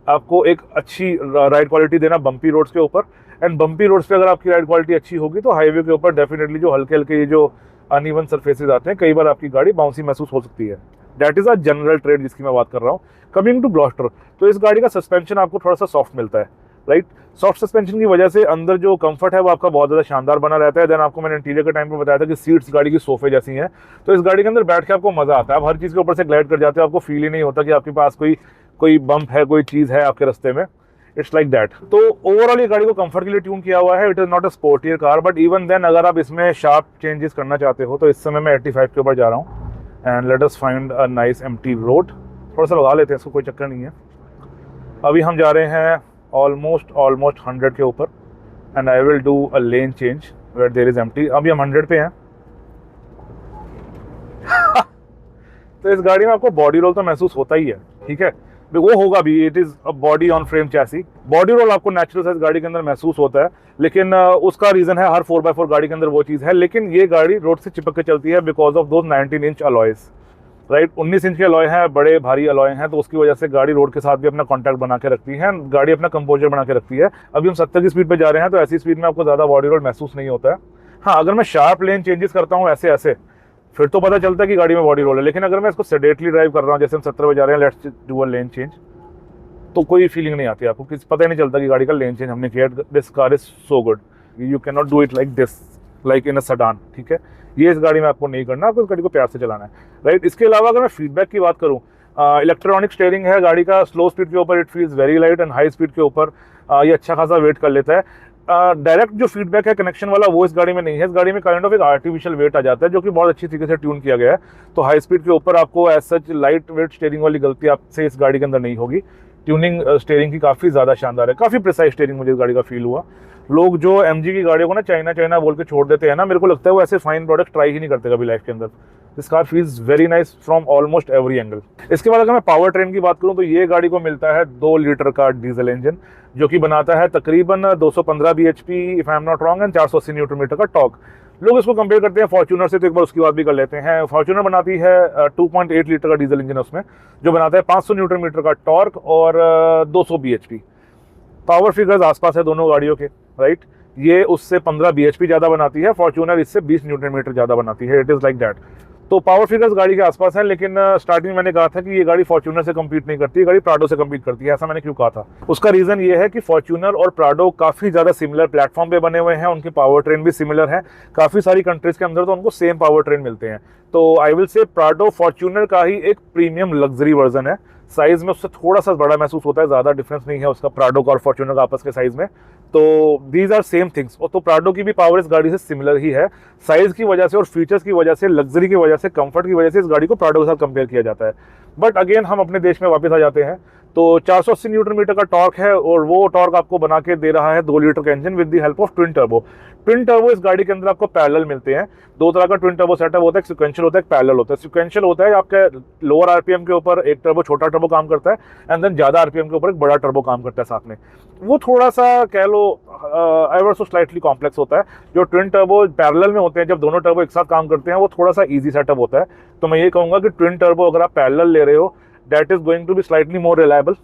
Speaker 1: आपको एक अच्छी राइड क्वालिटी देना बम्पी रोड्स के ऊपर। एंड बम्पी रोड्स पे अगर आपकी राइड क्वालिटी अच्छी होगी तो हाईवे के ऊपर डेफिनेटली जो हल्के हल्के ये जो अनइवन सरफेसेस आते हैं, कई बार आपकी गाड़ी बाउंसी महसूस हो सकती है। That is a general trade जिसकी मैं बात कर रहा हूँ। कमिंग टू ग्लॉस्टर, तो इस गाड़ी का सस्पेंशन आपको थोड़ा सा सॉफ्ट मिलता है, राइट। सॉफ्ट सस्पेंशन की वजह से अंदर जो कंफर्ट है वो आपका बहुत ज़्यादा शानदार बना रहता है। देन आपको मैंने इंटीरियर के टाइम पे बताया था कि सीट्स गाड़ी की सोफे जैसी हैं, तो इस गाड़ी के अंदर बैठ के आपको मज़ा आता है। आप हर चीज़ के ऊपर से ग्लाइड कर जाते हो, आपको फील ही नहीं होता कि आपके पास कोई बम्प है, कोई चीज़ है आपके रास्ते में। It's like that. तो ओवरऑल ये गाड़ी को कंफर्ट के लिए ट्यून किया हुआ है। It is not a sportier car, but even then अगर आप इसमें शार्प चेंजेस करना चाहते हो तो इस समय मैं 85 के ऊपर जा रहा हूँ। And let us find a nice empty road. थोड़ा सा लगा लेते हैं इसको, कोई चक्कर नहीं है। अभी हम जा रहे हैं ऑलमोस्ट 100 के ऊपर, and I will do a lane change where there is empty. अभी हम 100 पे हैं। तो इस गाड़ी में आपको बॉडी रोल तो महसूस होता ही है, ठीक है, वो होगा भी। It is a body on frame chassis. Body roll आपको नेचुरल साइज गाड़ी के अंदर महसूस होता है, लेकिन उसका रीज़न है हर 4x4 गाड़ी के अंदर वो चीज़ है। लेकिन ये गाड़ी रोड से चिपक के चलती है because of those 19 inch alloys. Right. 19 inch के अलॉय हैं, बड़े भारी अलॉय हैं, तो उसकी वजह से गाड़ी रोड के साथ भी अपना कॉन्टैक्ट बना के रखती है, गाड़ी अपना कंपोजर बना के रखती है। अभी हम 70 की स्पीड पे जा रहे हैं, तो ऐसी स्पीड में आपको ज़्यादा बॉडी रोल महसूस नहीं होता है। हाँ, अगर मैं शार्प लेन चेंजेस करता हूँ ऐसे ऐसे, फिर तो पता चलता है कि गाड़ी में बॉडी रोल है। लेकिन अगर मैं इसको सेडेटली ड्राइव कर रहा हूँ, जैसे हम 70 पे जा रहे हैं, let's do a lane change, तो कोई फीलिंग नहीं आती आपको, किसी पता ही नहीं चलता कि गाड़ी का लेन चेंज हमने किया। This car is so good, you can not do it like this, like in a sedan, ठीक है। ये इस गाड़ी में आपको नहीं करना, आपको इस गाड़ी को प्यार से चलाना है, राइट। इसके अलावा अगर मैं फीडबैक की बात करूँ, इलेक्ट्रॉनिक स्टीयरिंग है गाड़ी का, स्लो स्पीड के ऊपर it feels very light and high speed के ऊपर ये अच्छा खासा वेट कर लेता है। डायरेक्ट जो फीडबैक है कनेक्शन वाला, वो इस गाड़ी में नहीं है। इस गाड़ी में काइंड ऑफ एक आर्टिफिशियल वेट आ जाता है, जो कि बहुत अच्छी तरीके से ट्यून किया गया है। तो हाई स्पीड के ऊपर आपको as such light weight steering वाली गलती आपसे इस गाड़ी के अंदर नहीं होगी। ट्यूनिंग स्टीयरिंग की काफ़ी ज़्यादा शानदार है, काफ़ी प्रिसाइज स्टीयरिंग मुझे इस गाड़ी का फील हुआ। लोग जो MG की गाड़ियों को ना चाइना चाइना बोल के छोड़ देते हैं ना, मेरे को लगता है वो ऐसे फाइन प्रोडक्ट ट्राई ही नहीं करते कभी लाइफ के अंदर। This car feels very nice from almost every angle. इसके बाद अगर मैं पावर ट्रेन की बात करूं, तो ये गाड़ी को मिलता है 2 लीटर का डीजल इंजन, जो कि बनाता है तकरीबन 215 bhp if I am not wrong and 480 newton metre का टॉर्क। लोग इसको कंपेयर करते हैं फॉर्च्यूनर से, तो एक बार उसकी बात भी कर लेते हैं। फॉर्च्यूनर बनाती है 2.8 लीटर का डीजल इंजन उसमें, जो बनाता है 500 न्यूटन मीटर का टॉर्क और 200 bhp। पावर फिगर्स आसपास है दोनों गाड़ियों के, राइट। ये उससे 15 bhp ज़्यादा बनाती है, फॉर्च्यूनर इससे 20 न्यूटन मीटर ज़्यादा बनाती है। It is like that. तो पावर फिगर्स गाड़ी के आसपास है, लेकिन स्टार्टिंग में मैंने कहा था कि ये गाड़ी फॉर्च्यूनर से कम्पीट नहीं करती, ये गाड़ी प्राडो से कम्पीट करती है। ऐसा मैंने क्यों कहा था? उसका रीज़न ये है कि फॉर्च्यूनर और प्राडो काफ़ी ज़्यादा सिमिलर प्लेटफॉर्म पे बने हुए हैं, उनके पावर ट्रेन भी सिमिलर है। काफ़ी सारी कंट्रीज़ के अंदर तो उनको सेम पावर ट्रेन मिलते हैं। तो आई विल से प्राडो फॉर्च्यूनर का ही एक प्रीमियम लग्जरी वर्जन है। साइज़ में उससे थोड़ा सा बड़ा महसूस होता है, ज़्यादा डिफरेंस नहीं है उसका प्राडो का और फॉर्च्यूनर का आपस के साइज़ में। तो दीज आर सेम थिंग्स। और तो प्राडो की भी पावर इस गाड़ी से सिमिलर ही है। साइज़ की वजह से और फीचर्स की वजह से, लग्जरी की वजह से, कंफर्ट की वजह से इस गाड़ी को प्राडो के साथ कंपेयर किया जाता है। बट अगेन हम अपने देश में वापस आ जाते हैं, तो 480 न्यूटन मीटर का टॉर्क है, और वो टॉर्क आपको बना के दे रहा है 2 लीटर का engine with the help of twin turbo. Twin turbo इस गाड़ी के अंदर आपको पैरेलल मिलते हैं। 2 तरह का ट्विन टर्बो सेटअप होता है, एक सिक्वेंशियल होता है, एक पैरेलल होता है। सिक्वेंशियल होता है आपके लोअर आरपीएम के ऊपर एक टर्बो, छोटा टर्बो काम करता है, एंड देन ज़्यादा आरपीएम के ऊपर एक बड़ा टर्बो काम करता है साथ में। वो थोड़ा सा कह लो एवर सो स्लाइटली कॉम्प्लेक्स होता है। जो ट्विन टर्बो पैरेलल में होते हैं, जब दोनों टर्बो एक साथ काम करते हैं, वो थोड़ा सा ईजी सेटअप होता है। तो मैं ये कहूँगा कि ट्विन टर्बो अगर आप पैरेलल ले रहे हो, that is going to be slightly more reliable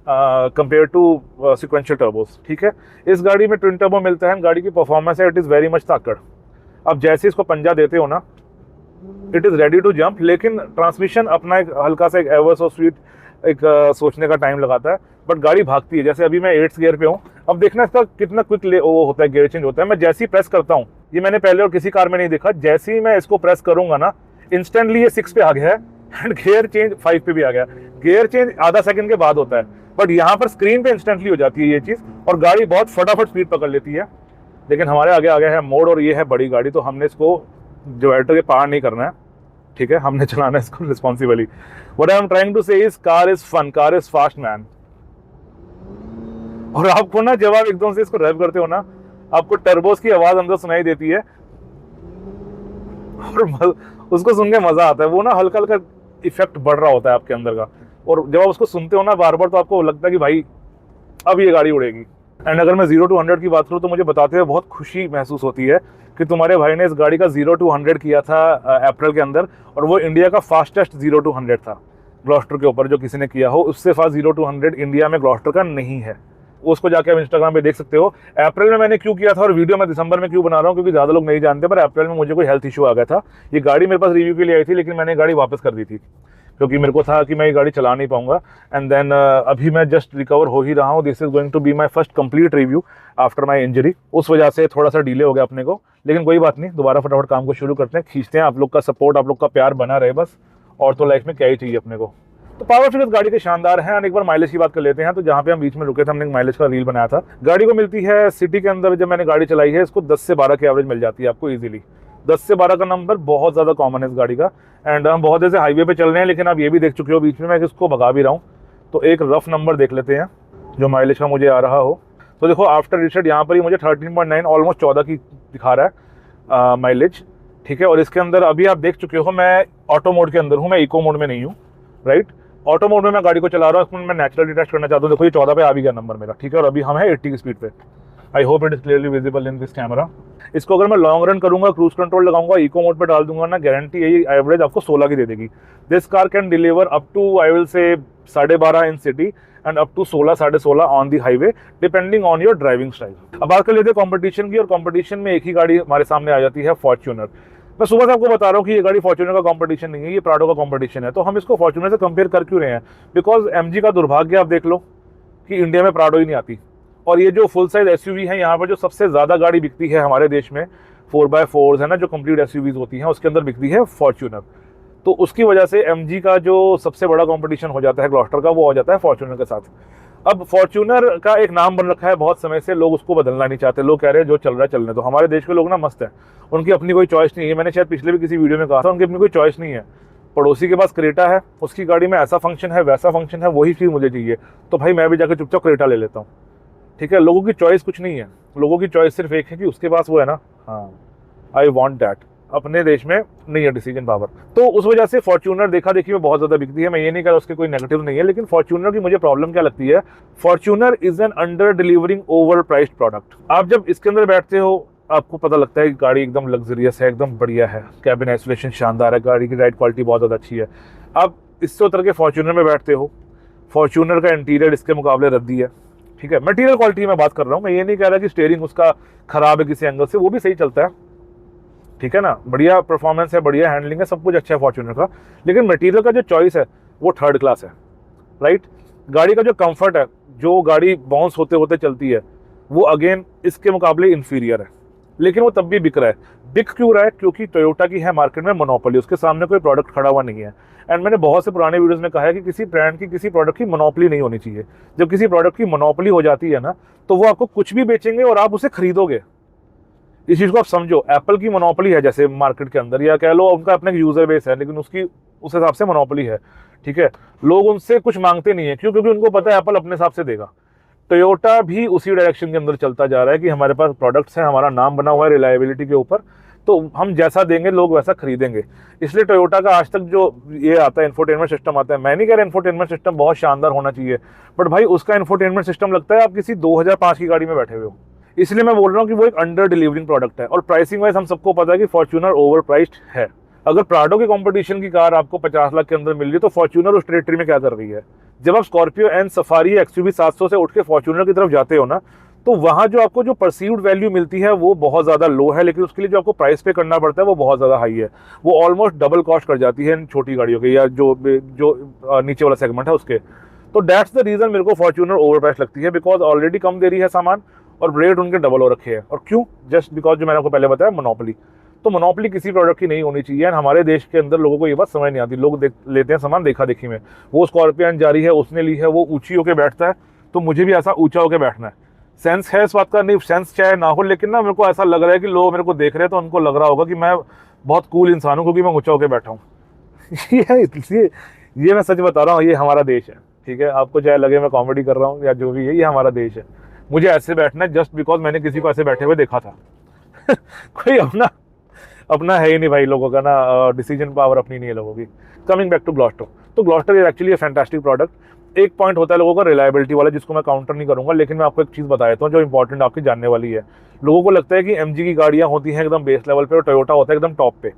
Speaker 1: compare to sequential turbos, ठीक है। इस गाड़ी में ट्विन टर्बो मिलता है, गाड़ी की परफॉर्मेंस है, इट इज़ वेरी मच ताकड़। अब जैसे इसको पंजा देते हो ना, it is ready to jump. लेकिन ट्रांसमिशन अपना एक हल्का सा एक एवर सो स्वीट एक सोचने का टाइम लगाता है, बट गाड़ी भागती है। जैसे अभी मैं 8th गियर पे हूँ, अब देखना इसका कितना क्विक वो होता है, गियर चेंज होता है। मैं जैसे ही प्रेस करता हूँ, ये मैंने पहले और किसी कार में नहीं देखा, जैसे ही मैं इसको प्रेस करूंगा ना, इंस्टेंटली ये 6 पे आ गया है एंड गियर चेंज 5 पे भी आ गया। गियर चेंज आधा सेकंड के बाद होता है, बट यहाँ पर स्क्रीन पे इंस्टेंटली हो जाती है ये चीज़, और गाड़ी बहुत फटाफट स्पीड पकड़ लेती है। लेकिन हमारे आगे आ गया है मोड़, और ये है बड़ी गाड़ी, तो हमने इसको डिवाइडर के पार नहीं करना है, ठीक है। हमने चलाना है इसको responsibly. What I am trying to say is car is fun, car is fast man. और आपको ना जब आप एकदम से इसको रेव करते हो ना, आपको टर्बोस की आवाज अंदर सुनाई देती है, और उसको सुन के मजा आता है। वो ना हल्का हल्का इफेक्ट बढ़ रहा होता है आपके अंदर का, और जब आप उसको सुनते हो ना बार बार, तो आपको लगता है कि भाई अब ये गाड़ी उड़ेगी। एंड अगर मैं 0 to 100 की बात करूँ, तो मुझे बताते हुए बहुत खुशी महसूस होती है कि तुम्हारे भाई ने इस गाड़ी का 0 to 100 किया था अप्रैल के अंदर, और वो इंडिया का फास्टेस्ट 0 to 100 था ग्लॉस्टर के ऊपर जो किसी ने किया हो। उससे फास्ट 0 to 100 इंडिया में ग्लॉस्टर का नहीं है। उसको जाके आप इंस्टाग्राम पे देख सकते हो। अप्रैल में मैंने क्यों किया था और वीडियो मैं दिसंबर में क्यों बना रहा हूँ, क्योंकि ज़्यादा लोग नहीं जानते, पर अप्रैल में मुझे कोई हेल्थ इशू आ गया था। ये गाड़ी मेरे पास रिव्यू के लिए आई थी, लेकिन मैंने गाड़ी वापस कर दी थी, क्योंकि मेरे को था कि मैं ये गाड़ी चला नहीं पाऊंगा। एंड देन अभी मैं जस्ट रिकवर हो ही रहा हूँ। This is going to be my first complete review after my injury. उस वजह से थोड़ा सा डिले हो गया अपने को, लेकिन कोई बात नहीं, दोबारा फटाफट काम को शुरू करते हैं, खींचते हैं। आप लोग का सपोर्ट, आप लोग का प्यार बना रहे बस, और तो लाइफ में क्या ही चाहिए अपने को। तो पावर फिगर्स गाड़ी के शानदार हैं। और एक बार माइलेज की बात कर लेते हैं। तो जहाँ पे हम बीच में रुके थे, हमने माइलेज का रील बनाया था। गाड़ी को मिलती है सिटी के अंदर, जब मैंने गाड़ी चलाई है, इसको 10 से 12 की एवरेज मिल जाती है आपको इजीली। 10 से 12 का नंबर बहुत ज़्यादा कॉमन है इस गाड़ी का। एंड हम बहुत ऐसे हाईवे पे चल रहे हैं, लेकिन आप ये भी देख चुके हो बीच में मैं इसको भगा भी रहा हूँ। तो एक रफ नंबर देख लेते हैं जो माइलेज का मुझे आ रहा हो। तो देखो आफ्टर रीसेट यहाँ पर ही मुझे 13.9 ऑलमोस्ट 14 की दिखा रहा है माइलेज, ठीक है। और इसके अंदर अभी आप देख चुके हो मैं ऑटो मोड के अंदर हूँ, मैं इको मोड में नहीं हूँ, राइट। ऑटो मोड में मैं गाड़ी को चला रहा हूँ, इसमें मैं नेचुरली टेस्ट करना चाहता हूँ। देखो ये 14 पे आ भी गया नंबर मेरा, ठीक है। और अभी हम है 80 की स्पीड पे। I hope it is clearly visible in this camera. इसको अगर मैं लॉन्ग रन करूंगा, क्रूज कंट्रोल लगाऊंगा, इको मोड पे डाल दूंगा ना, गारंटी यही एवरेज आपको 16 की दे देगी। This car can deliver up to I will say 12.5 in city and up to 16, 16.5 on the highway depending on your driving style. अब बात कर लेते हैं कंपटीशन की, और कंपटीशन में एक ही गाड़ी हमारे सामने आ जाती है, फॉर्च्यूनर। मैं सुबह से आपको बता रहा हूँ कि ये गाड़ी फॉर्च्यूनर का कंपटीशन नहीं है, ये प्राडो का कंपटीशन है। तो हम इसको फॉर्च्यूनर से कंपेयर कर क्यों रहे हैं? बिकॉज एमजी का दुर्भाग्य आप देख लो कि इंडिया में प्राडो ही नहीं आती, और ये जो फुल साइज एसयूवी है, यहाँ पर जो सबसे ज़्यादा गाड़ी बिकती है हमारे देश में 4x4 है ना, जो कंप्लीट एसयूवीज होती हैं, उसके अंदर बिकती है फॉर्च्यूनर। तो उसकी वजह से एमजी का जो सबसे बड़ा कंपटीशन हो जाता है ग्लॉस्टर का, वो हो जाता है फॉर्च्यूनर के साथ। अब फॉर्च्यूनर का एक नाम बन रखा है बहुत समय से, लोग उसको बदलना नहीं चाहते। लोग कह रहे हैं जो चल रहा है चलने दो। हमारे देश के लोग ना मस्त है, उनकी अपनी कोई चॉइस नहीं है। मैंने शायद पिछले भी किसी वीडियो में कहा था, उनकी अपनी कोई चॉइस नहीं है। पड़ोसी के पास क्रेटा है, उसकी गाड़ी में ऐसा फंक्शन है, वैसा फंक्शन है, वही चीज़ मुझे चाहिए, तो भाई मैं भी जाकर चुपचाप क्रेटा ले लेता हूँ। ठीक है, लोगों की चॉइस कुछ नहीं है, लोगों की चॉइस सिर्फ एक है कि उसके पास वो है ना, हाँ आई वॉन्ट दैट। अपने देश में नहीं है डिसीजन पावर, तो उस वजह से फॉर्च्यूनर देखा देखी में बहुत ज़्यादा बिकती है। मैं ये नहीं कह रहा उसके कोई नेगेटिव नहीं है, लेकिन फॉर्च्यूनर की मुझे प्रॉब्लम क्या लगती है, Fortuner is an under delivering over priced product. आप जब इसके अंदर बैठते हो आपको पता लगता है कि गाड़ी एकदम लग्जरियस है, एकदम बढ़िया है, कैबिन आइसोलेशन शानदार है, गाड़ी की राइड क्वालिटी बहुत ज़्यादा अच्छी है। आप इससे उतर के फॉर्च्यूनर में बैठते हो, फॉर्च्यूनर का इंटीरियर इसके मुकाबले रद्दी है। ठीक है, मटेरियल क्वालिटी की मैं बात कर रहा हूँ, मैं ये नहीं कह रहा कि स्टीयरिंग उसका खराब है किसी एंगल से, वो भी सही चलता है। ठीक है ना, बढ़िया परफॉर्मेंस है, बढ़िया हैंडलिंग है, सब कुछ अच्छा है फॉर्च्यूनर का, लेकिन मटेरियल का जो चॉइस है वो थर्ड क्लास है। राइट, गाड़ी का जो कंफर्ट है, जो गाड़ी बाउंस होते होते चलती है, वो अगेन इसके मुकाबले इन्फीरियर है, लेकिन वो तब भी बिक रहा है। बिक क्यों रहा है? क्योंकि टोयोटा की है मार्केट में मोनोपोली, उसके सामने कोई प्रोडक्ट खड़ा हुआ नहीं है। एंड मैंने बहुत से पुराने वीडियोस में कहा है कि किसी ब्रांड की, किसी प्रोडक्ट की मोनोपोली नहीं होनी चाहिए। जब किसी प्रोडक्ट की मोनोपोली हो जाती है ना, तो वो आपको कुछ भी बेचेंगे और आप उसे खरीदोगे। इस चीज़ को आप समझो, एप्पल की मोनोपोली है जैसे मार्केट के अंदर, या कह लो उनका अपना यूजर बेस है, लेकिन उसकी उस हिसाब से मोनोपोली है। ठीक है, लोग उनसे कुछ मांगते नहीं है, क्यों? क्योंकि उनको पता है एप्पल अपने हिसाब से देगा। टोयोटा भी उसी डायरेक्शन के अंदर चलता जा रहा है कि हमारे पास प्रोडक्ट्स हैं, हमारा नाम बना हुआ है रिलायबिलिटी के ऊपर, तो हम जैसा देंगे लोग वैसा खरीदेंगे। इसलिए टोयोटा का आज तक जो ये आता है इंफोटेनमेंट सिस्टम आता है, मैं नहीं कह रहा इंफोटेनमेंट सिस्टम बहुत शानदार होना चाहिए, बट भाई उसका इंफोटेनमेंट सिस्टम लगता है आप किसी 2005 की गाड़ी में बैठे हुए हो। इसलिए मैं बोल रहा हूँ कि वो एक अंडर डिलीवरिंग प्रोडक्ट है। और प्राइसिंग वाइज हम सबको पता है कि फॉर्च्यूनर ओवर प्राइस्ड है। अगर प्राडो की कंपटीशन की कार आपको 50 लाख के अंदर मिल रही है, तो फॉर्च्यूनर उस टेरिटरी में क्या कर रही है? जब आप स्कॉर्पियो एंड सफारी एक्सयूवी 700 से उठ के फॉर्च्यूनर की तरफ जाते हो ना, तो वहाँ जो आपको जो परसीव्ड वैल्यू मिलती है वो बहुत ज़्यादा लो है, लेकिन उसके लिए जो आपको प्राइस पे करना पड़ता है वो बहुत ज़्यादा हाई है। वो ऑलमोस्ट डबल कॉस्ट कर जाती है इन छोटी गाड़ियों के, या जो नीचे वाला सेगमेंट है उसके। तो दैट्स द रीज़न मेरे को फॉर्च्यूनर ओवर प्राइस लगती है, बिकॉज ऑलरेडी कम दे रही है सामान और रेट उनके डबल हो रखे हैं। और क्यों? जस्ट बिकॉज जो मैंने आपको पहले बताया, मोनोपोली। तो मोनोपोली किसी प्रोडक्ट की नहीं होनी चाहिए। एंड हमारे देश के अंदर लोगों को ये बात समझ नहीं आती, लोग लेते हैं सामान देखा देखी में। वो स्कॉर्पियन जा रही है, उसने ली है, वो ऊंची होकर बैठता है, तो मुझे भी ऐसा ऊंचा होकर बैठना है। सेंस है इस बात का? नहीं, सेंस चाहे ना हो, लेकिन ना मेरे को ऐसा लग रहा है कि लोग मेरे को देख रहे हैं तो उनको लग रहा होगा कि मैं बहुत कूल इंसान हूँ क्योंकि मैं ऊंचा होकर बैठा हूँ। ये मैं सच बता रहा हूँ, ये हमारा देश है। ठीक है, आपको चाहे लगे मैं कॉमेडी कर रहा हूँ या जो भी है, ये हमारा देश है। मुझे ऐसे बैठना है जस्ट बिकॉज मैंने किसी को ऐसे बैठे हुए देखा था। कोई अपना है ही नहीं भाई लोगों का ना, डिसीजन पावर अपनी नहीं है लोगों की। कमिंग बैक टू ग्लॉस्टर, तो Gloster is actually A fantastic product. एक पॉइंट होता है लोगों का रिलायबिलिटी वाला, जिसको मैं काउंटर नहीं करूंगा, लेकिन मैं आपको एक चीज़ बता देता हूँ जो इंपॉर्टेंट आपकी जानने वाली है। लोगों को लगता है कि एमजी की गाड़ियाँ होती हैं एकदम बेस लेवल पे और टोयोटा होता है एकदम टॉप पे।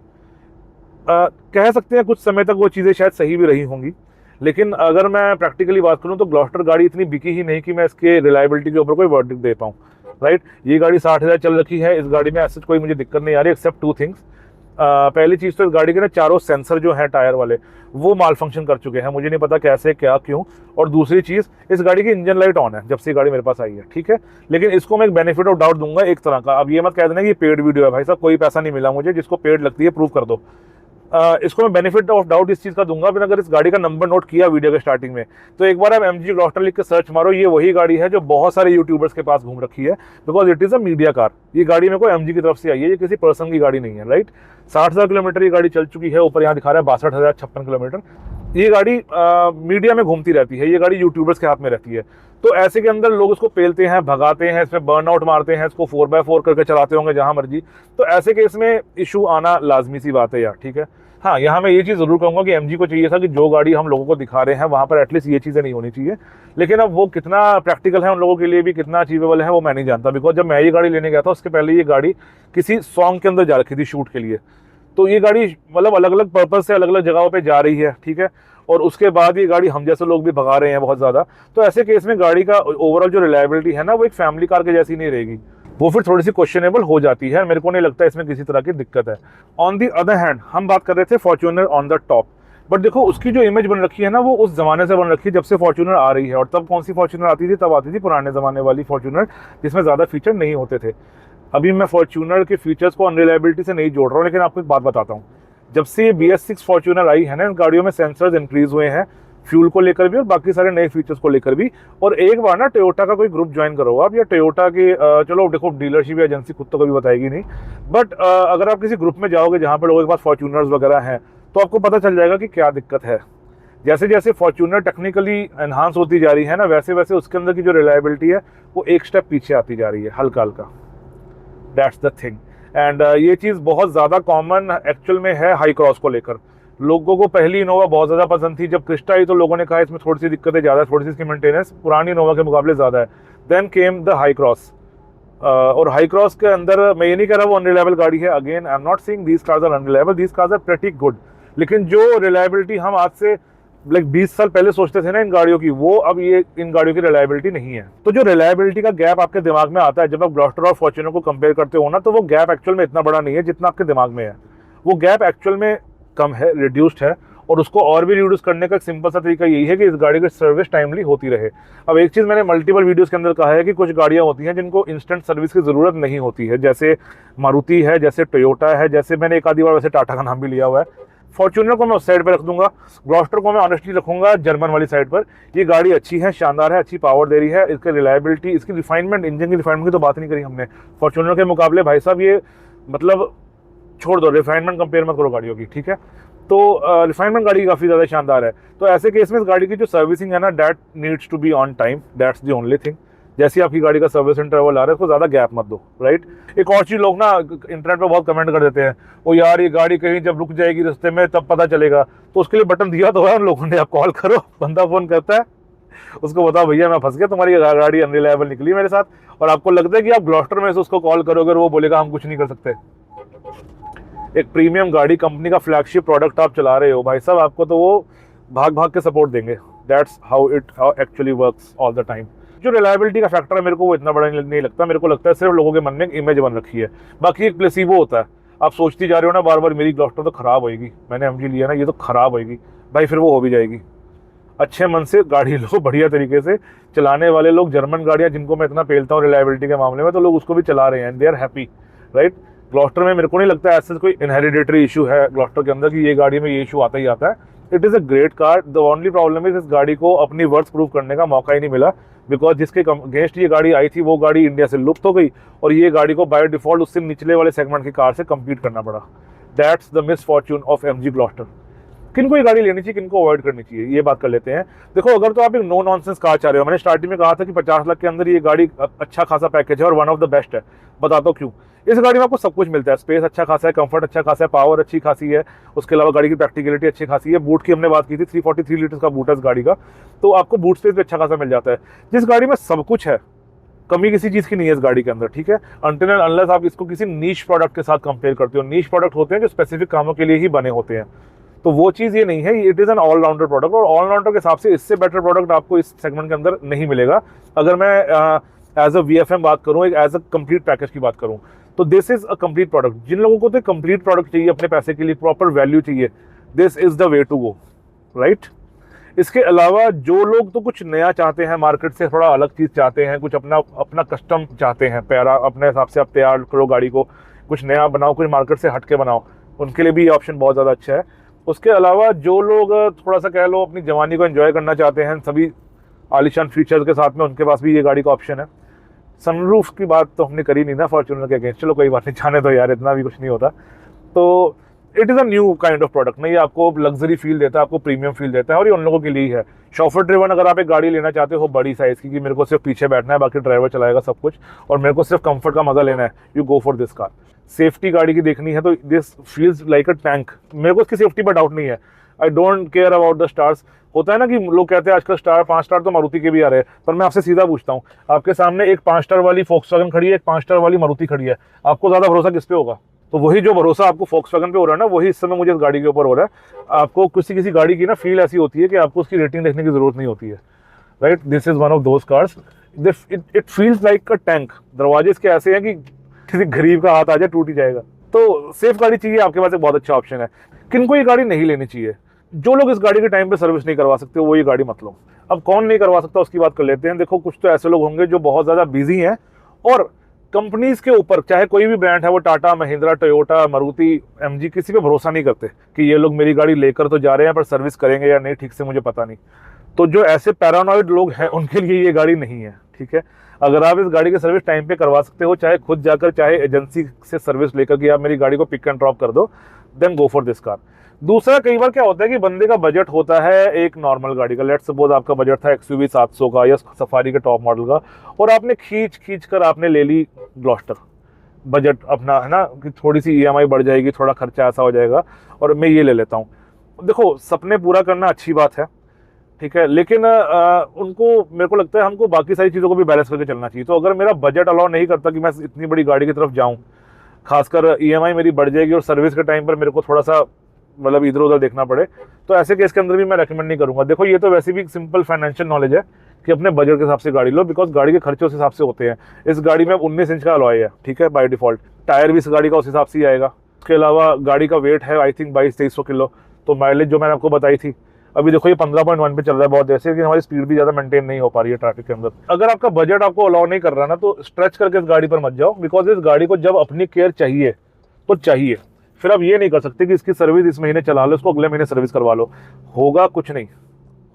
Speaker 1: कह सकते हैं कुछ समय तक वो चीज़ें शायद सही भी रही होंगी, लेकिन अगर मैं प्रैक्टिकली बात करूँ तो ग्लॉस्टर गाड़ी इतनी बिकी ही नहीं कि मैं इसके रिलायबिलिटी के ऊपर कोई वर्डिक्ट दे पाऊँ। राइट, ये गाड़ी 60,000 चल रखी है, इस गाड़ी में ऐसे कोई मुझे दिक्कत नहीं आ रही एक्सेप्ट 2 थिंग्स। पहली चीज़ तो इस गाड़ी के ना चारों सेंसर जो है टायर वाले वो माल फंक्शन कर चुके हैं, मुझे नहीं पता कैसे क्या क्यों। और दूसरी चीज़, इस गाड़ी की इंजन लाइट ऑन है जब से गाड़ी मेरे पास आई है। ठीक है, लेकिन इसको मैं एक बेनिफिट ऑफ डाउट दूंगा एक तरह का। अब ये मत कह देना कि पेड वीडियो है, भाई साहब कोई पैसा नहीं मिला मुझे, जिसको पेड लगती है प्रूव कर दो। इसको मैं बेनिफिट ऑफ डाउट इस चीज़ का दूंगा, फिर अगर इस गाड़ी का नंबर नोट किया वीडियो के स्टार्टिंग में, तो एक बार आप MG ग्लॉस्टर लिख के सर्च मारो, ये वही गाड़ी है जो बहुत सारे यूट्यूबर्स के पास घूम रखी है, because it is a media car. ये गाड़ी मेरे को MG की तरफ से आई है, ये किसी पर्सन की गाड़ी नहीं है। राइट, 60,000 किलोमीटर ये गाड़ी चल चुकी है, ऊपर यहाँ दिखा रहा है 62,056 किलोमीटर। ये गाड़ी मीडिया में घूमती रहती है, ये गाड़ी यूट्यूबर्स के हाथ में रहती है, तो ऐसे के अंदर लोग इसको पेलते हैं, भगाते हैं, इसमें बर्नआउट मारते हैं, इसको 4x4 करके चलाते होंगे जहां मर्जी, तो ऐसे केस में इशू आना लाजमी सी बात है यार, ठीक है। हाँ, यहाँ मैं ये चीज़ ज़रूर कहूँगा कि एमजी को चाहिए था कि जो गाड़ी हम लोगों को दिखा रहे हैं वहाँ पर एटलीस्ट ये चीज़ें नहीं होनी चाहिए, लेकिन अब वो कितना प्रैक्टिकल है उन लोगों के लिए भी, कितना अचीवेबल है वो मैं नहीं जानता, बिकॉज जब मैं ये गाड़ी लेने गया था उसके पहले ये गाड़ी किसी सॉन्ग के अंदर जा रखी थी शूट के लिए, तो ये गाड़ी मतलब अलग अलग पर्पज़ से अलग अलग जगहों पे जा रही है, ठीक है, और उसके बाद ये गाड़ी हम जैसे लोग भी भगा रहे हैं बहुत ज़्यादा, तो ऐसे केस में गाड़ी का ओवरऑल जो रिलायबिलिटी है ना वो एक फैमिली कार के जैसी नहीं रहेगी, वो फिर थोड़ी सी क्वेश्चनेबल हो जाती है। मेरे को नहीं लगता इसमें किसी तरह की दिक्कत है। ऑन दी अदर हैंड हम बात कर रहे थे Fortuner on the top, but देखो उसकी जो इमेज बन रखी है ना वो उस ज़माने से बन रखी है जब से फॉर्च्यूनर आ रही है, और तब कौन सी फॉर्च्यूनर आती थी, तब आती थी पुराने ज़माने वाली फॉर्च्यूनर जिसमें ज़्यादा फीचर नहीं होते थे। अभी मैं फॉर्च्यूनर के फीचर्स को अनरिलायबिलिटी से नहीं जोड़ रहा हूँ, लेकिन आपको एक बात बताता हूँ, जब से ये BS6 फॉर्च्यूनर आई है ना, इन गाड़ियों में सेंसर्स इंक्रीज हुए हैं, फ्यूल को लेकर भी और बाकी सारे नए फीचर्स को लेकर भी। और एक बार ना टोयोटा का कोई ग्रुप ज्वाइन करो आप, या टोयोटा के चलो देखो डीलरशिप एजेंसी खुद तो कभी बताएगी नहीं, बट अगर आप किसी ग्रुप में जाओगे जहाँ पर लोगों के पास फॉर्च्यूनर्स वगैरह हैं, तो आपको पता चल जाएगा कि क्या दिक्कत है। जैसे जैसे फॉर्च्यूनर टेक्निकली एनहांस होती जा रही है ना, वैसे वैसे उसके अंदर की जो रिलायबिलिटी है वो एक स्टेप पीछे आती जा रही है, हल्का हल्का। That's the thing. एंड ये चीज़ बहुत ज़्यादा कॉमन एक्चुअल में है हाई क्रॉस को लेकर। लोगों को पहली इनोवा बहुत ज़्यादा पसंद थी, जब क्रिस्टा आई तो लोगों ने कहा इसमें थोड़ी सी दिक्कतें ज़्यादा है, थोड़ी सी इसकी मेंटेनेंस पुरानी इनोवा के मुकाबले ज़्यादा है। Then came the Hycross, और हाई क्रॉस के अंदर मैं ये नहीं कह रहा वो अनरिलायबल गाड़ी है, again I am not saying these cars are unreliable, these cars are pretty good, लेकिन जो रिलायबिलिटी हम आज से लाइक 20 साल पहले सोचते थे ना इन गाड़ियों की, वो अब ये इन गाड़ियों की रिलायबिलिटी नहीं है। तो जो रिलायबिलिटी का गैप आपके दिमाग में आता है जब आप ग्लॉस्टर और फॉर्च्यूनर को कंपेयर करते हो ना, तो वो गैप एक्चुअल में इतना बड़ा नहीं है जितना आपके दिमाग में है, वो गैप एक्चुअल में कम है, रिड्यूस्ड है, और उसको और भी रिड्यूस करने का एक सिंपल सा तरीका यही है कि इस गाड़ी की सर्विस टाइमली होती रहे। अब एक चीज़ मैंने मल्टीपल वीडियोस के अंदर कहा है कि कुछ गाड़ियाँ होती हैं जिनको इंस्टेंट सर्विस की ज़रूरत नहीं होती है, जैसे मारुति है, जैसे टोयोटा है, जैसे मैंने एक आधी बार वैसे टाटा का नाम भी लिया हुआ है। फॉर्च्यूनर को मैं उस साइड पर रख दूंगा, ग्लॉस्टर को मैं ऑनेस्टली रखूंगा जर्मन वाली साइड पर। ये गाड़ी अच्छी है, शानदार है, अच्छी पावर दे रही है, इसकी रिलायबिलिटी, इसकी रिफाइनमेंट, इंजन की रिफाइनमेंट की तो बात नहीं करी हमने फॉर्च्यूनर के मुकाबले, भाई साहब ये मतलब छोड़ दो, रिफाइनमेंट कंपेयर मत करो गाड़ियों की, ठीक है। तो रिफाइनमेंट गाड़ी काफ़ी ज़्यादा शानदार है। तो ऐसे केस में इस गाड़ी की जो सर्विसिंग है ना, that needs to be on time, that's the only thing. जैसे आपकी गाड़ी का सर्विस इंटरवल आ रहा है उसको ज़्यादा गैप मत दो, राइट। एक और चीज़ लोग ना इंटरनेट पे बहुत कमेंट कर देते हैं, वो यार ये गाड़ी कहीं जब रुक जाएगी रास्ते में तब पता चलेगा, तो उसके लिए बटन दिया तो है उन लोगों ने, आप कॉल करो, बंदा फ़ोन करता है, उसको बताओ भैया मैं फंस गया, तुम्हारी गाड़ी अनरिलायबल निकली मेरे साथ, और आपको लगता है कि आप ग्लॉस्टर में से उसको कॉल करोगे और वो बोलेगा हम कुछ नहीं कर सकते। एक प्रीमियम गाड़ी, कंपनी का फ्लैगशिप प्रोडक्ट आप चला रहे हो भाई साहब, आपको तो वो भाग भाग के सपोर्ट देंगे। That's how it actually works all the time. जो रिलायबिलिटी का फैक्टर है मेरे को वो इतना बड़ा नहीं लगता, मेरे को लगता है सिर्फ लोगों के मन में एक इमेज बन रखी है, बाकी एक प्लेसिबो होता है। आप सोचती जा रहे हो ना बार बार मेरी ग्लॉस्टर तो ख़राब होएगी, मैंने एमजी लिया ना ये तो ख़राब होएगी, भाई फिर वो हो भी जाएगी। अच्छे मन से गाड़ी लो, बढ़िया तरीके से चलाने वाले लोग, जर्मन गाड़ियाँ जिनको मैं इतना पेलता हूँ रिलायबिलिटी के मामले में, तो लोग उसको भी चला रहे हैं and they are happy, right. Gloster में मेरे को नहीं लगता ऐसा कोई इनहेरिडेटरी इशू है ग्लॉस्टर के अंदर कि ये गाड़ी में ये इशू आता ही आता है। It is a great car, the only problem is इस गाड़ी को अपनी वर्थ प्रूव करने का मौका ही नहीं मिला, बिकॉज जिसके अगेंस्ट ये गाड़ी आई थी वो गाड़ी इंडिया से लुप्त हो गई, और ये गाड़ी को बाय डिफॉल्ट उससे निचले वाले सेगमेंट की कार से कम्पीट करना पड़ा। That's the misfortune of MG Gloster. किनको ये गाड़ी लेनी चाहिए, किनको अवॉइड करनी चाहिए, ये बात कर लेते हैं। देखो अगर तो आप एक नो नॉनसेंस कार चाह रहे हो, मैंने स्टार्टिंग में कहा था कि 50 लाख के अंदर ये गाड़ी अच्छा खासा पैकेज है और वन ऑफ द बेस्ट है, बताता हूँ क्यों। इस गाड़ी में आपको सब कुछ मिलता है, स्पेस अच्छा खासा है, कंफर्ट अच्छा खासा है, पावर अच्छी खासी है, उसके अलावा गाड़ी की प्रैक्टिकलिटी अच्छी खासी है। बूट की हमने बात की थी, 343 लीटर्स का बूट है इस गाड़ी का, तो आपको बूट स्पेस भी अच्छा खासा मिल जाता है। जिस गाड़ी में सब कुछ है, कमी किसी चीज़ की नहीं है इस गाड़ी के अंदर, ठीक है, अनटिल एंड अनलेस आप इसको किसी नीश प्रोडक्ट के साथ कंपेयर करते हो। नीश प्रोडक्ट होते हैं जो स्पेसिफिक कामों के लिए ही बने होते हैं, तो वो चीज़ ये नहीं है। It is an allrounder product, और ऑलराउंडर के हिसाब से इससे बेटर प्रोडक्ट आपको इस सेगमेंट के अंदर नहीं मिलेगा। अगर मैं एज अ VFM बात करूँ, एक एज अ कंप्लीट पैकेज की बात करूँ, तो this is a complete product. जिन लोगों को तो कंप्लीट प्रोडक्ट चाहिए अपने पैसे के लिए, प्रॉपर वैल्यू चाहिए, this is the way to go, right. इसके अलावा जो लोग तो कुछ नया चाहते हैं, मार्केट से थोड़ा अलग चीज़ चाहते हैं, कुछ अपना कस्टम चाहते हैं, प्यारा अपने हिसाब से आप तैयार करो गाड़ी को, कुछ नया बनाओ, कुछ मार्केट से हट के बनाओ, उनके लिए भी ये ऑप्शन बहुत ज़्यादा अच्छा है। उसके अलावा जो लोग थोड़ा सा कह लो अपनी जवानी को एंजॉय करना चाहते हैं सभी आलिशान फीचर्स के साथ में, उनके पास भी ये गाड़ी का ऑप्शन है। सनरूफ की बात तो हमने करी नहीं ना फॉर्च्यूनर के अगेंस्ट, चलो कोई बात नहीं, जाने दो यार, इतना भी कुछ नहीं होता। तो it is a new kind of product ना, ये आपको लग्जरी फील देता है, आपको प्रीमियम फील देता है, और ये उन लोगों के लिए ही है। शॉफर ड्रिवन अगर आप एक गाड़ी लेना चाहते हो बड़ी साइज़ की, कि मेरे को सिर्फ पीछे बैठना है, बाकी ड्राइवर चलाएगा सब कुछ, और मेरे को सिर्फ कंफर्ट का मजा लेना है, you go for this car. Safety गाड़ी की देखनी है तो this feels like a tank. मेरे को इसकी सेफ्टी पर डाउट नहीं है, I don't care about the stars. होता है ना कि लोग कहते हैं आजकल स्टार 5 स्टार तो मारुति के भी आ रहे हैं, पर मैं आपसे सीधा पूछता हूँ, आपके सामने एक 5 स्टार वाली फोक्सवैगन खड़ी है, एक 5 स्टार वाली मारुति खड़ी है, आपको ज़्यादा भरोसा किस पे होगा? तो वही जो भरोसा आपको फोक्सवैगन पे हो रहा है ना, वही इस समय मुझे इस गाड़ी के ऊपर हो रहा है। आपको किसी गाड़ी की ना फील ऐसी होती है कि आपको उसकी रेटिंग देखने की जरूरत नहीं होती है, right. This is one of those cars, it feels like a tank. दरवाजे इसके ऐसे हैं कि किसी गरीब का हाथ आ जाए टूट ही जाएगा। तो सेफ गाड़ी चाहिए आपके पास, एक बहुत अच्छा ऑप्शन है। किनको ये गाड़ी नहीं लेनी चाहिए? जो लोग इस गाड़ी के टाइम पे सर्विस नहीं करवा सकते वो ये गाड़ी मत लो। अब कौन नहीं करवा सकता उसकी बात कर लेते हैं। देखो, कुछ तो ऐसे लोग होंगे जो बहुत ज़्यादा बिजी हैं और कंपनीज के ऊपर, चाहे कोई भी ब्रांड है, वो टाटा, महिंद्रा, टोयोटा, मारुति, एमजी, किसी पे भरोसा नहीं करते कि ये लोग मेरी गाड़ी लेकर तो जा रहे हैं पर सर्विस करेंगे या नहीं ठीक से मुझे पता नहीं। तो जो ऐसे पैरानॉइड लोग हैं उनके लिए ये गाड़ी नहीं है, ठीक है। अगर आप इस गाड़ी की सर्विस टाइम पे करवा सकते हो, चाहे खुद जाकर चाहे एजेंसी से सर्विस लेकर कि आप मेरी गाड़ी को पिक एंड ड्रॉप कर दो, then go for this car. दूसरा, कई बार क्या होता है कि बंदे का बजट होता है एक नॉर्मल गाड़ी का, लेट्स सपोज आपका बजट था XUV 700 का या सफारी के टॉप मॉडल का, और आपने खींच कर आपने ले ली ग्लॉस्टर। बजट अपना है ना कि थोड़ी सी EMI बढ़ जाएगी, थोड़ा खर्चा ऐसा हो जाएगा, और मैं ये ले लेता हूँ। देखो, सपने पूरा करना अच्छी बात है, ठीक है, लेकिन उनको, मेरे को लगता है हमको बाकी सारी चीज़ों को भी बैलेंस करके चलना चाहिए। तो अगर मेरा बजट अलाउ नहीं करता कि मैं इतनी बड़ी गाड़ी की तरफ जाऊँ, खासकर EMI मेरी बढ़ जाएगी और सर्विस के टाइम पर मेरे को थोड़ा सा मतलब इधर उधर देखना पड़े, तो ऐसे केस के अंदर भी मैं रेकमेंड नहीं करूंगा। देखो, ये तो वैसे भी सिंपल फाइनेंशियल नॉलेज है कि अपने बजट के हिसाब से गाड़ी लो, बिकॉज गाड़ी के खर्चे उस हिसाब से होते हैं। इस गाड़ी में 19 इंच का अलॉय है, ठीक है, बाय डिफॉल्ट। टायर भी इस गाड़ी का उस हिसाब से ही आएगा। उसके अलावा गाड़ी का वेट है आई थिंक 2200-2300 किलो। तो माइलेज जो मैंने आपको बताई थी, अभी देखो ये 15.1 पे चल रहा है बहुत जैसे, लेकिन हमारी स्पीड भी ज़्यादा मेंटेन नहीं हो पा रही है ट्रैफिक के अंदर। अगर आपका बजट आपको अलाउ नहीं कर रहा ना, तो स्ट्रेच करके इस गाड़ी पर मत जाओ, बिकॉज इस गाड़ी को जब अपनी केयर चाहिए तो चाहिए। फिर आप ये नहीं कर सकते कि इसकी सर्विस इस महीने चला लो, इसको अगले महीने सर्विस करवा लो। होगा कुछ नहीं,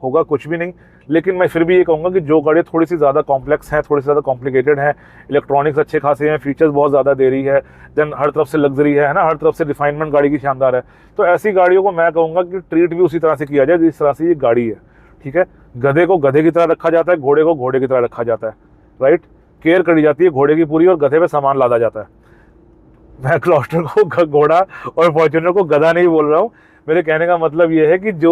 Speaker 1: होगा कुछ भी नहीं। लेकिन मैं फिर भी ये कहूँगा कि जो गाड़ी थोड़ी सी ज़्यादा कॉम्प्लेक्स है, थोड़ी सी ज़्यादा कॉम्प्लिकेटेड है, इलेक्ट्रॉनिक्स अच्छे खासे हैं, फीचर्स बहुत ज़्यादा दे रही है, देन हर तरफ से लग्जरी है ना, हर तरफ से रिफाइनमेंट गाड़ी की शानदार है, तो ऐसी गाड़ियों को मैं कहूँगा कि ट्रीट भी उसी तरह से किया जाए जिस तरह से ये गाड़ी है, ठीक है। गधे को गधे की तरह रखा जाता है, घोड़े को घोड़े की तरह रखा जाता है, राइट। केयर करी जाती है घोड़े की पूरी, और गधे पे सामान लादा जाता है। मैं ग्लॉस्टर को घोड़ा और फॉर्च्यूनर को गधा नहीं बोल रहा हूँ। मेरे कहने का मतलब ये है कि जो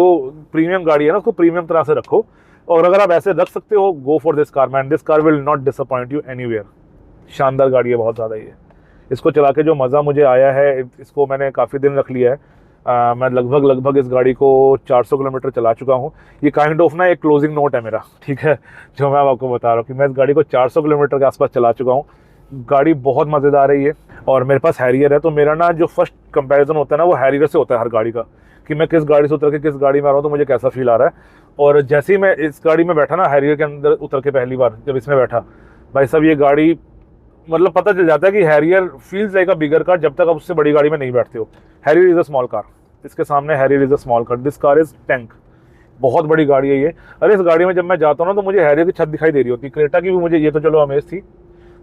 Speaker 1: प्रीमियम गाड़ी है ना, उसको प्रीमियम तरह से रखो, और अगर आप ऐसे रख सकते हो, गो for this car man. This car will not disappoint you anywhere. शानदार गाड़ी है बहुत ज़्यादा ये। इसको चला के जो मज़ा मुझे आया है, इसको मैंने काफ़ी दिन रख लिया है। मैं लगभग इस गाड़ी को 400 किलोमीटर चला चुका हूँ। ये काइंड ऑफ ना एक क्लोजिंग नोट है मेरा, ठीक है, जो मैं आपको बता रहा हूँ कि मैं इस गाड़ी को 400 किलोमीटर के आसपास चला चुका हूँ। गाड़ी बहुत मज़ेदार रही है, और मेरे पास हैरियर है, तो मेरा ना जो फर्स्ट कंपैरिजन होता है ना, वो हैरियर से होता है हर गाड़ी का, कि मैं किस गाड़ी से उतर के किस गाड़ी में आ रहा हूँ तो मुझे कैसा फील आ रहा है। और जैसे ही मैं इस गाड़ी में बैठा ना, हैरियर के अंदर उतर के पहली बार जब इसमें बैठा, भाई साहब ये गाड़ी मतलब पता चल जाता है कि हैरियर फील्स लाइक अ बिगर कार जब तक आप उससे बड़ी गाड़ी में नहीं बैठते हो। Harrier is a small car, इसके सामने Harrier is a small car, this car is tank. बहुत बड़ी गाड़ी है ये। अरे इस गाड़ी में जब मैं जाता हूँ ना, तो मुझे हैरियर की छत दिखाई दे रही होती है। क्रेटा की भी मुझे, ये तो चलो अमेज थी,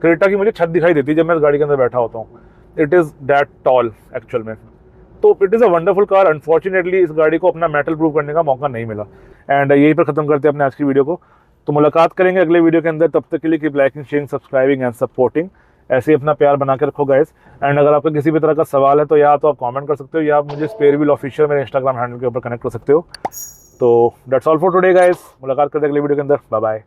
Speaker 1: क्रेटा की मुझे छत दिखाई देती है जब मैं इस गाड़ी के अंदर बैठा होता हूँ। It is that toll actual में। तो it is a wonderful car. Unfortunately इस गाड़ी को अपना मेटल प्रूव करने का मौका नहीं मिला। एंड यहीं पर ख़त्म करते हैं अपने आज की वीडियो को। तो मुलाकात करेंगे अगले वीडियो के अंदर। तब तक के लिए keep liking, sharing, subscribing and supporting. ऐसे ही अपना प्यार बना के रखो गाइस। एंड अगर आपका किसी भी तरह का सवाल है तो या तो आप कमेंट कर सकते हो, या आप मुझे स्पेयर व्हील ऑफिशियल मेरे इंस्टाग्राम हैंडल के ऊपर कनेक्ट कर सकते हो। तो that's all for today guys. मुलाकात करते हैं अगले वीडियो के अंदर। Bye bye.